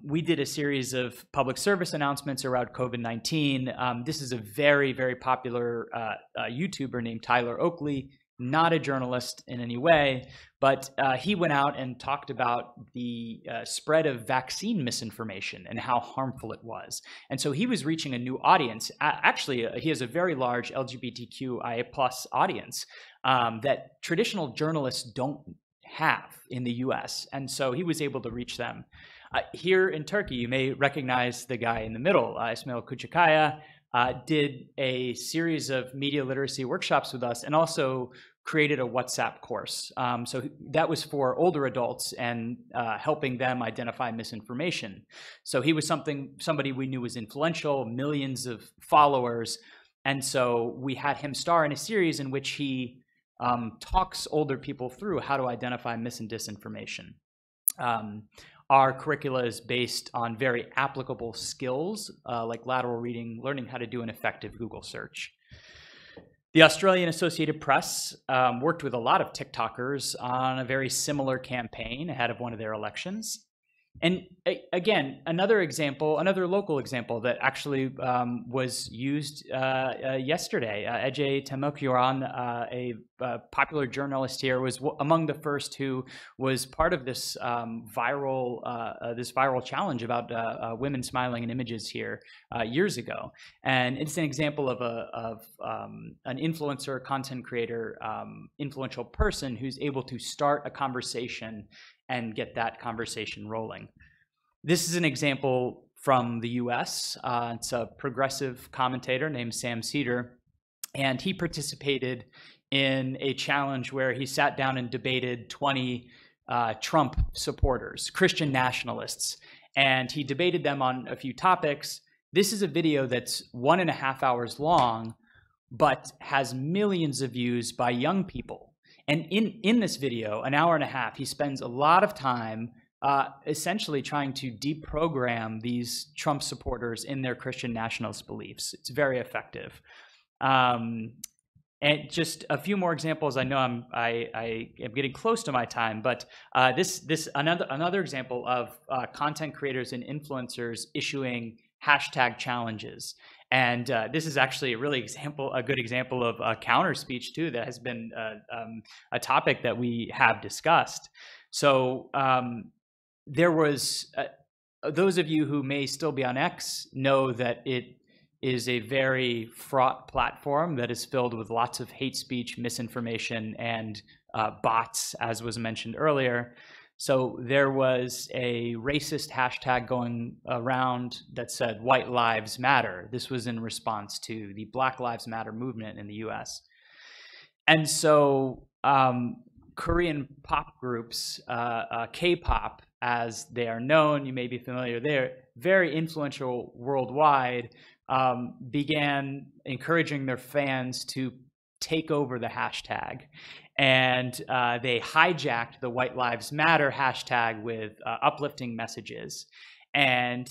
we did a series of public service announcements around COVID-19. This is a very, very popular YouTuber named Tyler Oakley, not a journalist in any way, but he went out and talked about the spread of vaccine misinformation and how harmful it was. And so he was reaching a new audience. Actually, he has a very large LGBTQIA+ audience that traditional journalists don't have in the US. And so he was able to reach them. Here in Turkey, you may recognize the guy in the middle, Ismail Küçükkaya, did a series of media literacy workshops with us and also created a WhatsApp course. So that was for older adults and helping them identify misinformation. So he was somebody we knew was influential, millions of followers. And so we had him star in a series in which he talks older people through how to identify mis and disinformation. Our curricula is based on very applicable skills like lateral reading, learning how to do an effective Google search. The Australian Associated Press worked with a lot of TikTokers on a very similar campaign ahead of one of their elections. And again, another local example that actually was used yesterday. Ece Temokuran, a popular journalist here, was among the first who was part of this viral challenge about women smiling in images here years ago. And it's an example of an influencer, content creator, influential person who's able to start a conversation and get that conversation rolling. This is an example from the US. It's a progressive commentator named Sam Cedar, and he participated in a challenge where he sat down and debated 20 Trump supporters, Christian nationalists, and he debated them on a few topics. This is a video that's 1.5 hours long, but has millions of views by young people. And in this video, 1.5 hours, he spends a lot of time essentially trying to deprogram these Trump supporters in their Christian nationalist beliefs. It's very effective. And just a few more examples. I know I am getting close to my time, but another example of content creators and influencers issuing hashtag challenges. And this is actually a good example of counter speech too that has been a topic that we have discussed. So there was those of you who may still be on X know that it is a very fraught platform that is filled with lots of hate speech, misinformation, and bots, as was mentioned earlier. So there was a racist hashtag going around that said "White Lives Matter." This was in response to the Black Lives Matter movement in the US. And so Korean pop groups, K-pop, as they are known, you may be familiar, they're very influential worldwide, began encouraging their fans to take over the hashtag. And they hijacked the White Lives Matter hashtag with uplifting messages. And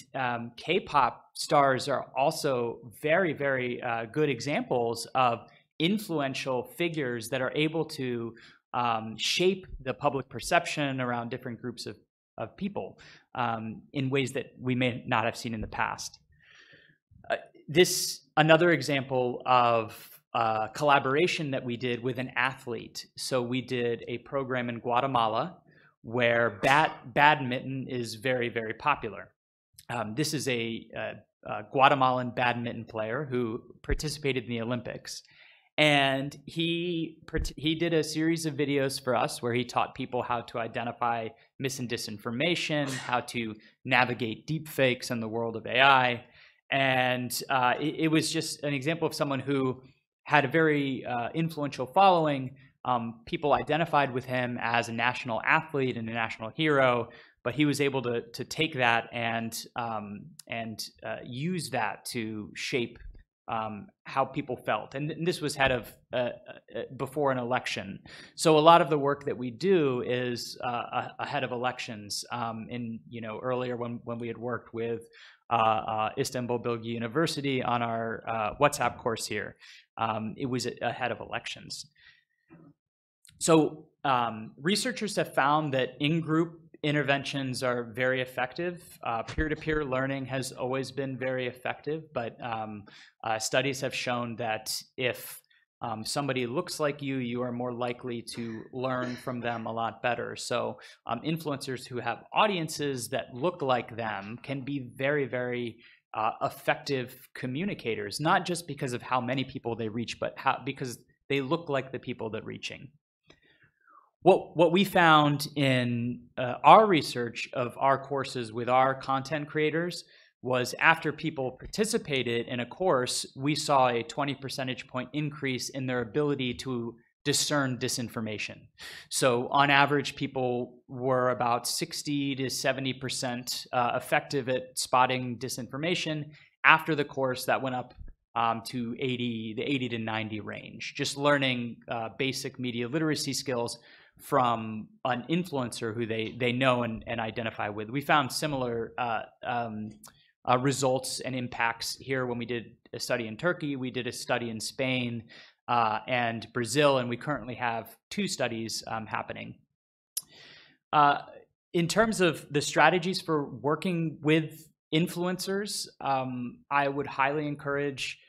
K-pop stars are also very, very good examples of influential figures that are able to shape the public perception around different groups of people in ways that we may not have seen in the past. Another example of collaboration that we did with an athlete. So we did a program in Guatemala where badminton is very, very popular. This is a Guatemalan badminton player who participated in the Olympics. And he did a series of videos for us where he taught people how to identify mis and disinformation, how to navigate deepfakes in the world of AI. And it was just an example of someone who had a very influential following, people identified with him as a national athlete and a national hero, but he was able to take that and use that to shape how people felt. And this was before an election. So a lot of the work that we do is ahead of elections. Earlier when we had worked with Istanbul Bilgi University on our WhatsApp course here, it was ahead of elections. So researchers have found that in-group interventions are very effective. Peer-to-peer learning has always been very effective, but studies have shown that if somebody looks like you, you are more likely to learn from them a lot better. So influencers who have audiences that look like them can be very, very effective communicators, not just because of how many people they reach, but because they look like the people they're reaching. What we found in our research of our courses with our content creators was after people participated in a course, we saw a 20 percentage point increase in their ability to discern disinformation. So on average, people were about 60 to 70% effective at spotting disinformation. After the course, that went up to the 80 to 90 range, just learning basic media literacy skills from an influencer who they know and identify with. We found similar results and impacts here when we did a study in Turkey. We did a study in Spain and Brazil, and we currently have 2 studies happening. In terms of the strategies for working with influencers, I would highly encourage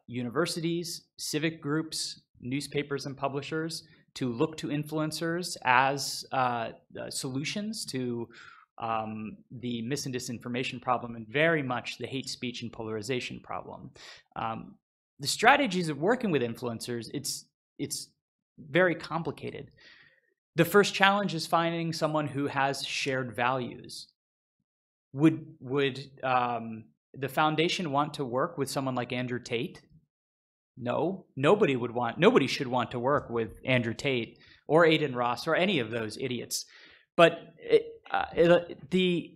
universities, civic groups, newspapers, and publishers to look to influencers as solutions to the mis and disinformation problem, and very much the hate speech and polarization problem. The strategies of working with influencers, it's very complicated. The first challenge is finding someone who has shared values. Would the foundation want to work with someone like Andrew Tate? No, nobody should want to work with Andrew Tate or Aiden Ross or any of those idiots. But the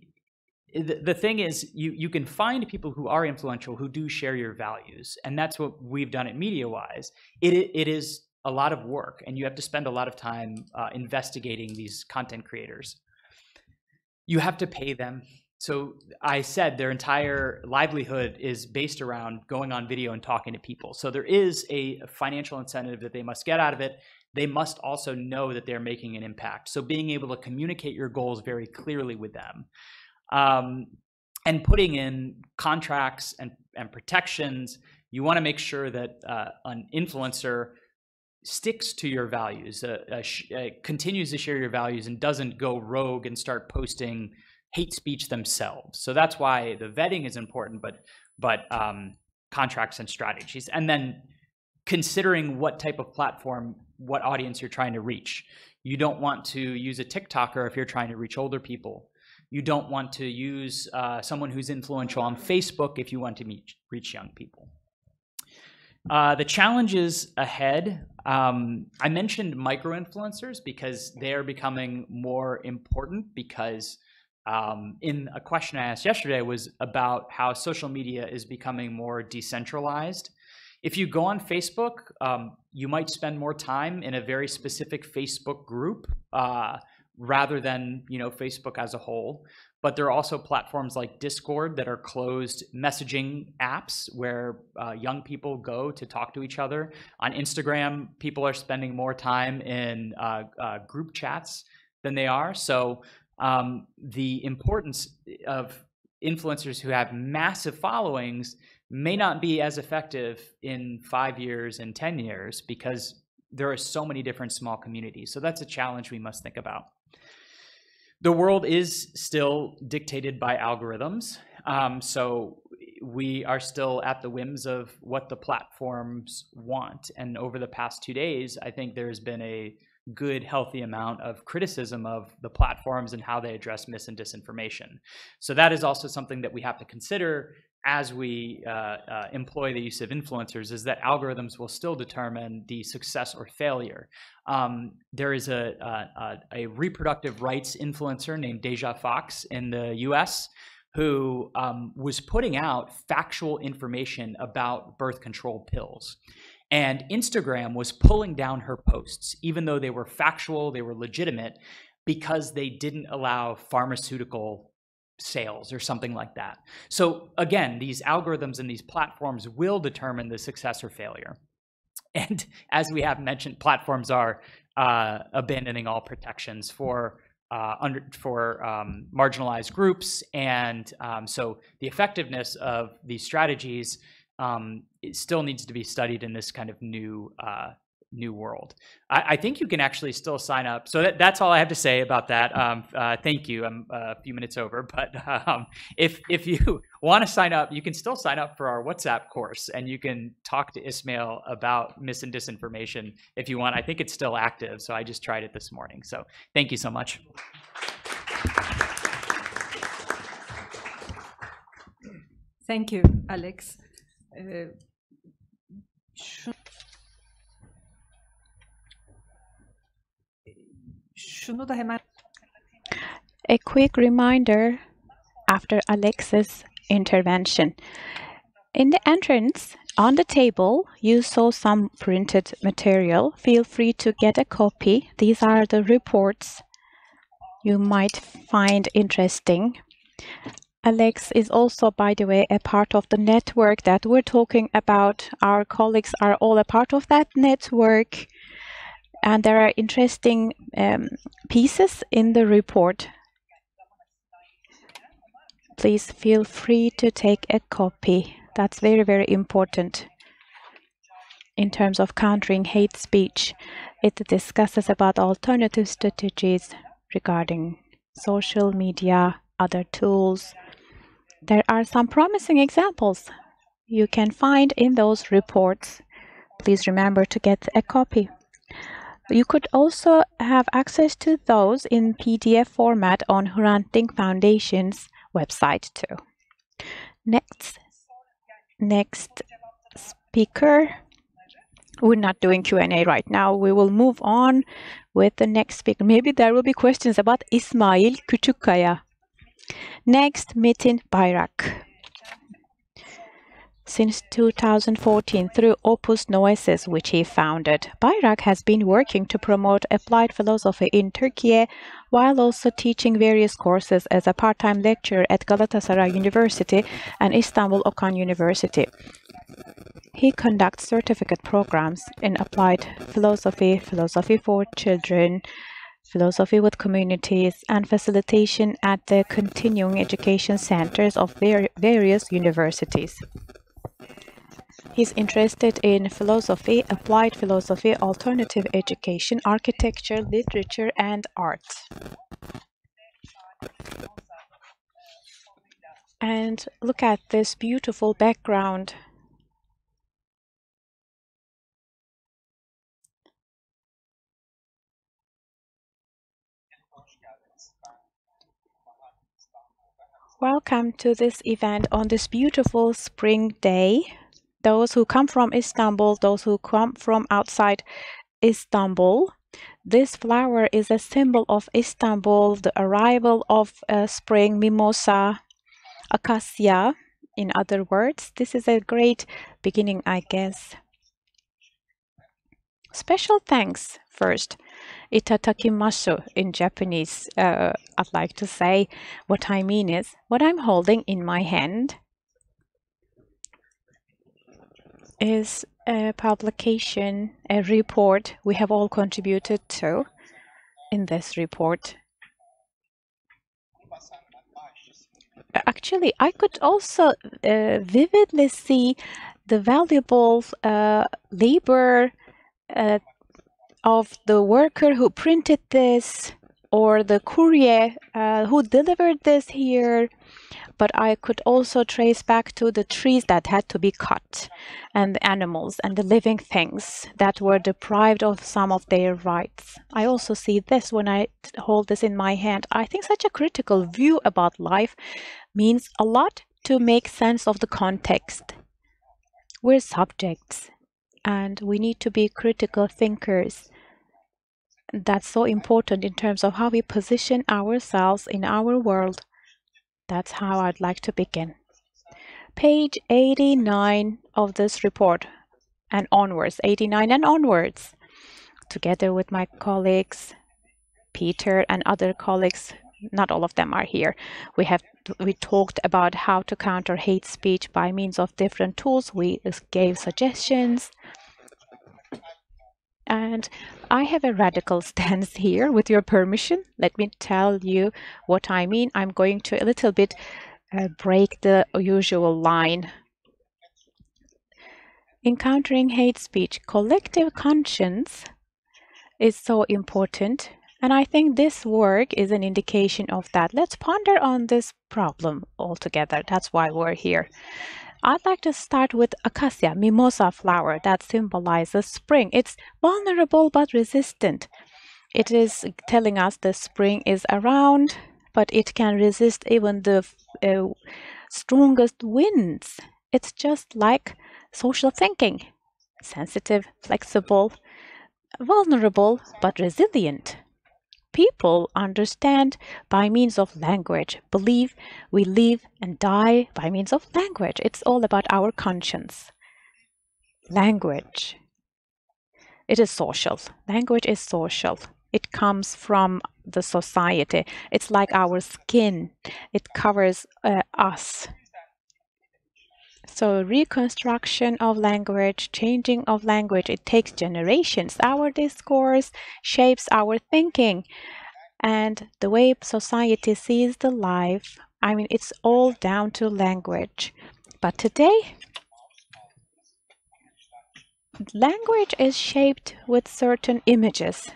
thing is, you can find people who are influential who do share your values, and that's what we've done at MediaWise. It is a lot of work, and you have to spend a lot of time investigating these content creators. You have to pay them. So I said their entire livelihood is based around going on video and talking to people. So there is a financial incentive that they must get out of it. They must also know that they're making an impact. So being able to communicate your goals very clearly with them, and putting in contracts and protections. You want to make sure that an influencer sticks to your values, continues to share your values, and doesn't go rogue and start posting hate speech themselves. So that's why the vetting is important, but contracts and strategies. And then considering what type of platform, what audience you're trying to reach. You don't want to use a TikToker if you're trying to reach older people. You don't want to use someone who's influential on Facebook if you want to reach young people. The challenges ahead, I mentioned micro-influencers because they're becoming more important because in a question I asked yesterday was about how social media is becoming more decentralized. If you go on Facebook, you might spend more time in a very specific Facebook group rather than Facebook as a whole. But there are also platforms like Discord that are closed messaging apps where young people go to talk to each other. On Instagram, people are spending more time in group chats than they are. So the importance of influencers who have massive followings may not be as effective in 5 years and 10 years because there are so many different small communities. So that's a challenge we must think about. The world is still dictated by algorithms. So we are still at the whims of what the platforms want. And over the past 2 days, I think there's been a good, healthy amount of criticism of the platforms and how they address mis and disinformation. So that is also something that we have to consider as we employ the use of influencers is that algorithms will still determine the success or failure. There is a reproductive rights influencer named Deja Fox in the US who was putting out factual information about birth control pills. And Instagram was pulling down her posts, even though they were factual, they were legitimate, because they didn't allow pharmaceutical sales or something like that. So again, these algorithms and these platforms will determine the success or failure. And as we have mentioned, platforms are abandoning all protections for marginalized groups, and so the effectiveness of these strategies it still needs to be studied in this kind of new world. I think you can actually still sign up. So that's all I have to say about that. Thank you. I'm a few minutes over, but if you want to sign up, you can still sign up for our WhatsApp course, and you can talk to Ismail about mis and disinformation if you want. I think it's still active, so I just tried it this morning. So thank you so much. Thank you, Alex. Şunu da hemen A quick reminder after Alex's intervention. In the entrance, on the table, you saw some printed material. Feel free to get a copy. These are the reports you might find interesting. Alex is also, by the way, a part of the network that we're talking about. Our colleagues are all a part of that network. And there are interesting pieces in the report. Please feel free to take a copy. That's very, very important in terms of countering hate speech. It discusses about alternative strategies regarding social media, other tools. There are some promising examples you can find in those reports. Please remember to get a copy. You could also have access to those in PDF format on Hrant Dink Foundation's website too. Next speaker. We're not doing Q&A right now. We will move on with the next speaker. Maybe there will be questions about İsmail Küçükkaya. Next, Metin Bayrak. Since 2014, through Opus Noesis, which he founded, Bayrak has been working to promote applied philosophy in Turkey while also teaching various courses as a part-time lecturer at Galatasaray University and Istanbul Okan University. He conducts certificate programs in applied philosophy, philosophy for children, philosophy with communities, and facilitation at the continuing education centers of various universities. He's interested in philosophy, applied philosophy, alternative education, architecture, literature, and art. And look at this beautiful background. Welcome to this event on this beautiful spring day. Those who come from Istanbul, those who come from outside Istanbul. This flower is a symbol of Istanbul, the arrival of spring, mimosa, acacia, in other words. This is a great beginning, I guess. Special thanks first. Itadakimasu in Japanese, I'd like to say. What I mean is, what I'm holding in my hand is a publication, a report we have all contributed to in this report. Actually, I could also vividly see the valuable labor of the worker who printed this or the courier who delivered this here. But I could also trace back to the trees that had to be cut and the animals and the living things that were deprived of some of their rights. I also see this when I hold this in my hand. I think such a critical view about life means a lot to make sense of the context. We're subjects, and we need to be critical thinkers. That's so important in terms of how we position ourselves in our world. That's how I'd like to begin. Page 89 of this report and onwards, 89 and onwards, together with my colleagues, Peter and other colleagues, not all of them are here. We talked about how to counter hate speech by means of different tools. We gave suggestions. And I have a radical stance here, with your permission. Let me tell you what I mean. I'm going to a little bit break the usual line. In countering hate speech, collective conscience is so important. And I think this work is an indication of that. Let's ponder on this problem altogether. That's why we're here. I'd like to start with acacia, mimosa flower that symbolizes spring. It's vulnerable but resistant. It is telling us the spring is around, but it can resist even the strongest winds. It's just like social thinking. Sensitive, flexible, vulnerable, but resilient. People understand by means of language, believe we live and die by means of language. It's all about our conscience. Language. It is social. Language is social. It comes from the society. It's like our skin. It covers us. So reconstruction of language, changing of language, it takes generations. Our discourse shapes our thinking and the way society sees the life. I mean, it's all down to language. But today, language is shaped with certain images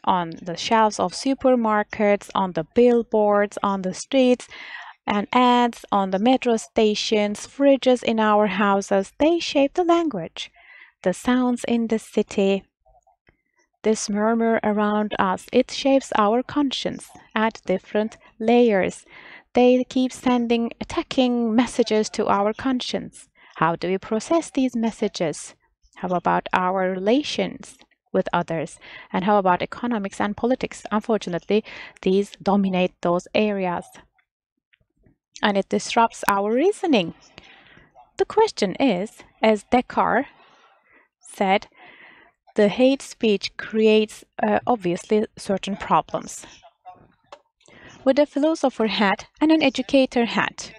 on the shelves of supermarkets, on the billboards, on the streets, and ads on the metro stations, fridges in our houses. They shape the language. The sounds in the city, this murmur around us, it shapes our conscience at different layers. They keep sending attacking messages to our conscience. How do we process these messages? How about our relations with others? And how about economics and politics? Unfortunately, these dominate those areas. And it disrupts our reasoning. The question is, as Descartes said, the hate speech creates obviously certain problems. With a philosopher hat and an educator hat,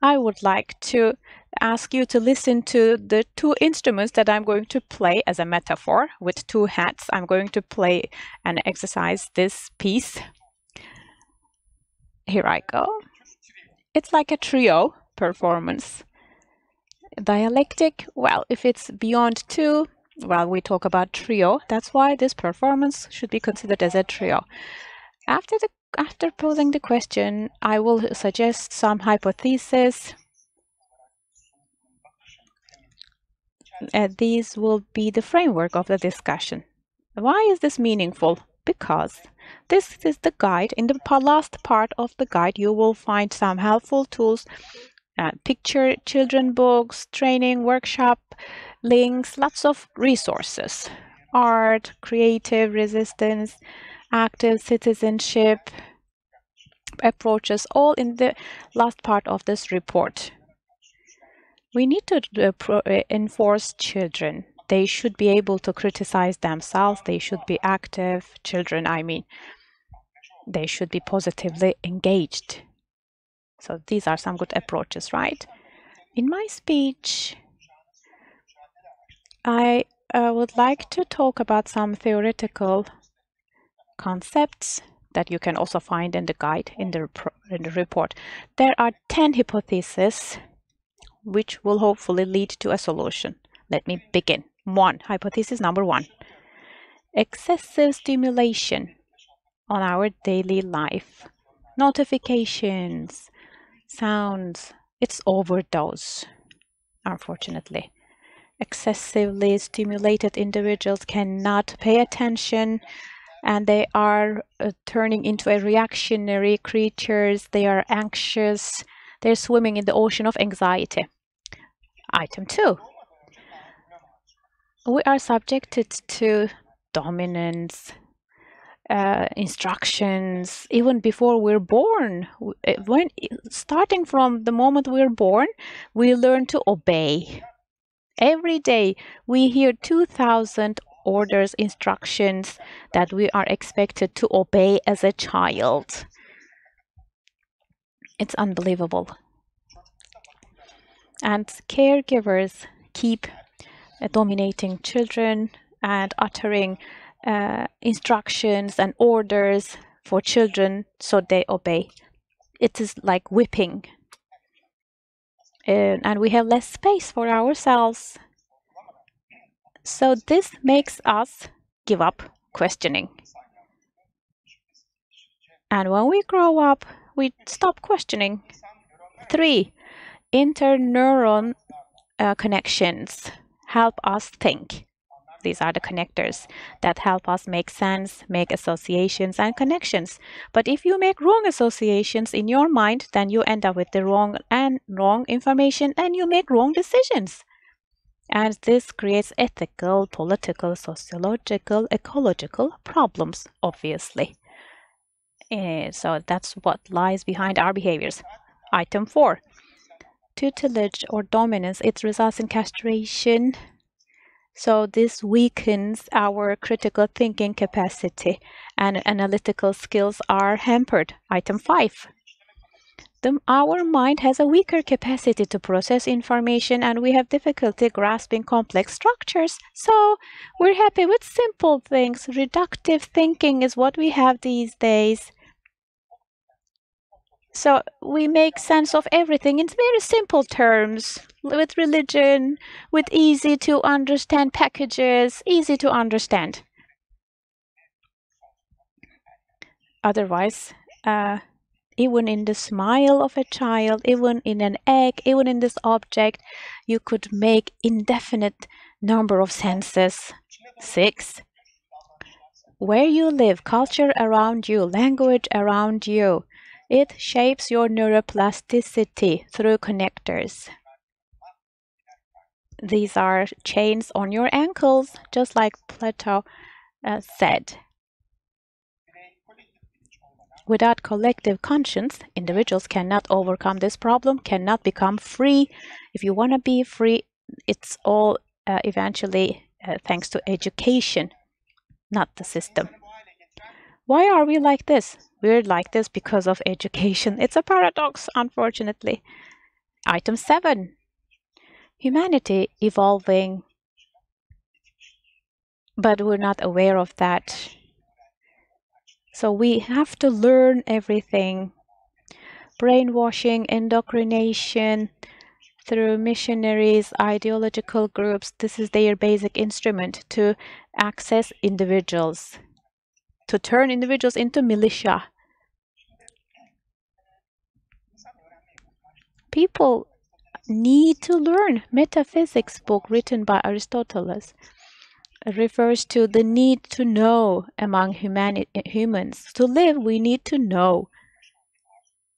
I would like to ask you to listen to the two instruments that I'm going to play as a metaphor. With two hats, I'm going to play and exercise this piece. Here I go. It's like a trio performance. Dialectic, well, if it's beyond two, well, we talk about trio. That's why this performance should be considered as a trio. After posing the question, I will suggest some hypotheses. These will be the framework of the discussion. Why is this meaningful? Because this is the guide. In the last part of the guide, you will find some helpful tools, picture children books, training, workshop, links, lots of resources. Art, creative resistance, active citizenship, approaches, all in the last part of this report. We need to enforce children. They should be able to criticize themselves. They should be active. Children, I mean. They should be positively engaged. So these are some good approaches, right? In my speech, I would like to talk about some theoretical concepts that you can also find in the guide, in the report. There are 10 hypotheses which will hopefully lead to a solution. Let me begin. Hypothesis number 1. Excessive stimulation on our daily life. Notifications, sounds, it's overdose, unfortunately. Excessively stimulated individuals cannot pay attention, and they are turning into a reactionary creatures. They are anxious. They're swimming in the ocean of anxiety. Item 2. We are subjected to dominance, instructions, even before we're born. Starting from the moment we're born, we learn to obey. Every day we hear 2,000 orders, instructions that we are expected to obey as a child. It's unbelievable. And caregivers keep dominating children and uttering instructions and orders for children so they obey. It is like whipping. And we have less space for ourselves. So this makes us give up questioning. And when we grow up, we stop questioning. 3, interneuron connections help us think. These are the connectors that help us make sense, make associations and connections. But if you make wrong associations in your mind, then you end up with the wrong information and you make wrong decisions. And this creates ethical, political, sociological, ecological problems, obviously. So that's what lies behind our behaviors. Item 4. Tutelage or dominance, it results in castration. So this weakens our critical thinking capacity and analytical skills are hampered. Item 5. Our mind has a weaker capacity to process information and we have difficulty grasping complex structures. So we're happy with simple things. Reductive thinking is what we have these days. So we make sense of everything in very simple terms, with religion, with easy to understand packages, easy to understand. Otherwise, even in the smile of a child, even in an egg, even in this object, you could make indefinite number of senses. 6. Where you live, culture around you, language around you, it shapes your neuroplasticity through connectors. These are chains on your ankles, just like Plato said. Without collective conscience, individuals cannot overcome this problem, cannot become free. If you want to be free, it's all eventually thanks to education, not the system. Why are we like this? We're like this because of education. It's a paradox, unfortunately. Item 7. Humanity evolving, but we're not aware of that. So we have to learn everything. Brainwashing, indoctrination through missionaries, ideological groups, this is their basic instrument to access individuals, to turn individuals into militia. People need to learn. Metaphysics book written by Aristotle refers to the need to know among humans. To live, we need to know.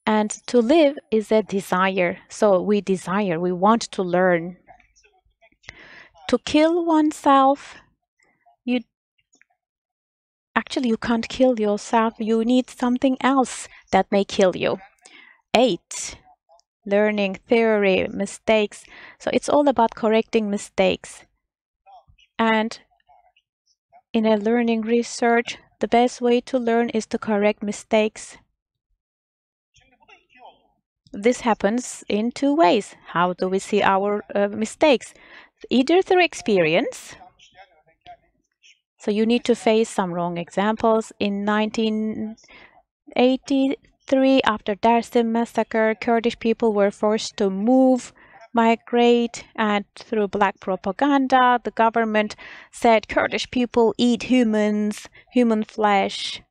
And to live is a desire. So we desire, we want to learn. To kill oneself, you can't kill yourself. You need something else that may kill you. 8. Learning, theory, mistakes. So it's all about correcting mistakes. And in a learning research, the best way to learn is to correct mistakes. This happens in 2 ways. How do we see our mistakes? Either through experience. So you need to face some wrong examples. In 1983, after Dersim massacre, Kurdish people were forced to migrate, and through black propaganda, the government said Kurdish people eat humans, human flesh.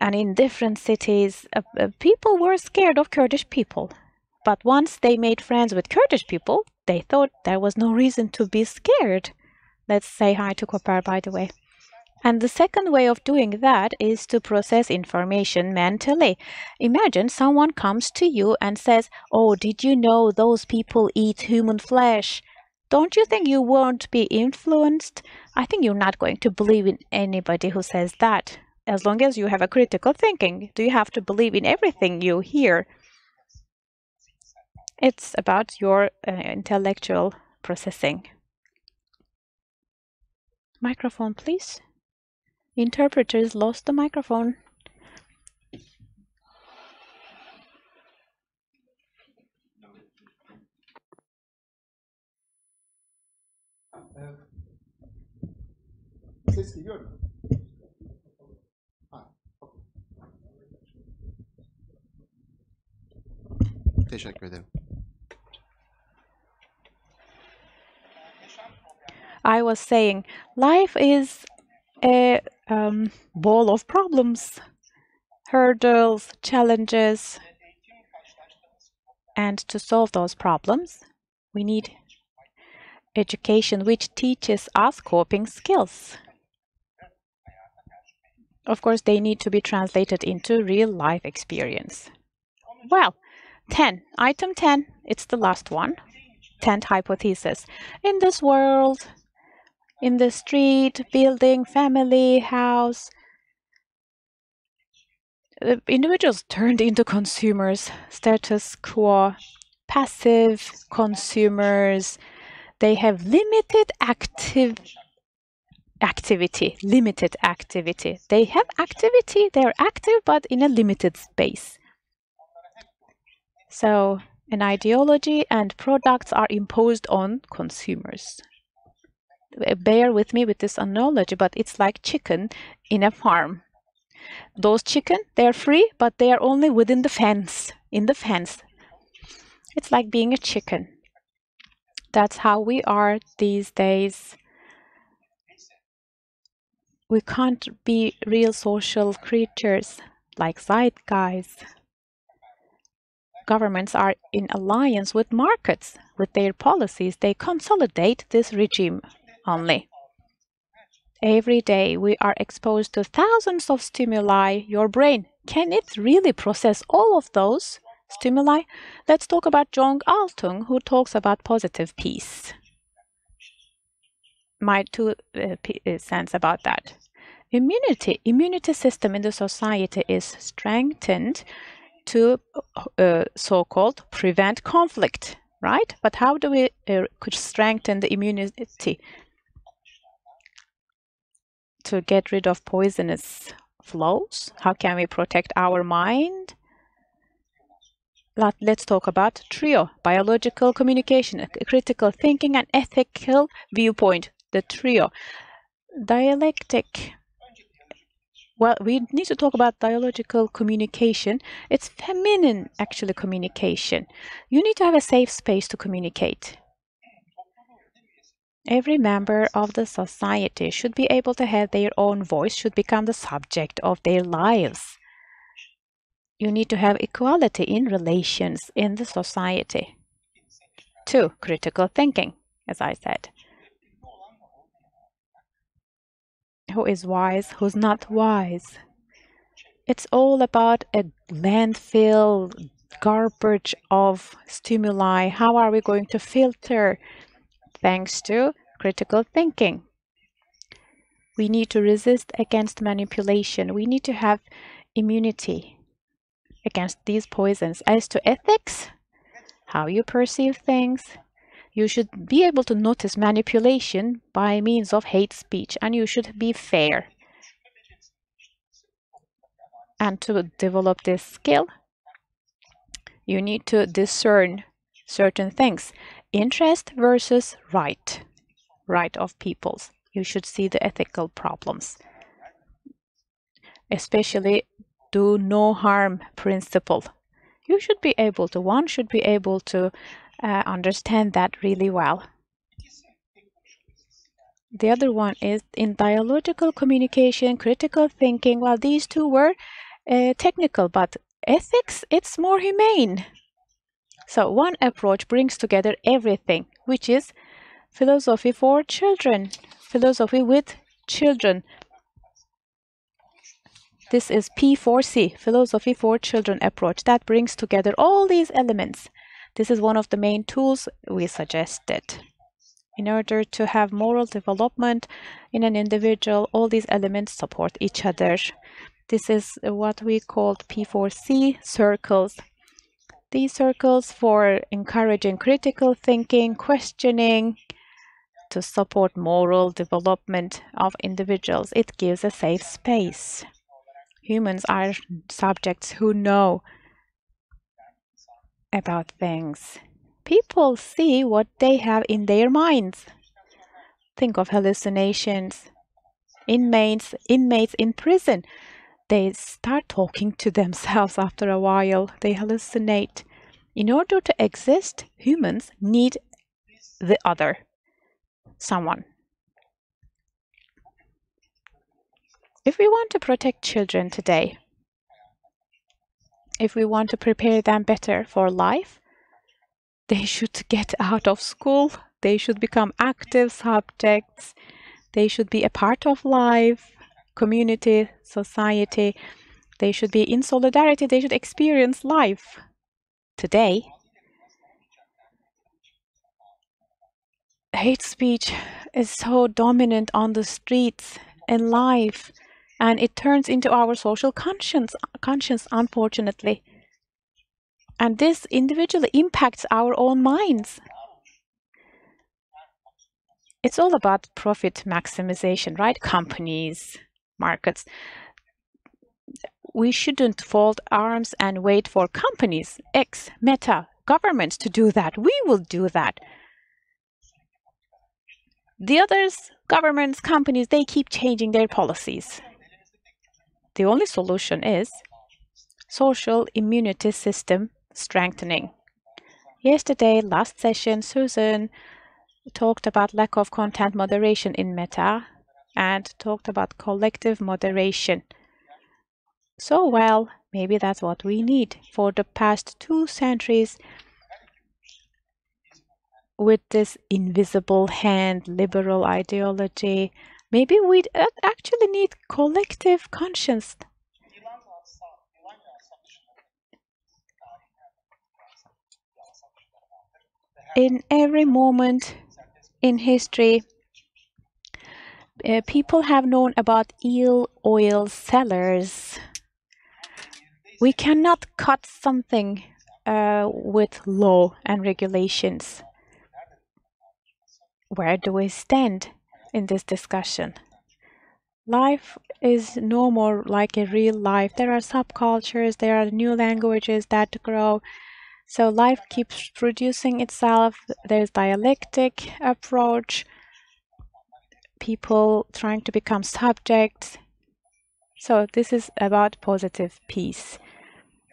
And in different cities, people were scared of Kurdish people. But once they made friends with Kurdish people, they thought there was no reason to be scared. Let's say hi to Kopar, by the way. And the second way of doing that is to process information mentally. Imagine someone comes to you and says, "Oh, did you know those people eat human flesh?" Don't you think you won't be influenced? I think you're not going to believe in anybody who says that. As long as you have a critical thinking, do you have to believe in everything you hear? It's about your intellectual processing. Microphone, please. Interpreters lost the microphone. Ses geliyor mu? Teşekkür ederim. I was saying, life is a ball of problems, hurdles, challenges, and to solve those problems, we need education which teaches us coping skills. Of course, they need to be translated into real life experience. Well, 10. Item 10, it's the last one. 10th hypothesis. In this world, in the street, building, family, house, individuals turned into consumers, status quo, passive consumers. They have limited limited activity. They have activity, they're active, but in a limited space. So an ideology and products are imposed on consumers. Bear with me with this analogy, but it's like chicken in a farm. Those chicken, they're free, but they are only within the fence, in the fence. It's like being a chicken. That's how we are these days. We can't be real social creatures like zeitgeist. Governments are in alliance with markets. With their policies, they consolidate this regime only. Every day we are exposed to thousands of stimuli. Your brain, can it really process all of those stimuli? Let's talk about Jong Altung, who talks about positive peace. My 2 cents about that. Immunity system in the society is strengthened to so-called prevent conflict, right? But how do we could strengthen the immunity? To get rid of poisonous flows? How can we protect our mind? Let's talk about TRIO, biological communication, critical thinking, and ethical viewpoint, the TRIO. Dialectic. Well, we need to talk about dialogical communication. It's feminine, actually, communication. You need to have a safe space to communicate. Every member of the society should be able to have their own voice, should become the subject of their lives. You need to have equality in relations in the society. 2, critical thinking, as I said. Who is wise, who's not wise? It's all about a landfill, garbage of stimuli. How are we going to filter? Thanks to critical thinking. We need to resist against manipulation. We need to have immunity against these poisons. As to ethics, how you perceive things, you should be able to notice manipulation by means of hate speech, and you should be fair. And to develop this skill, you need to discern certain things. Interest versus right of peoples. You should see the ethical problems. Especially do no harm principle. You should be able to, one should be able to understand that really well. The other one is in dialogical communication, critical thinking. Well, these 2 were technical, but ethics, it's more humane. So one approach brings together everything, which is philosophy for children, philosophy with children. This is P4C, Philosophy for Children approach, that brings together all these elements. This is one of the main tools we suggested. In order to have moral development in an individual, all these elements support each other. This is what we called P4C circles. These circles for encouraging critical thinking, questioning, to support moral development of individuals. It gives a safe space. Humans are subjects who know about things. People see what they have in their minds. Think of hallucinations. Inmates in prison, they start talking to themselves after a while. They hallucinate. In order to exist, humans need the other, someone. If we want to protect children today, if we want to prepare them better for life, they should get out of school. They should become active subjects. They should be a part of life, community, society. They should be in solidarity. They should experience life. Today, hate speech is so dominant on the streets and life, and it turns into our social conscience, unfortunately. And this individually impacts our own minds. It's all about profit maximization, right? Companies, markets. We shouldn't fold arms and wait for companies, X, Meta, governments to do that. We will do that. The others, governments, companies, they keep changing their policies. The only solution is social immunity system strengthening. Yesterday, last session, Susan talked about lack of content moderation in Meta and talked about collective moderation. So, well, maybe that's what we need. For the past 2 centuries, with this invisible hand, liberal ideology, maybe we actually need collective conscience. In every moment in history, people have known about eel oil sellers. We cannot cut something with law and regulations. Where do we stand in this discussion? Life is no more like a real life. There are subcultures, there are new languages that grow. So life keeps producing itself. There's dialectic approach, people trying to become subjects. So this is about positive peace.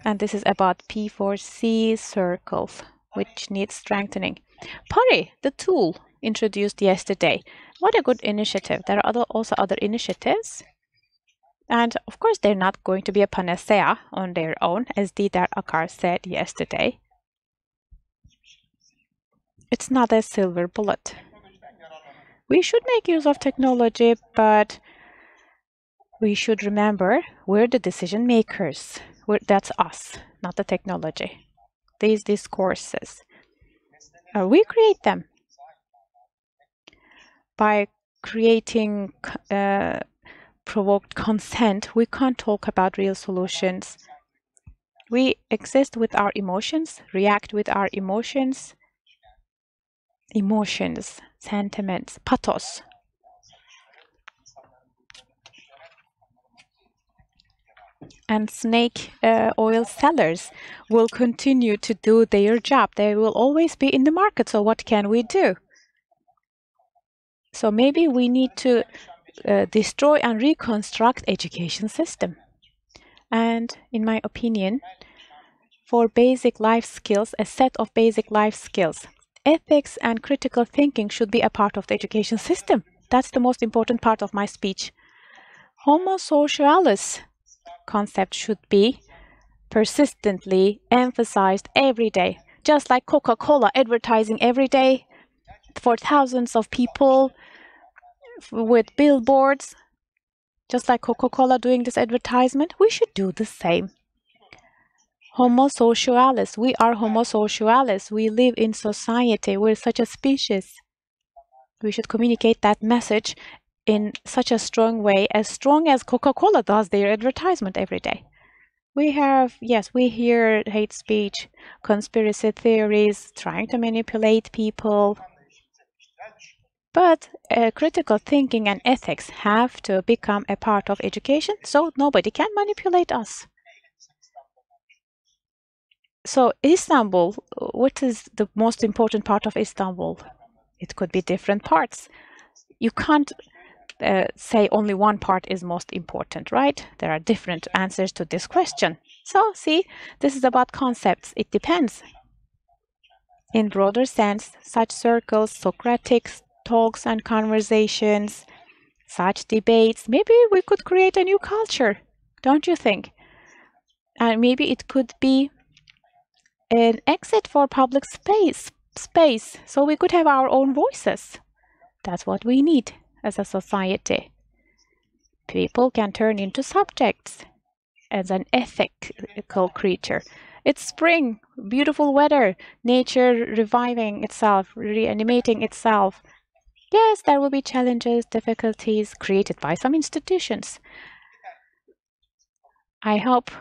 And this is about P4C circles, which needs strengthening. Pari, the tool introduced yesterday. What a good initiative. There are also other initiatives. And of course, they're not going to be a panacea on their own, as Didar Akar said yesterday. It's not a silver bullet. We should make use of technology, but we should remember we're the decision makers. That's us, not the technology. These discourses, we create them by creating provoked consent. We can't talk about real solutions. We exist with our emotions, react with our emotions, sentiments, pathos. And snake oil sellers will continue to do their job. They will always be in the market. So what can we do? So maybe we need to destroy and reconstruct education system. And in my opinion, for basic life skills, a set of basic life skills, ethics and critical thinking should be a part of the education system. That's the most important part of my speech. Homo socialis concept should be persistently emphasized every day, just like Coca-Cola advertising every day for thousands of people with billboards. Just like Coca-Cola doing this advertisement, we should do the same. Homo socialis. We are Homo socialis. We live in society. We're such a species. We should communicate that message in such a strong way, as strong as Coca-Cola does their advertisement every day. We hear hate speech, conspiracy theories, trying to manipulate people. But critical thinking and ethics have to become a part of education, so nobody can manipulate us. So Istanbul, what is the most important part of Istanbul? It could be different parts. You can't say only one part is most important, right? There are different answers to this question. So see, this is about concepts. It depends. In broader sense, such circles, Socratic talks and conversations, such debates, maybe we could create a new culture, don't you think? And maybe it could be an exit for public space, so we could have our own voices. That's what we need as a society. People can turn into subjects as an ethical creature. It's spring, beautiful weather, nature reviving itself, reanimating itself. Yes, there will be challenges, difficulties created by some institutions. I hope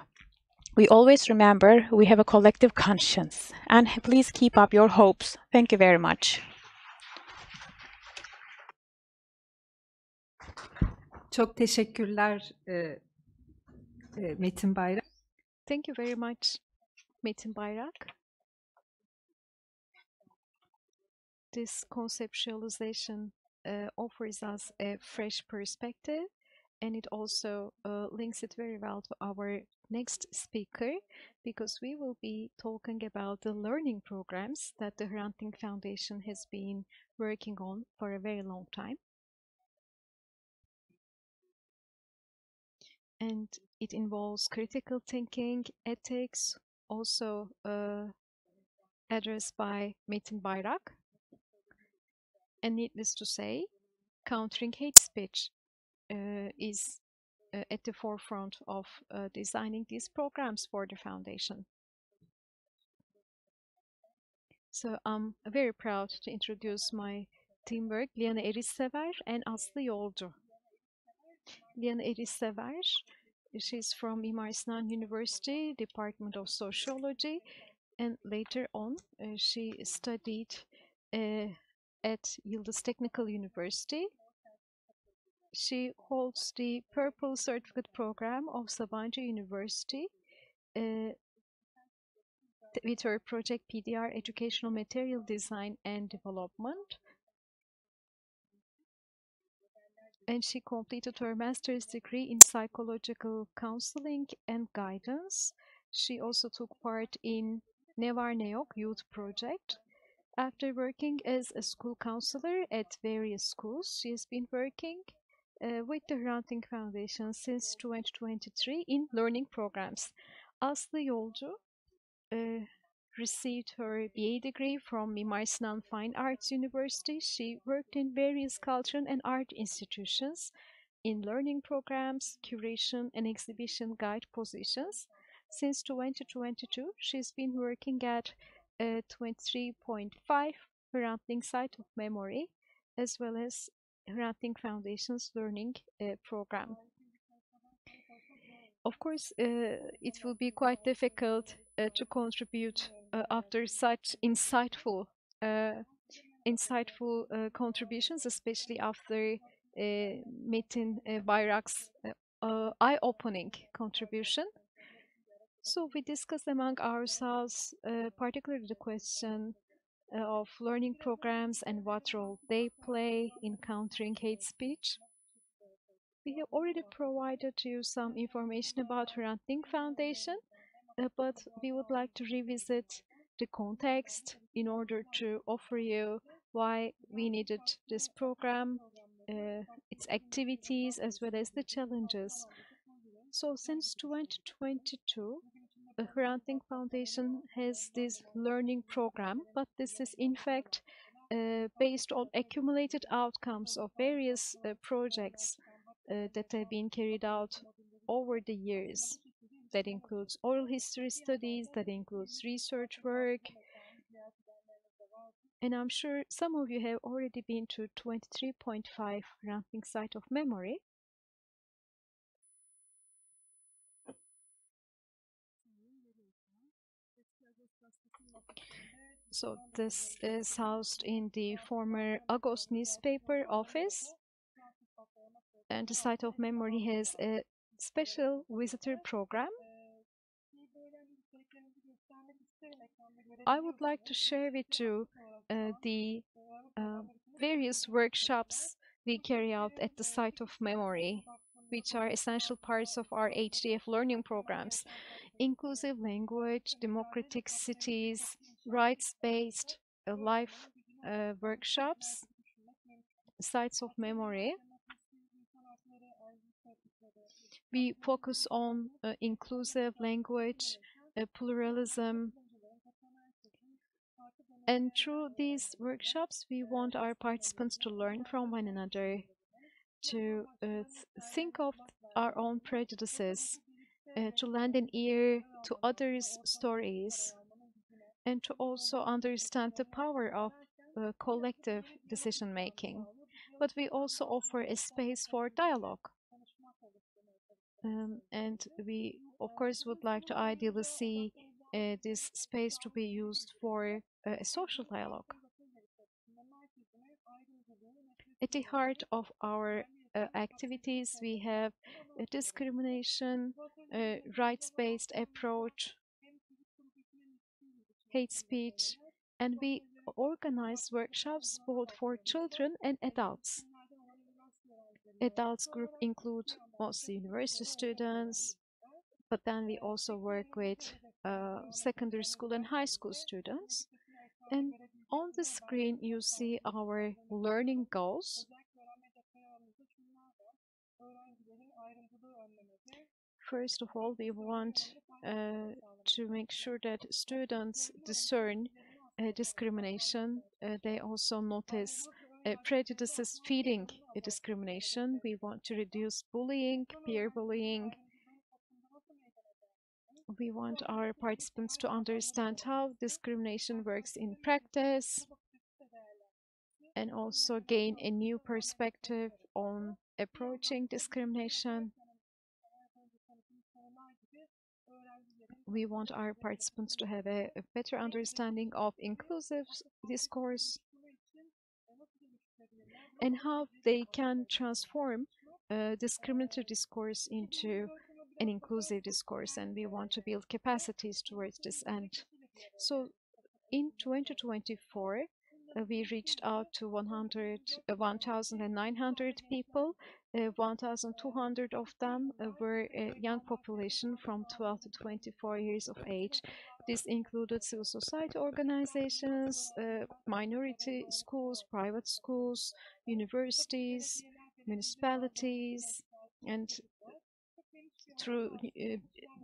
we always remember we have a collective conscience. And please keep up your hopes. Thank you very much. Çok teşekkürler Metin Bayrak. Thank you very much, Metin Bayrak. This conceptualization offers us a fresh perspective, and it also links it very well to our next speaker, because we will be talking about the learning programs that the Hrant Dink Foundation has been working on for a very long time. And it involves critical thinking, ethics, also addressed by Metin Bayrak. And needless to say, countering hate speech is at the forefront of designing these programs for the foundation. So I'm very proud to introduce my teamwork, Liana Erissever and Aslı Yolcu. Liana Erissever, she's from Mimar Sinan University, Department of Sociology, and later on she studied at Yıldız Technical University. She holds the Purple Certificate Program of Sabancı University with her project PDR Educational Material Design and Development. And she completed her master's degree in psychological counseling and guidance. She also took part in Ne Var Ne Yok Youth Project. After working as a school counselor at various schools, she has been working with the Hrant Dink Foundation since 2023 in learning programs. Aslı Yolcu received her BA degree from Mimar Sinan Fine Arts University. She worked in various cultural and art institutions in learning programs, curation, and exhibition guide positions. Since 2022, she's been working at 23.5 Hrant Dink Site of Memory, as well as Hrant Dink Foundation's learning program. Of course, it will be quite difficult to contribute after such insightful contributions, especially after Metin Bayrak's eye-opening contribution. So we discussed among ourselves, particularly the question of learning programs and what role they play in countering hate speech. We have already provided you some information about Hrant Dink Foundation, but we would like to revisit the context in order to offer you why we needed this program, its activities, as well as the challenges. So since 2022, the Hrant Dink Foundation has this learning program, but this is in fact based on accumulated outcomes of various projects that have been carried out over the years. That includes oral history studies, that includes research work. And I'm sure some of you have already been to 23.5 ramping site of memory. So this is housed in the former Agos newspaper office, and the site of memory has a special visitor program. I would like to share with you the various workshops we carry out at the site of memory, which are essential parts of our HDF learning programs. Inclusive language, democratic cities, rights-based life workshops, sites of memory. We focus on inclusive language, pluralism, and through these workshops, we want our participants to learn from one another, to think of our own prejudices, to lend an ear to others' stories, and to also understand the power of collective decision-making. But we also offer a space for dialogue. And we, of course, would like to ideally see this space to be used for a social dialogue. At the heart of our activities, we have a discrimination, rights-based approach, hate speech, and we organize workshops both for children and adults. Adults group include mostly university students, but then we also work with secondary school and high school students. And on the screen, you see our learning goals. First of all, we want to make sure that students discern discrimination. They also notice prejudices feeding discrimination. We want to reduce bullying, peer bullying. We want our participants to understand how discrimination works in practice and also gain a new perspective on approaching discrimination. We want our participants to have a better understanding of inclusive discourse and how they can transform discriminatory discourse into an inclusive discourse, and we want to build capacities towards this end. So in 2024, we reached out to 1,900 people. 1,200 of them were a young population from 12 to 24 years of age. This included civil society organizations, minority schools, private schools, universities, municipalities, and through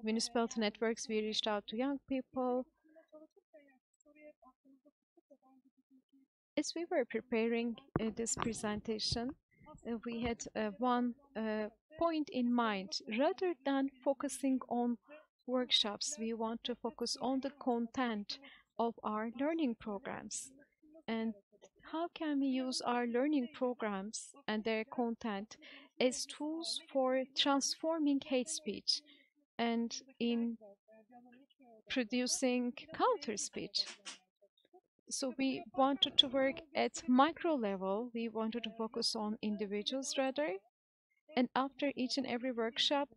municipality networks, we reached out to young people. As we were preparing this presentation, we had one point in mind. Rather than focusing on workshops, we want to focus on the content of our learning programs. And how can we use our learning programs and their content as tools for transforming hate speech and in producing counter speech? So we wanted to work at micro level. We wanted to focus on individuals rather. And after each and every workshop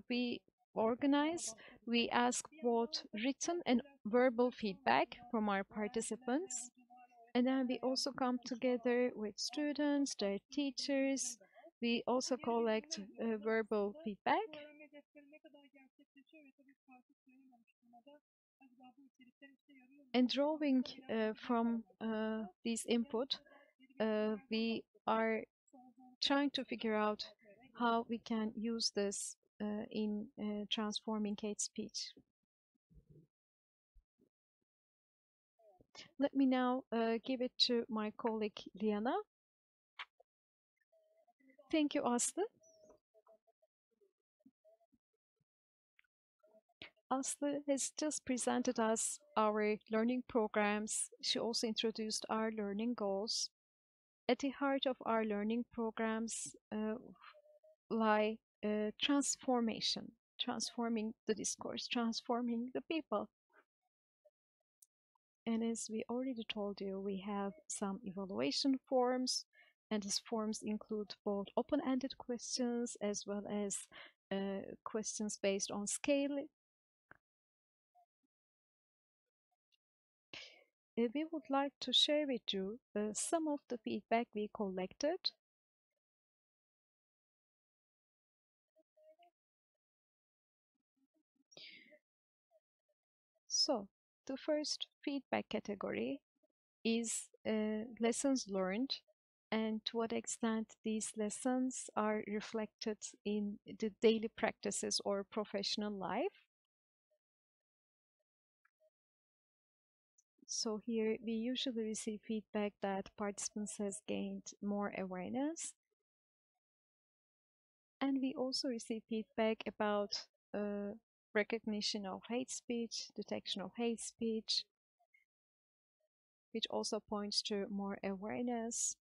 we organize, we ask both written and verbal feedback from our participants. And then we also come together with students, their teachers. We also collect verbal feedback. And drawing from these input, we are trying to figure out how we can use this in transforming hate speech. Let me now give it to my colleague Liana. Thank you, Aslı. Aslı has just presented us our learning programs. She also introduced our learning goals. At the heart of our learning programs lie transformation, transforming the discourse, transforming the people. And as we already told you, we have some evaluation forms, and these forms include both open-ended questions as well as questions based on scale. We would like to share with you some of the feedback we collected. So, the first feedback category is lessons learned, and to what extent these lessons are reflected in the daily practices or professional life. So here we usually receive feedback that participants has gained more awareness, and we also receive feedback about recognition of hate speech, detection of hate speech, which also points to more awareness.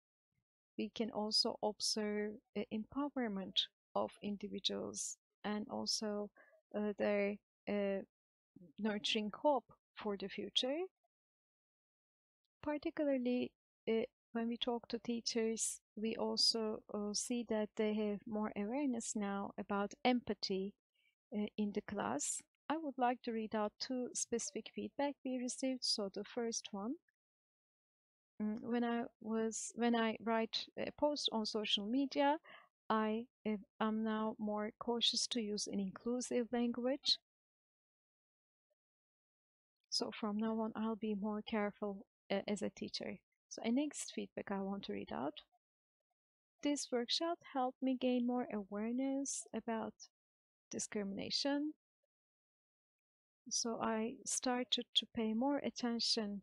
We can also observe empowerment of individuals and also their nurturing hope for the future. Particularly when we talk to teachers, we also see that they have more awareness now about empathy in the class. I would like to read out two specific feedback we received. So the first one, when I write a post on social media, I am now more cautious to use an inclusive language. So from now on, I'll be more careful as a teacher. So a next feedback I want to read out. This workshop helped me gain more awareness about discrimination. So I started to pay more attention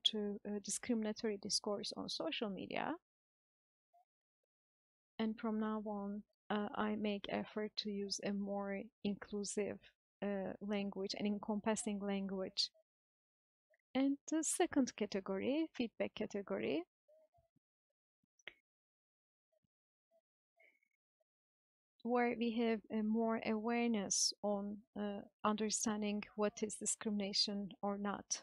to discriminatory discourse on social media. And from now on, I make effort to use a more inclusive language, an encompassing language. And the second category, feedback category, where we have more awareness on understanding what is discrimination or not.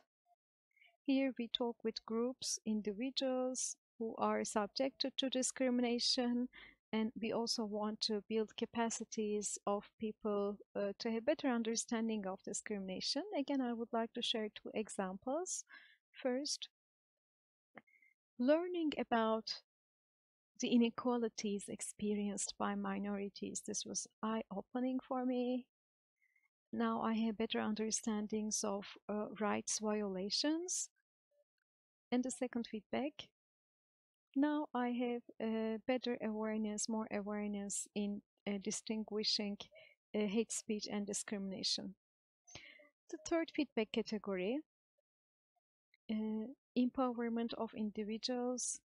Here we talk with groups, individuals who are subjected to discrimination, and we also want to build capacities of people to have better understanding of discrimination. Again, I would like to share two examples. First, learning about the inequalities experienced by minorities. This was eye-opening for me. Now I have better understandings of rights violations. And the second feedback, now I have better awareness, more awareness in distinguishing hate speech and discrimination. The third feedback category, empowerment of individuals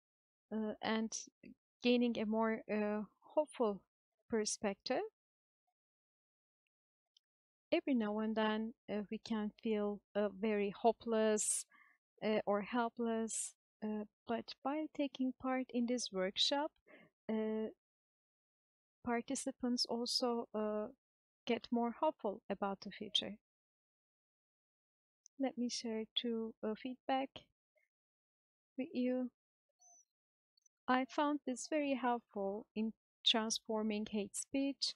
and gaining a more hopeful perspective. Every now and then we can feel very hopeless or helpless, but by taking part in this workshop, participants also get more hopeful about the future. Let me share two feedback with you. I found this very helpful in transforming hate speech.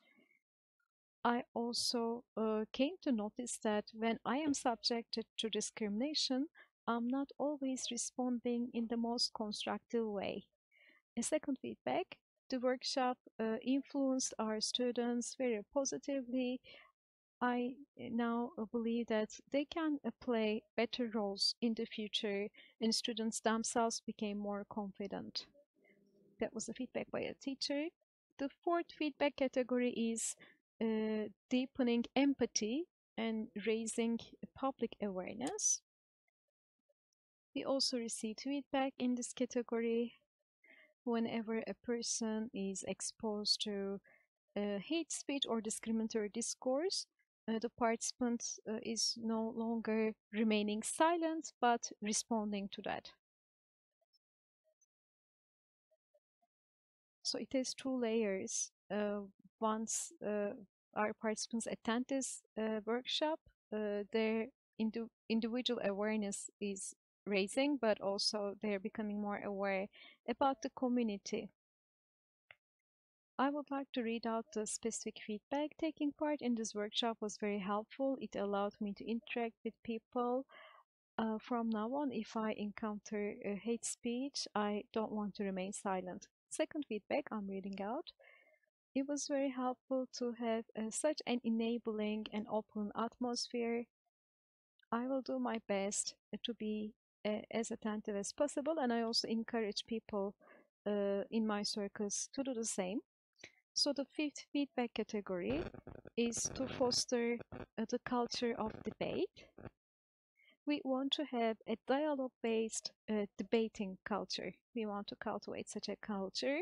I also came to notice that when I am subjected to discrimination, I'm not always responding in the most constructive way. A second feedback, the workshop influenced our students very positively. I now believe that they can play better roles in the future, and students themselves became more confident. That was the feedback by a teacher. The fourth feedback category is deepening empathy and raising public awareness. We also received feedback in this category. Whenever a person is exposed to hate speech or discriminatory discourse, the participant is no longer remaining silent, but responding to that. So it has two layers. Once our participants attend this workshop, their individual awareness is raising, but also they're becoming more aware about the community. I would like to read out the specific feedback. Taking part in this workshop was very helpful. It allowed me to interact with people. From now on, if I encounter hate speech, I don't want to remain silent. Second feedback I'm reading out. It was very helpful to have such an enabling and open atmosphere. I will do my best to be as attentive as possible, and I also encourage people in my circles to do the same. So the fifth feedback category is to foster the culture of debate. We want to have a dialogue-based debating culture. We want to cultivate such a culture,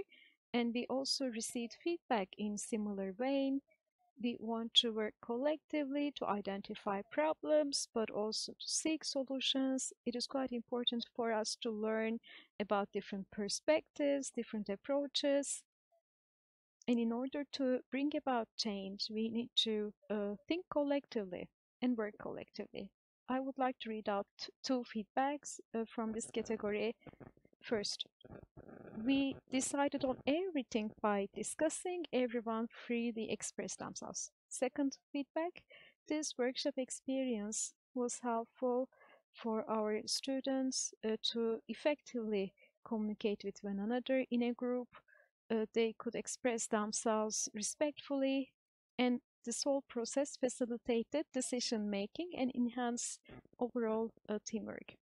and we also received feedback in similar vein. We want to work collectively to identify problems, but also to seek solutions. It is quite important for us to learn about different perspectives, different approaches. And in order to bring about change, we need to think collectively and work collectively. I would like to read out two feedbacks from this category. First, we decided on everything by discussing. Everyone freely expressed themselves. Second feedback, this workshop experience was helpful for our students to effectively communicate with one another in a group. They could express themselves respectfully, and this whole process facilitated decision making and enhanced overall teamwork.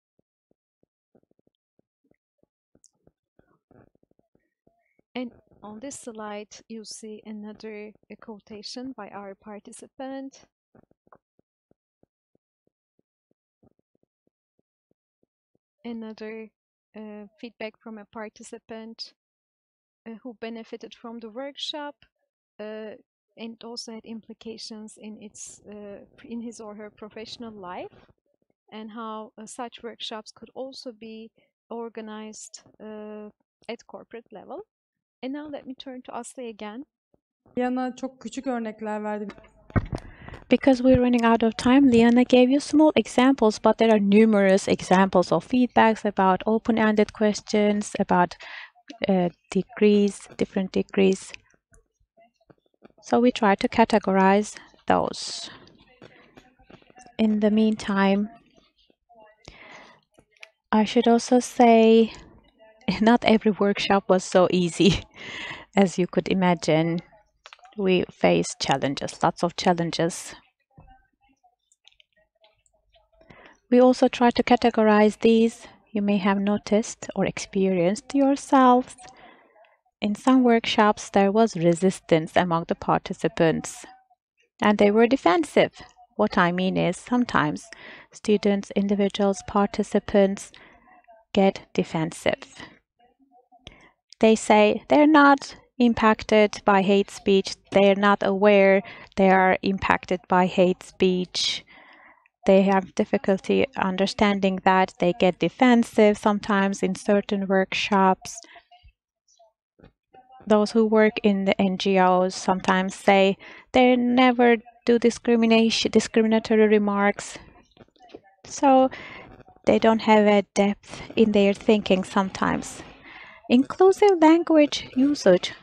And on this slide, you see another quotation by our participant. Another feedback from a participant who benefited from the workshop and also had implications in his or her professional life, and how such workshops could also be organized at corporate level. And now let me turn to Aslı again. Yana çok küçük örnekler verdi. Because we're running out of time, Liana gave you small examples, but there are numerous examples of feedbacks about open-ended questions, about degrees, different degrees. So we try to categorize those. In the meantime, I should also say not every workshop was so easy as you could imagine. We faced challenges, lots of challenges. We also try to categorize these. You may have noticed or experienced yourselves. In some workshops, there was resistance among the participants, and they were defensive. What I mean is sometimes students, individuals, participants get defensive. They say they're not impacted by hate speech. They're not aware they are impacted by hate speech. They have difficulty understanding that. They get defensive sometimes in certain workshops. Those who work in the NGOs sometimes say they never do discriminatory remarks. So they don't have a depth in their thinking sometimes. Inclusive language usage.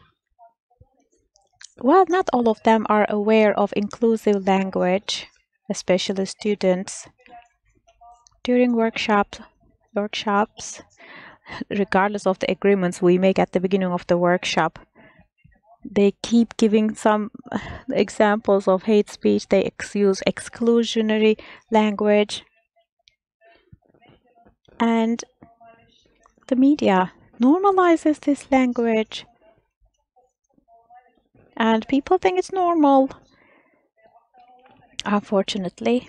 Well, not all of them are aware of inclusive language, especially students. During workshops, regardless of the agreements we make at the beginning of the workshop, they keep giving some examples of hate speech. They use exclusionary language. And the media normalizes this language. And people think it's normal. Unfortunately,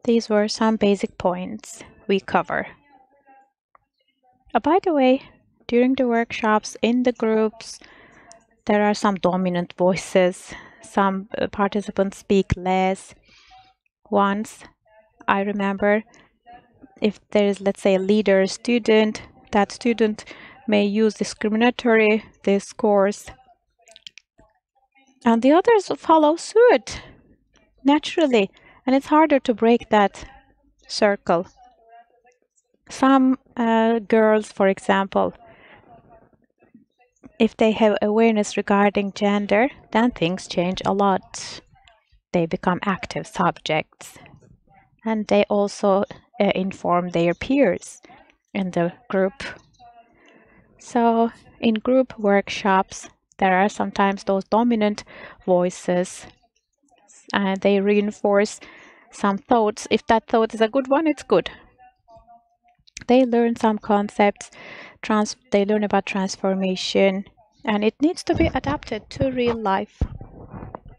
these were some basic points we cover. By the way, during the workshops, in the groups, there are some dominant voices. some participants speak less. Once, I remember, if there is, let's say, a leader student, that student may use discriminatory discourse, and the others follow suit naturally, and it's harder to break that circle. Some girls, for example, if they have awareness regarding gender, then things change a lot. They become active subjects, and they also inform their peers in the group. So in group workshops, there are sometimes those dominant voices, and they reinforce some thoughts. If that thought is a good one, it's good. They learn some concepts, they learn about transformation, and it needs to be adapted to real life.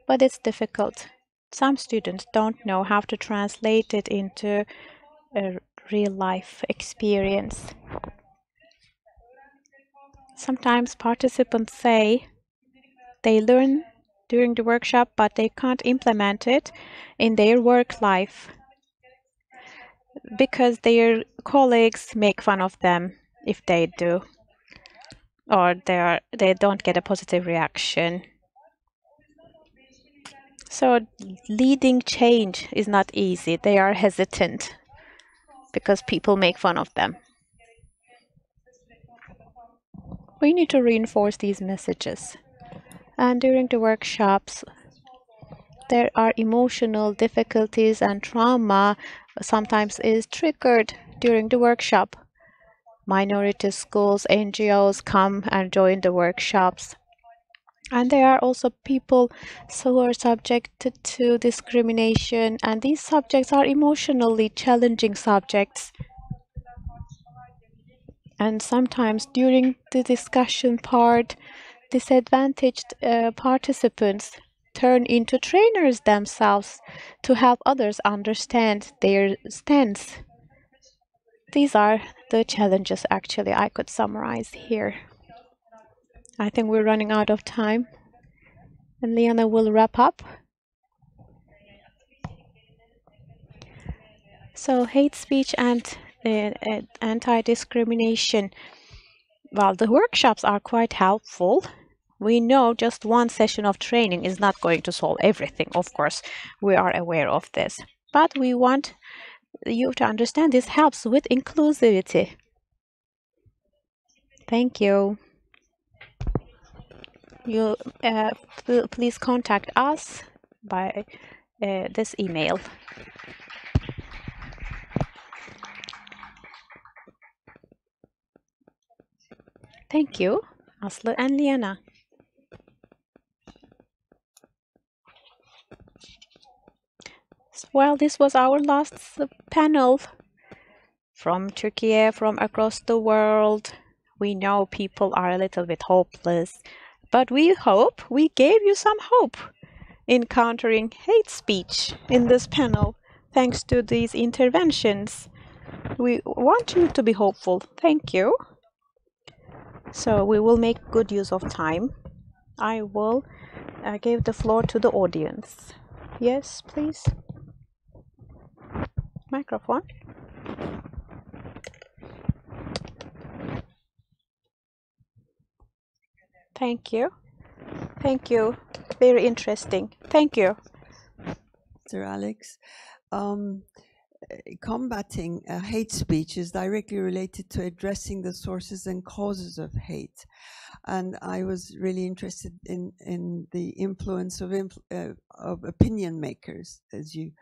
But it's difficult. Some students don't know how to translate it into a real life experience. Sometimes participants say they learn during the workshop, but they can't implement it in their work life because their colleagues make fun of them if they do, or they don't get a positive reaction. So leading change is not easy. They are hesitant because people make fun of them. We need to reinforce these messages. And during the workshops, there are emotional difficulties and trauma sometimes is triggered during the workshop. Minority schools, NGOs come and join the workshops. And there are also people who are subjected to discrimination, and these subjects are emotionally challenging subjects. And sometimes during the discussion part, disadvantaged participants turn into trainers themselves to help others understand their stance. These are the challenges actually I could summarize here. I think we're running out of time, and Liana will wrap up. So hate speech and anti-discrimination. Well, the workshops are quite helpful. We know just one session of training is not going to solve everything. Of course, we are aware of this. But we want you to understand this helps with inclusivity. Thank you. You please contact us by this email. Thank you, Aslı and Liana. Well, this was our last panel from Turkey, from across the world. We know people are a little bit hopeless, but we hope we gave you some hope in countering hate speech in this panel, thanks to these interventions. We want you to be hopeful. Thank you. So we will make good use of time. I will give the floor to the audience. Yes, please. Microphone. Thank you. Thank you. Very interesting. Thank you. Mr. Alex. Combating hate speech is directly related to addressing the sources and causes of hate. And I was really interested in the influence of opinion makers, as you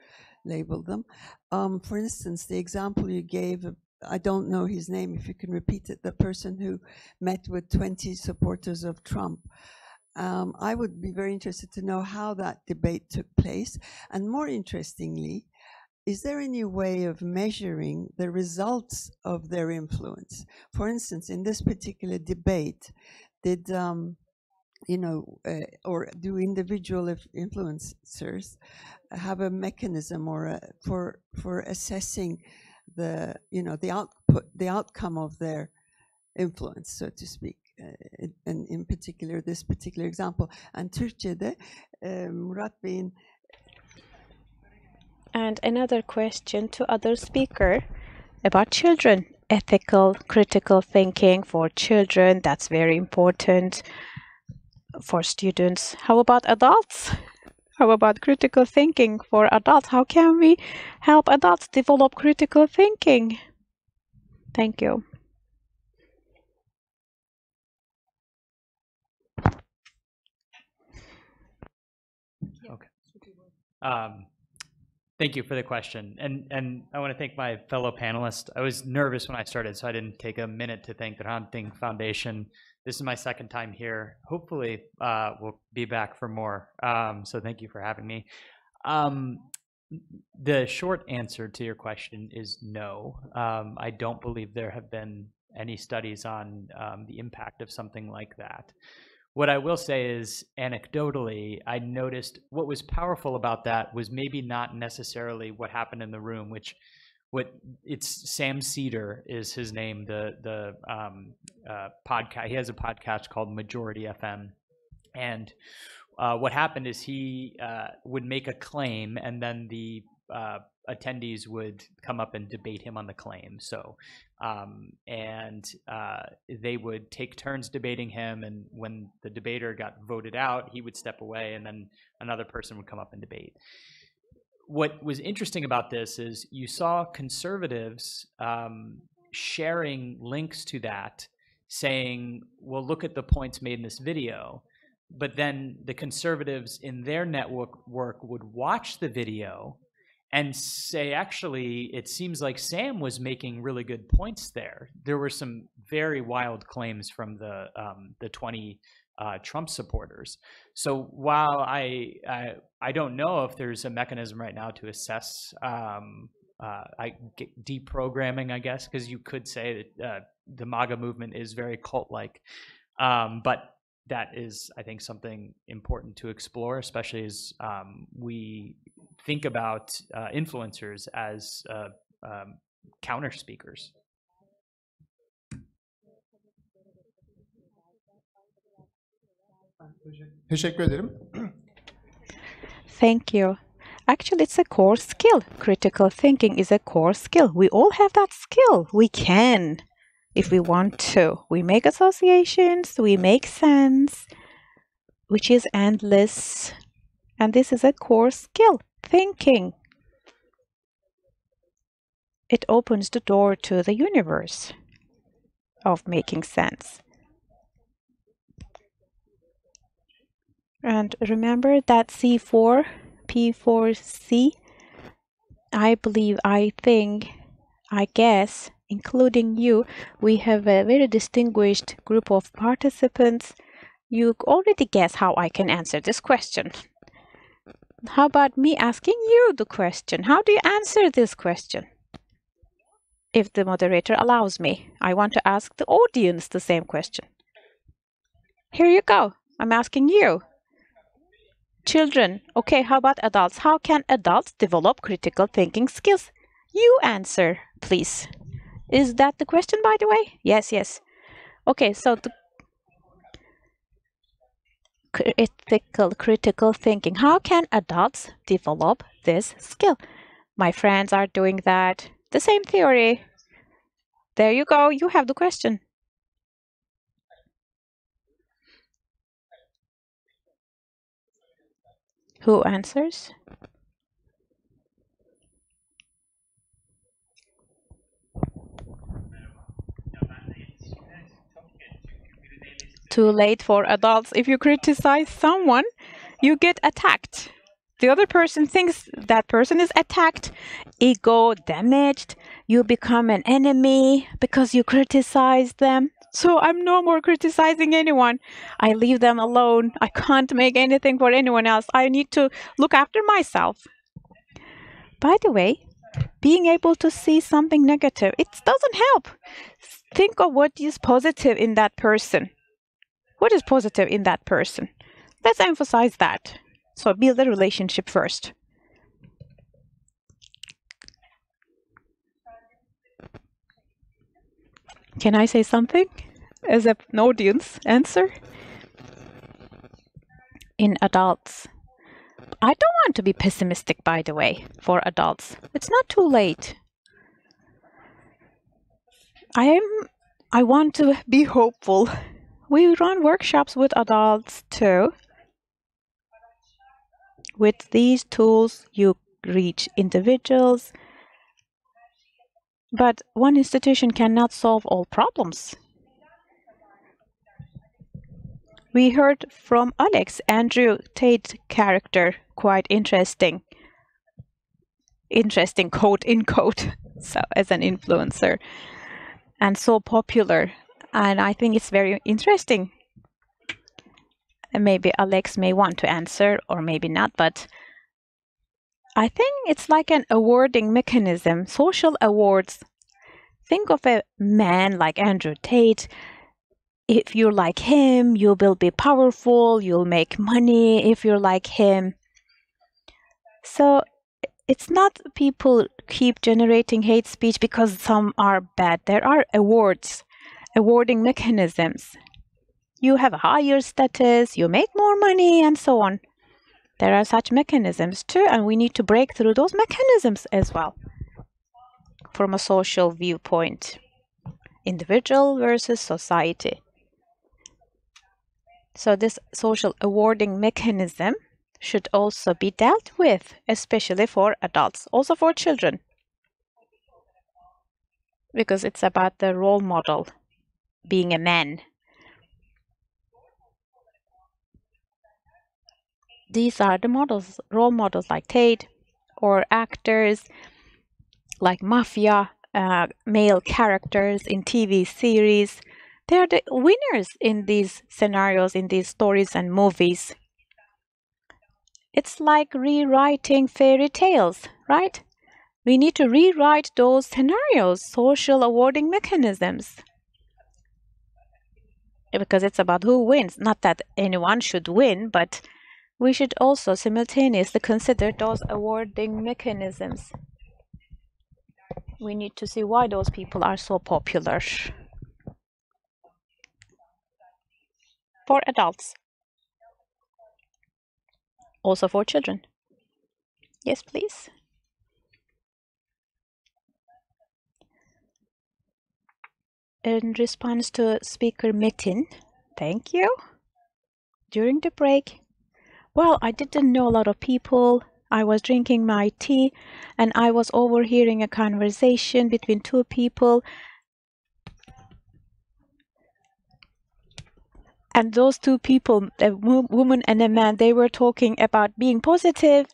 labeled them. For instance, the example you gave, I don't know his name, if you can repeat it, the person who met with 20 supporters of Trump. I would be very interested to know how that debate took place. And more interestingly, is there any way of measuring the results of their influence? For instance, in this particular debate, did or do individual influencers have a mechanism or for assessing the outcome of their influence, so to speak? And in particular, this particular example. And Türkçe'de Murat Bey'in. And another question to other speaker about children. Ethical, critical thinking for children, that's very important for students. How about adults? How about critical thinking for adults? How can we help adults develop critical thinking? Thank you. Okay. Thank you for the question. And I want to thank my fellow panelists. I was nervous when I started, so I didn't take a minute to thank the Hunting Foundation. This is my second time here. Hopefully, we'll be back for more. So thank you for having me. The short answer to your question is no. I don't believe there have been any studies on the impact of something like that. What I will say is, anecdotally, I noticed what was powerful about that was maybe not necessarily what happened in the room, it's Sam Cedar is his name, the podcast. He has a podcast called Majority FM. And what happened is he would make a claim, and then the attendees would come up and debate him on the claim. So, they would take turns debating him, and when the debater got voted out, he would step away, and then another person would come up and debate. What was interesting about this is you saw conservatives sharing links to that, saying, well, look at the points made in this video. But then the conservatives in their network would watch the video and say, actually, it seems like Sam was making really good points there. There were some very wild claims from the 20 Trump supporters. So while I don't know if there's a mechanism right now to assess deprogramming, I guess, because you could say that the MAGA movement is very cult-like, but that is, I think, something important to explore, especially as we think about influencers as counter speakers. Teşekkür ederim. Thank you. Actually, it's a core skill. Critical thinking is a core skill. We all have that skill. We can, if we want to. We make associations, we make sense, which is endless. And this is a core skill, thinking. It opens the door to the universe of making sense. And remember that C4, P4C, I believe, I think, I guess, including you, we have a very distinguished group of participants. You already guess how I can answer this question. How about me asking you the question? How do you answer this question? If the moderator allows me, I want to ask the audience the same question. Here you go. I'm asking you. Children, okay, how about adults? How can adults develop critical thinking skills? You answer, please. Is that the question, by the way? Yes, yes. Okay, so the critical thinking. How can adults develop this skill? My friends are doing that. The same theory. There you go. You have the question. Who answers? Too late for adults. If you criticize someone, you get attacked. The other person thinks that person is attacked, ego damaged. You become an enemy because you criticize them. So I'm no more criticizing anyone. I leave them alone. I can't make anything for anyone else. I need to look after myself. By the way, being able to see something negative, it doesn't help. Think of what is positive in that person. What is positive in that person? Let's emphasize that. So build a relationship first. Can I say something as an audience answer? In adults, I don't want to be pessimistic, by the way, for adults. It's not too late. I want to be hopeful. We run workshops with adults too. With these tools, you reach individuals, but one institution cannot solve all problems. We heard from Alex, Andrew Tate character, quite interesting. Interesting, quote in quote, so as an influencer, and so popular. And I think it's very interesting. And maybe Alex may want to answer or maybe not, but I think it's like an awarding mechanism, social awards. Think of a man like Andrew Tate. If you're like him, you will be powerful, you'll make money if you're like him. So it's not people keep generating hate speech because some are bad. There are awards, awarding mechanisms. You have a higher status, you make more money, and so on. There are such mechanisms too, and we need to break through those mechanisms as well from a social viewpoint. Individual versus society. So this social awarding mechanism should also be dealt with, especially for adults, also for children. Because it's about the role model, being a man. These are the models, role models like Tate, or actors like mafia, male characters in TV series. They are the winners in these scenarios, in these stories and movies. It's like rewriting fairy tales, right? We need to rewrite those scenarios, social awarding mechanisms. Because it's about who wins. Not that anyone should win, but we should also simultaneously consider those awarding mechanisms. We need to see why those people are so popular. For adults. Also for children. Yes, please. In response to Speaker Metin, thank you. During the break, well, I didn't know a lot of people. I was drinking my tea and I was overhearing a conversation between two people. And those two people, a woman and a man, they were talking about being positive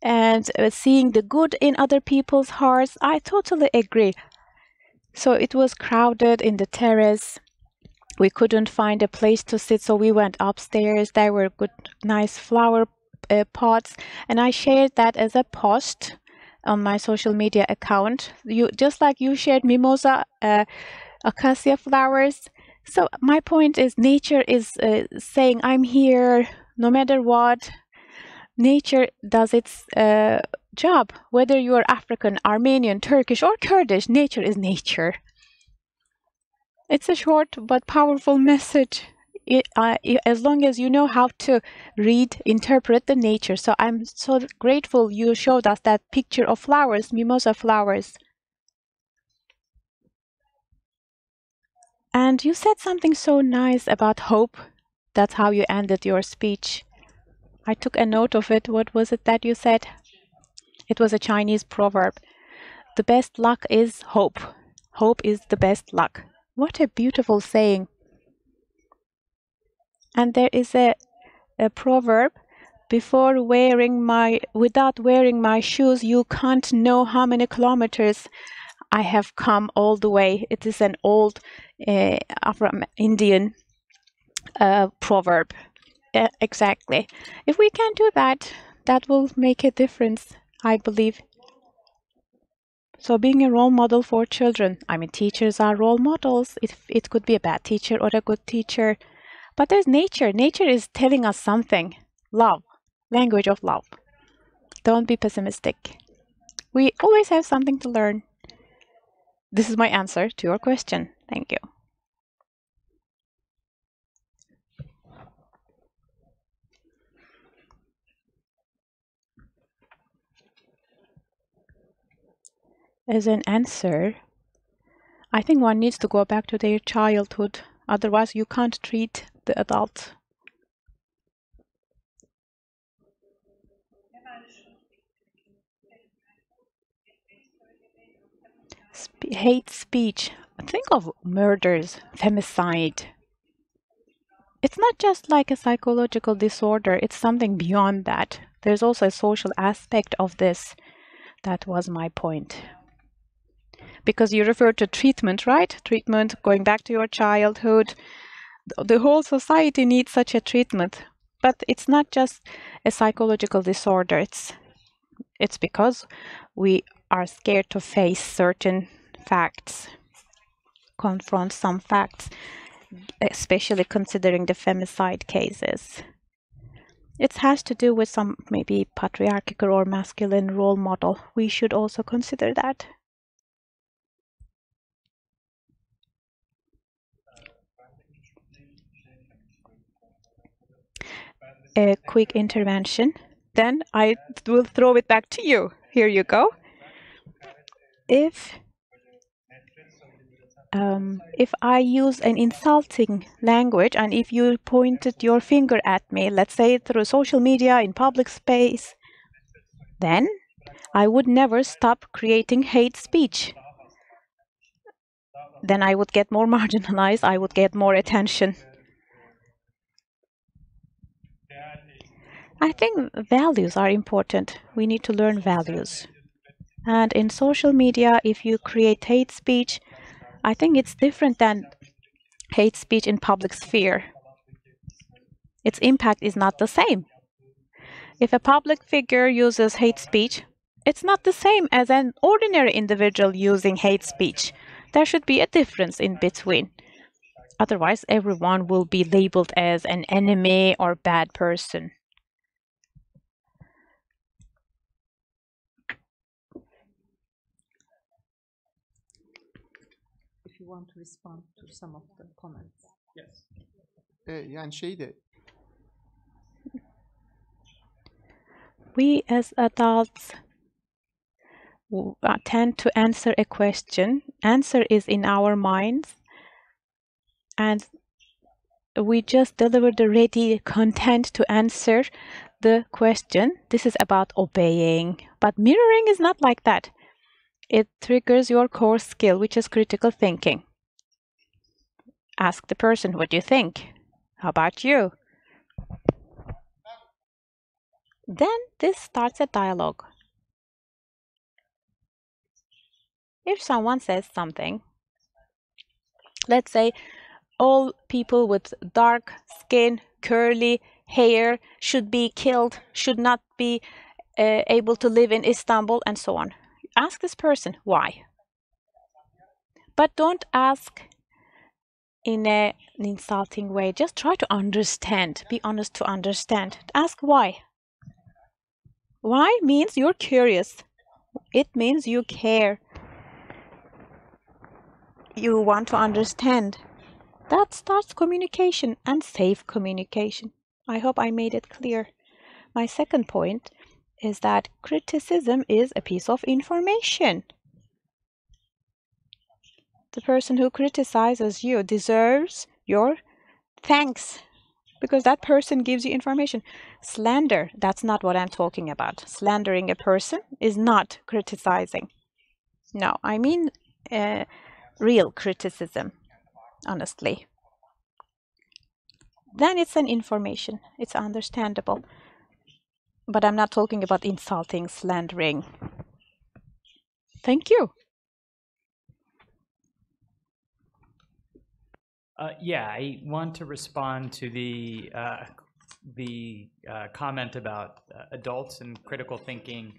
and seeing the good in other people's hearts. I totally agree. So it was crowded in the terrace. We couldn't find a place to sit, so we went upstairs. There were good, nice flower pots, and I shared that as a post on my social media account. Just like you shared mimosa, acacia flowers. So my point is, nature is saying, "I'm here, no matter what." Nature does its job. Whether you are African, Armenian, Turkish, or Kurdish, nature is nature. It's a short but powerful message. As long as you know how to read, interpret the nature. So I'm so grateful you showed us that picture of flowers, mimosa flowers. And you said something so nice about hope. That's how you ended your speech. I took a note of it. What was it that you said? It was a Chinese proverb. The best luck is hope. Hope is the best luck. What a beautiful saying. And there is a proverb, without wearing my shoes, you can't know how many kilometers I have come all the way. It is an old Afro-Indian proverb. Exactly. If we can do that, that will make a difference, I believe. So being a role model for children, I mean, teachers are role models. It could be a bad teacher or a good teacher. But there's nature. Nature is telling us something. Love. Language of love. Don't be pessimistic. We always have something to learn. This is my answer to your question. Thank you. as an answer, I think one needs to go back to their childhood. Otherwise, you can't treat the adult. Hate speech. Think of murders, femicide. It's not just like a psychological disorder, it's something beyond that. There's also a social aspect of this. That was my point. Because you referred to treatment, right? Treatment, going back to your childhood. The whole society needs such a treatment. But it's not just a psychological disorder. It's because we are scared to face certain facts, confront some facts, especially considering the femicide cases. It has to do with some maybe patriarchal or masculine role model. We should also consider that. A quick intervention. Then I will throw it back to you. Here you go. If I use an insulting language and if you pointed your finger at me, let's say through social media in public space, then I would never stop creating hate speech. Then I would get more marginalized, I would get more attention. I think values are important. We need to learn values. And in social media, if you create hate speech, I think it's different than hate speech in public sphere. Its impact is not the same. If a public figure uses hate speech, it's not the same as an ordinary individual using hate speech. There should be a difference in between. Otherwise, everyone will be labeled as an enemy or bad person. If you want to respond to some of the comments. Yes. Yani we as adults tend to answer a question. Answer is in our minds, and we just deliver the ready content to answer the question. This is about obeying, but mirroring is not like that. It triggers your core skill, which is critical thinking. Ask the person, what do you think? How about you? Then this starts a dialogue. If someone says something, let's say all people with dark skin, curly hair should be killed, should not be able to live in Istanbul, and so on. Ask this person why. But don't ask in an insulting way. Just try to understand. Be honest to understand. Ask why. Why means you're curious. It means you care. You want to understand. That starts communication, and safe communication. I hope I made it clear. My second point is that criticism is a piece of information. The person who criticizes you deserves your thanks, because that person gives you information. Slander, that's not what I'm talking about. Slandering a person is not criticizing. No, I mean real criticism, honestly. Then it's an information. It's understandable. But I'm not talking about insulting, slandering. Thank you. Yeah, I want to respond to the comment about adults and critical thinking.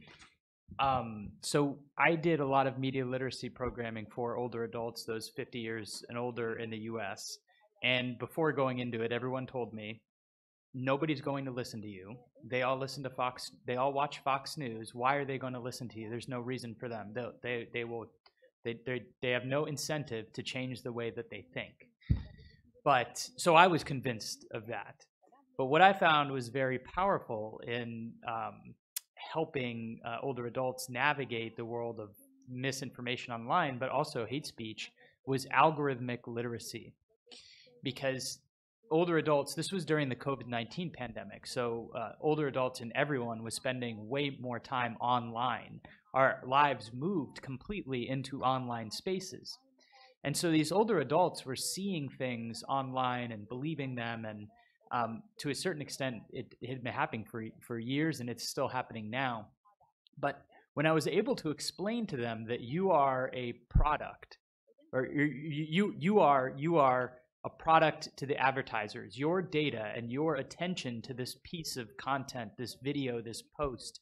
So I did a lot of media literacy programming for older adults, those 50 years and older in the US. And before going into it, everyone told me, nobody's going to listen to you. They all listen to Fox. They all watch Fox News. Why are they going to listen to you? There's no reason for them. They have no incentive to change the way that they think. But so I was convinced of that. But what I found was very powerful in helping older adults navigate the world of misinformation online, but also hate speech, was algorithmic literacy. Because older adults, this was during the COVID-19 pandemic, so older adults and everyone was spending way more time online. Our lives moved completely into online spaces. And so these older adults were seeing things online and believing them, and to a certain extent, it had been happening for years, and it's still happening now. But when I was able to explain to them that you are a product, or you are a product to the advertisers, your data and your attention to this piece of content, this video, this post,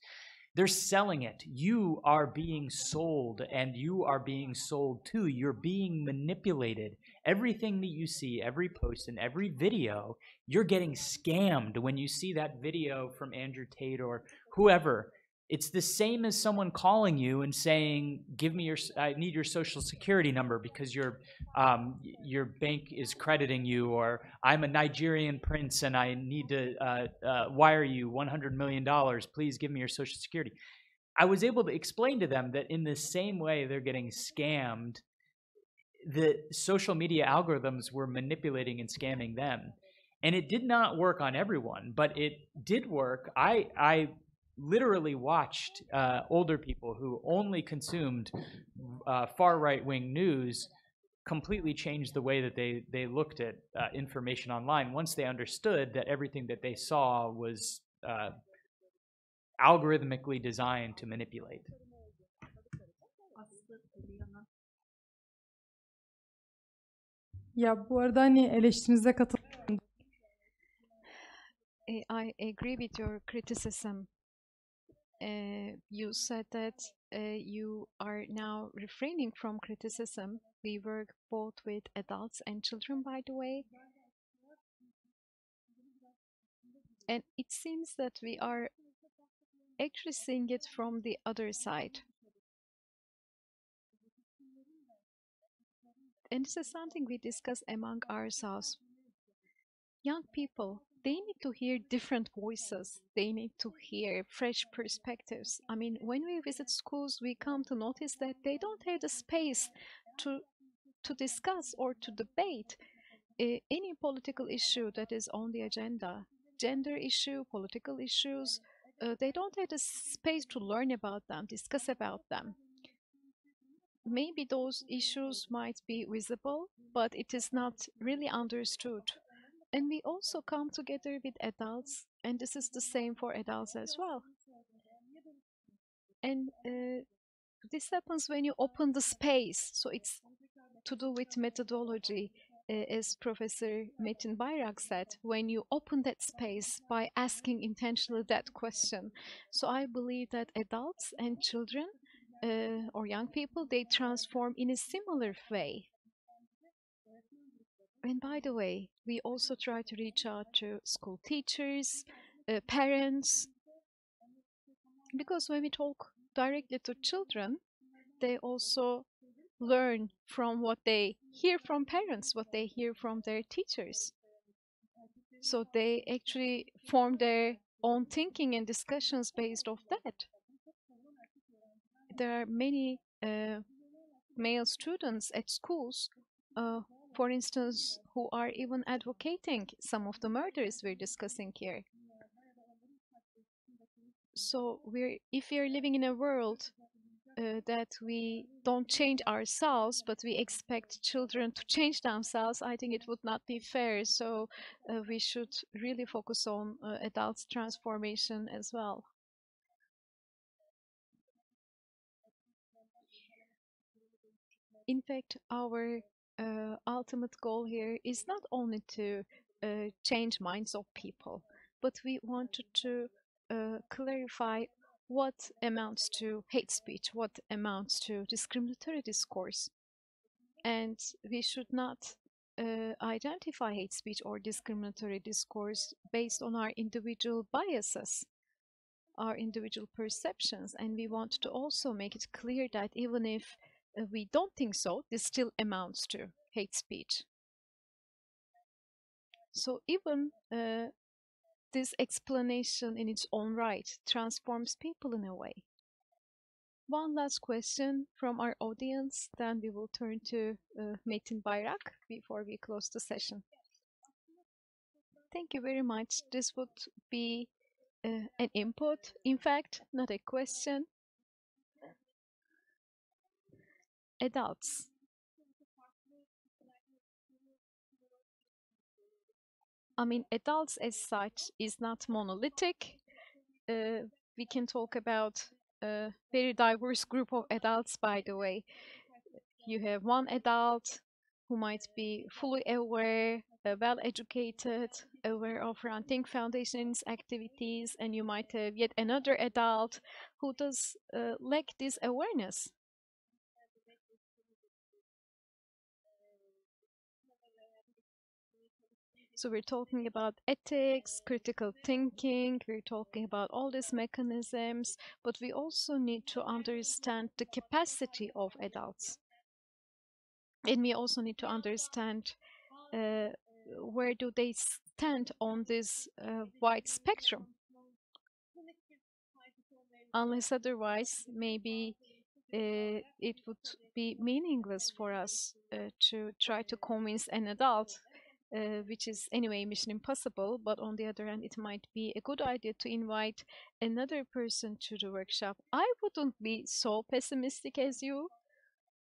they're selling it. You are being sold, and you are being sold too. You're being manipulated. Everything that you see, every post and every video, you're getting scammed when you see that video from Andrew Tate or whoever. It's the same as someone calling you and saying, I need your social security number because your bank is crediting you, or I'm a Nigerian prince and I need to wire you $100 million. Please give me your social security. I was able to explain to them that in the same way they're getting scammed, the social media algorithms were manipulating and scamming them. And it did not work on everyone, but it did work. I literally watched older people who only consumed far right-wing news completely change the way that they looked at information online once they understood that everything that they saw was algorithmically designed to manipulate. Ya bu arada hani eleştirinize katılıyorum. I agree with your criticism. You said that you are now refraining from criticism. We work both with adults and children, by the way. And it seems that we are actually seeing it from the other side. And this is something we discuss among ourselves. Young people, they need to hear different voices. They need to hear fresh perspectives. I mean, when we visit schools, we come to notice that they don't have the space to discuss or to debate any political issue that is on the agenda. Gender issue, political issues, they don't have the space to learn about them, discuss about them. Maybe those issues might be visible, but it is not really understood. And we also come together with adults, and this is the same for adults as well. And this happens when you open the space. So it's to do with methodology, as Professor Metin Bayrak said, when you open that space by asking intentionally that question. So I believe that adults and children or young people, they transform in a similar way. And by the way, we also try to reach out to school teachers, parents, because when we talk directly to children, they also learn from what they hear from parents, what they hear from their teachers. So they actually form their own thinking and discussions based off that. There are many male students at schools, for instance, who are even advocating some of the murders we're discussing here. So if we're living in a world that we don't change ourselves, but we expect children to change themselves, I think it would not be fair. So we should really focus on adults' transformation as well. In fact, our ultimate goal here is not only to change minds of people, but we wanted to clarify what amounts to hate speech, what amounts to discriminatory discourse. And we should not identify hate speech or discriminatory discourse based on our individual biases, our individual perceptions. And we want to also make it clear that even if we don't think so, this still amounts to hate speech. So even this explanation in its own right transforms people in a way. One last question from our audience, then we will turn to Metin Bayrak before we close the session. Thank you very much. This would be an input, in fact, not a question. Adults. I mean, adults as such is not monolithic. We can talk about a very diverse group of adults, by the way. You have one adult who might be fully aware, well educated, aware of Ranting Foundation's activities, and you might have yet another adult who does lack this awareness. So we're talking about ethics, critical thinking, we're talking about all these mechanisms, but we also need to understand the capacity of adults. And we also need to understand where do they stand on this wide spectrum. Unless otherwise, maybe it would be meaningless for us to try to convince an adult, which is anyway mission impossible, but on the other hand, it might be a good idea to invite another person to the workshop. I wouldn't be so pessimistic as you.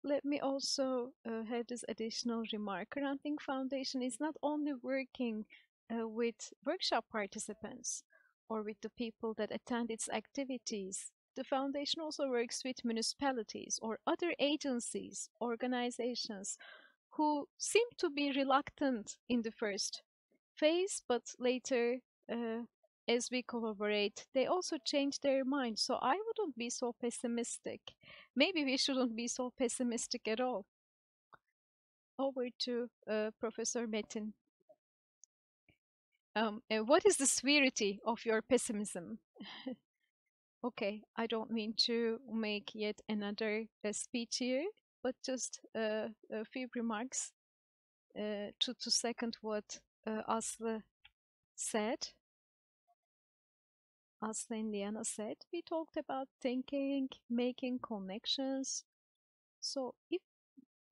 Let me also have this additional remark. Ranting Foundation is not only working with workshop participants or with the people that attend its activities. The foundation also works with municipalities or other agencies, organizations who seem to be reluctant in the first phase, but later, as we collaborate, they also change their mind. So I wouldn't be so pessimistic. Maybe we shouldn't be so pessimistic at all. Over to Professor Metin. What is the severity of your pessimism? Okay, I don't mean to make yet another speech here, but just a few remarks to second what Aslı said. Aslı and Liana said. We talked about thinking, making connections. So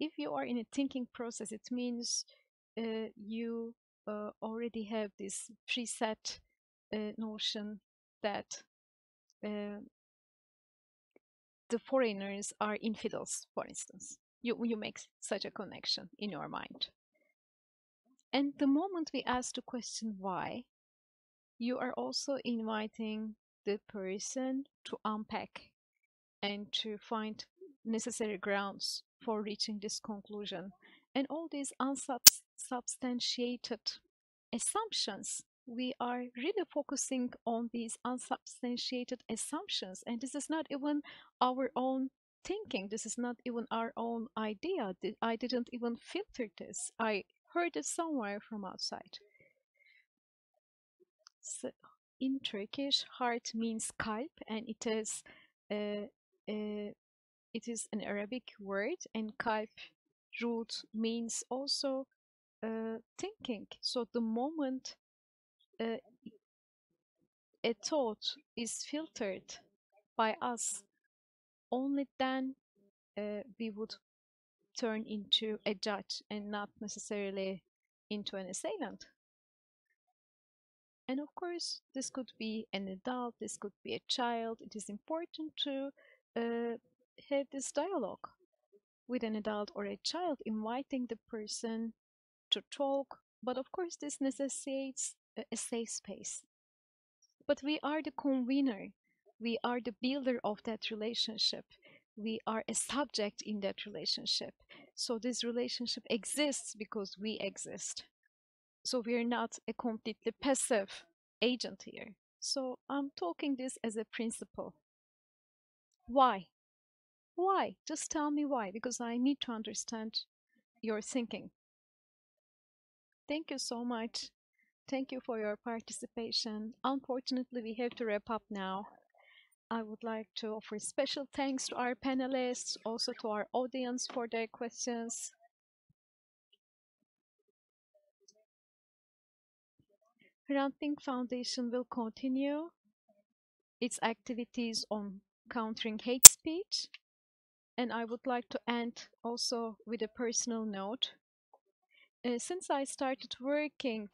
if you are in a thinking process, it means you already have this preset notion that the foreigners are infidels, for instance. You make such a connection in your mind. And the moment we ask the question why, you are also inviting the person to unpack and to find necessary grounds for reaching this conclusion. And all these unsubstantiated assumptions, we are really focusing on these unsubstantiated assumptions. And this is not even our own thinking. This is not even our own idea. I didn't even filter this. I heard it somewhere from outside. So in Turkish, heart means kalp, and it is an Arabic word, and kalp root means also thinking. So the moment a thought is filtered by us, only then we would turn into a judge and not necessarily into an assailant. And of course, this could be an adult, this could be a child. It is important to have this dialogue with an adult or a child, inviting the person to talk. But of course, this necessitates a safe space. But we are the convener. We are the builder of that relationship. We are a subject in that relationship. So this relationship exists because we exist. So we are not a completely passive agent here. So I'm talking this as a principle. Why? Why? Just tell me why, because I need to understand your thinking. Thank you so much. Thank you for your participation. Unfortunately, we have to wrap up now. I would like to offer special thanks to our panelists, also to our audience for their questions. Hrant Dink Foundation will continue its activities on countering hate speech. And I would like to end also with a personal note. Since I started working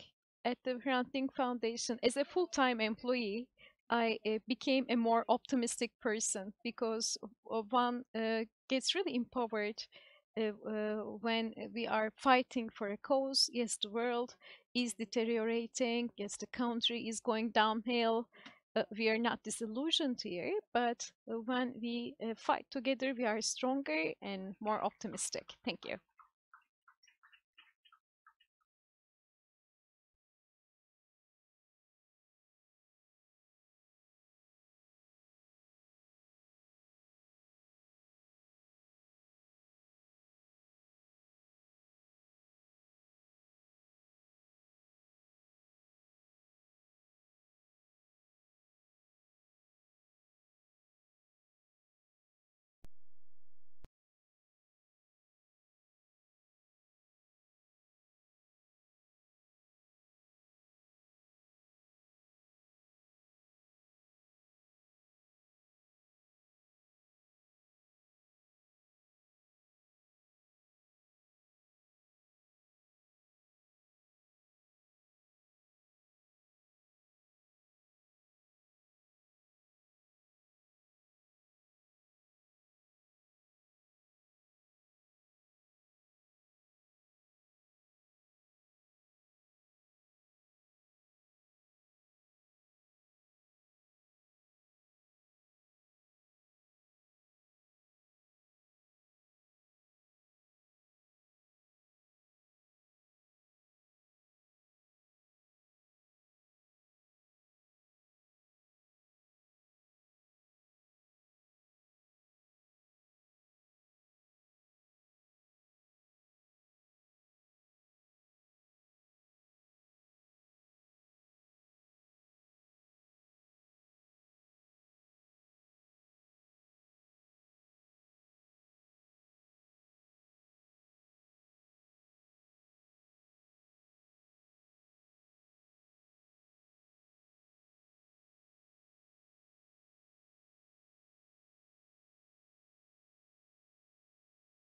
at the Hrant Dink Foundation as a full-time employee, I became a more optimistic person because one gets really empowered when we are fighting for a cause. Yes, the world is deteriorating. Yes, the country is going downhill. We are not disillusioned here, but when we fight together, we are stronger and more optimistic. Thank you.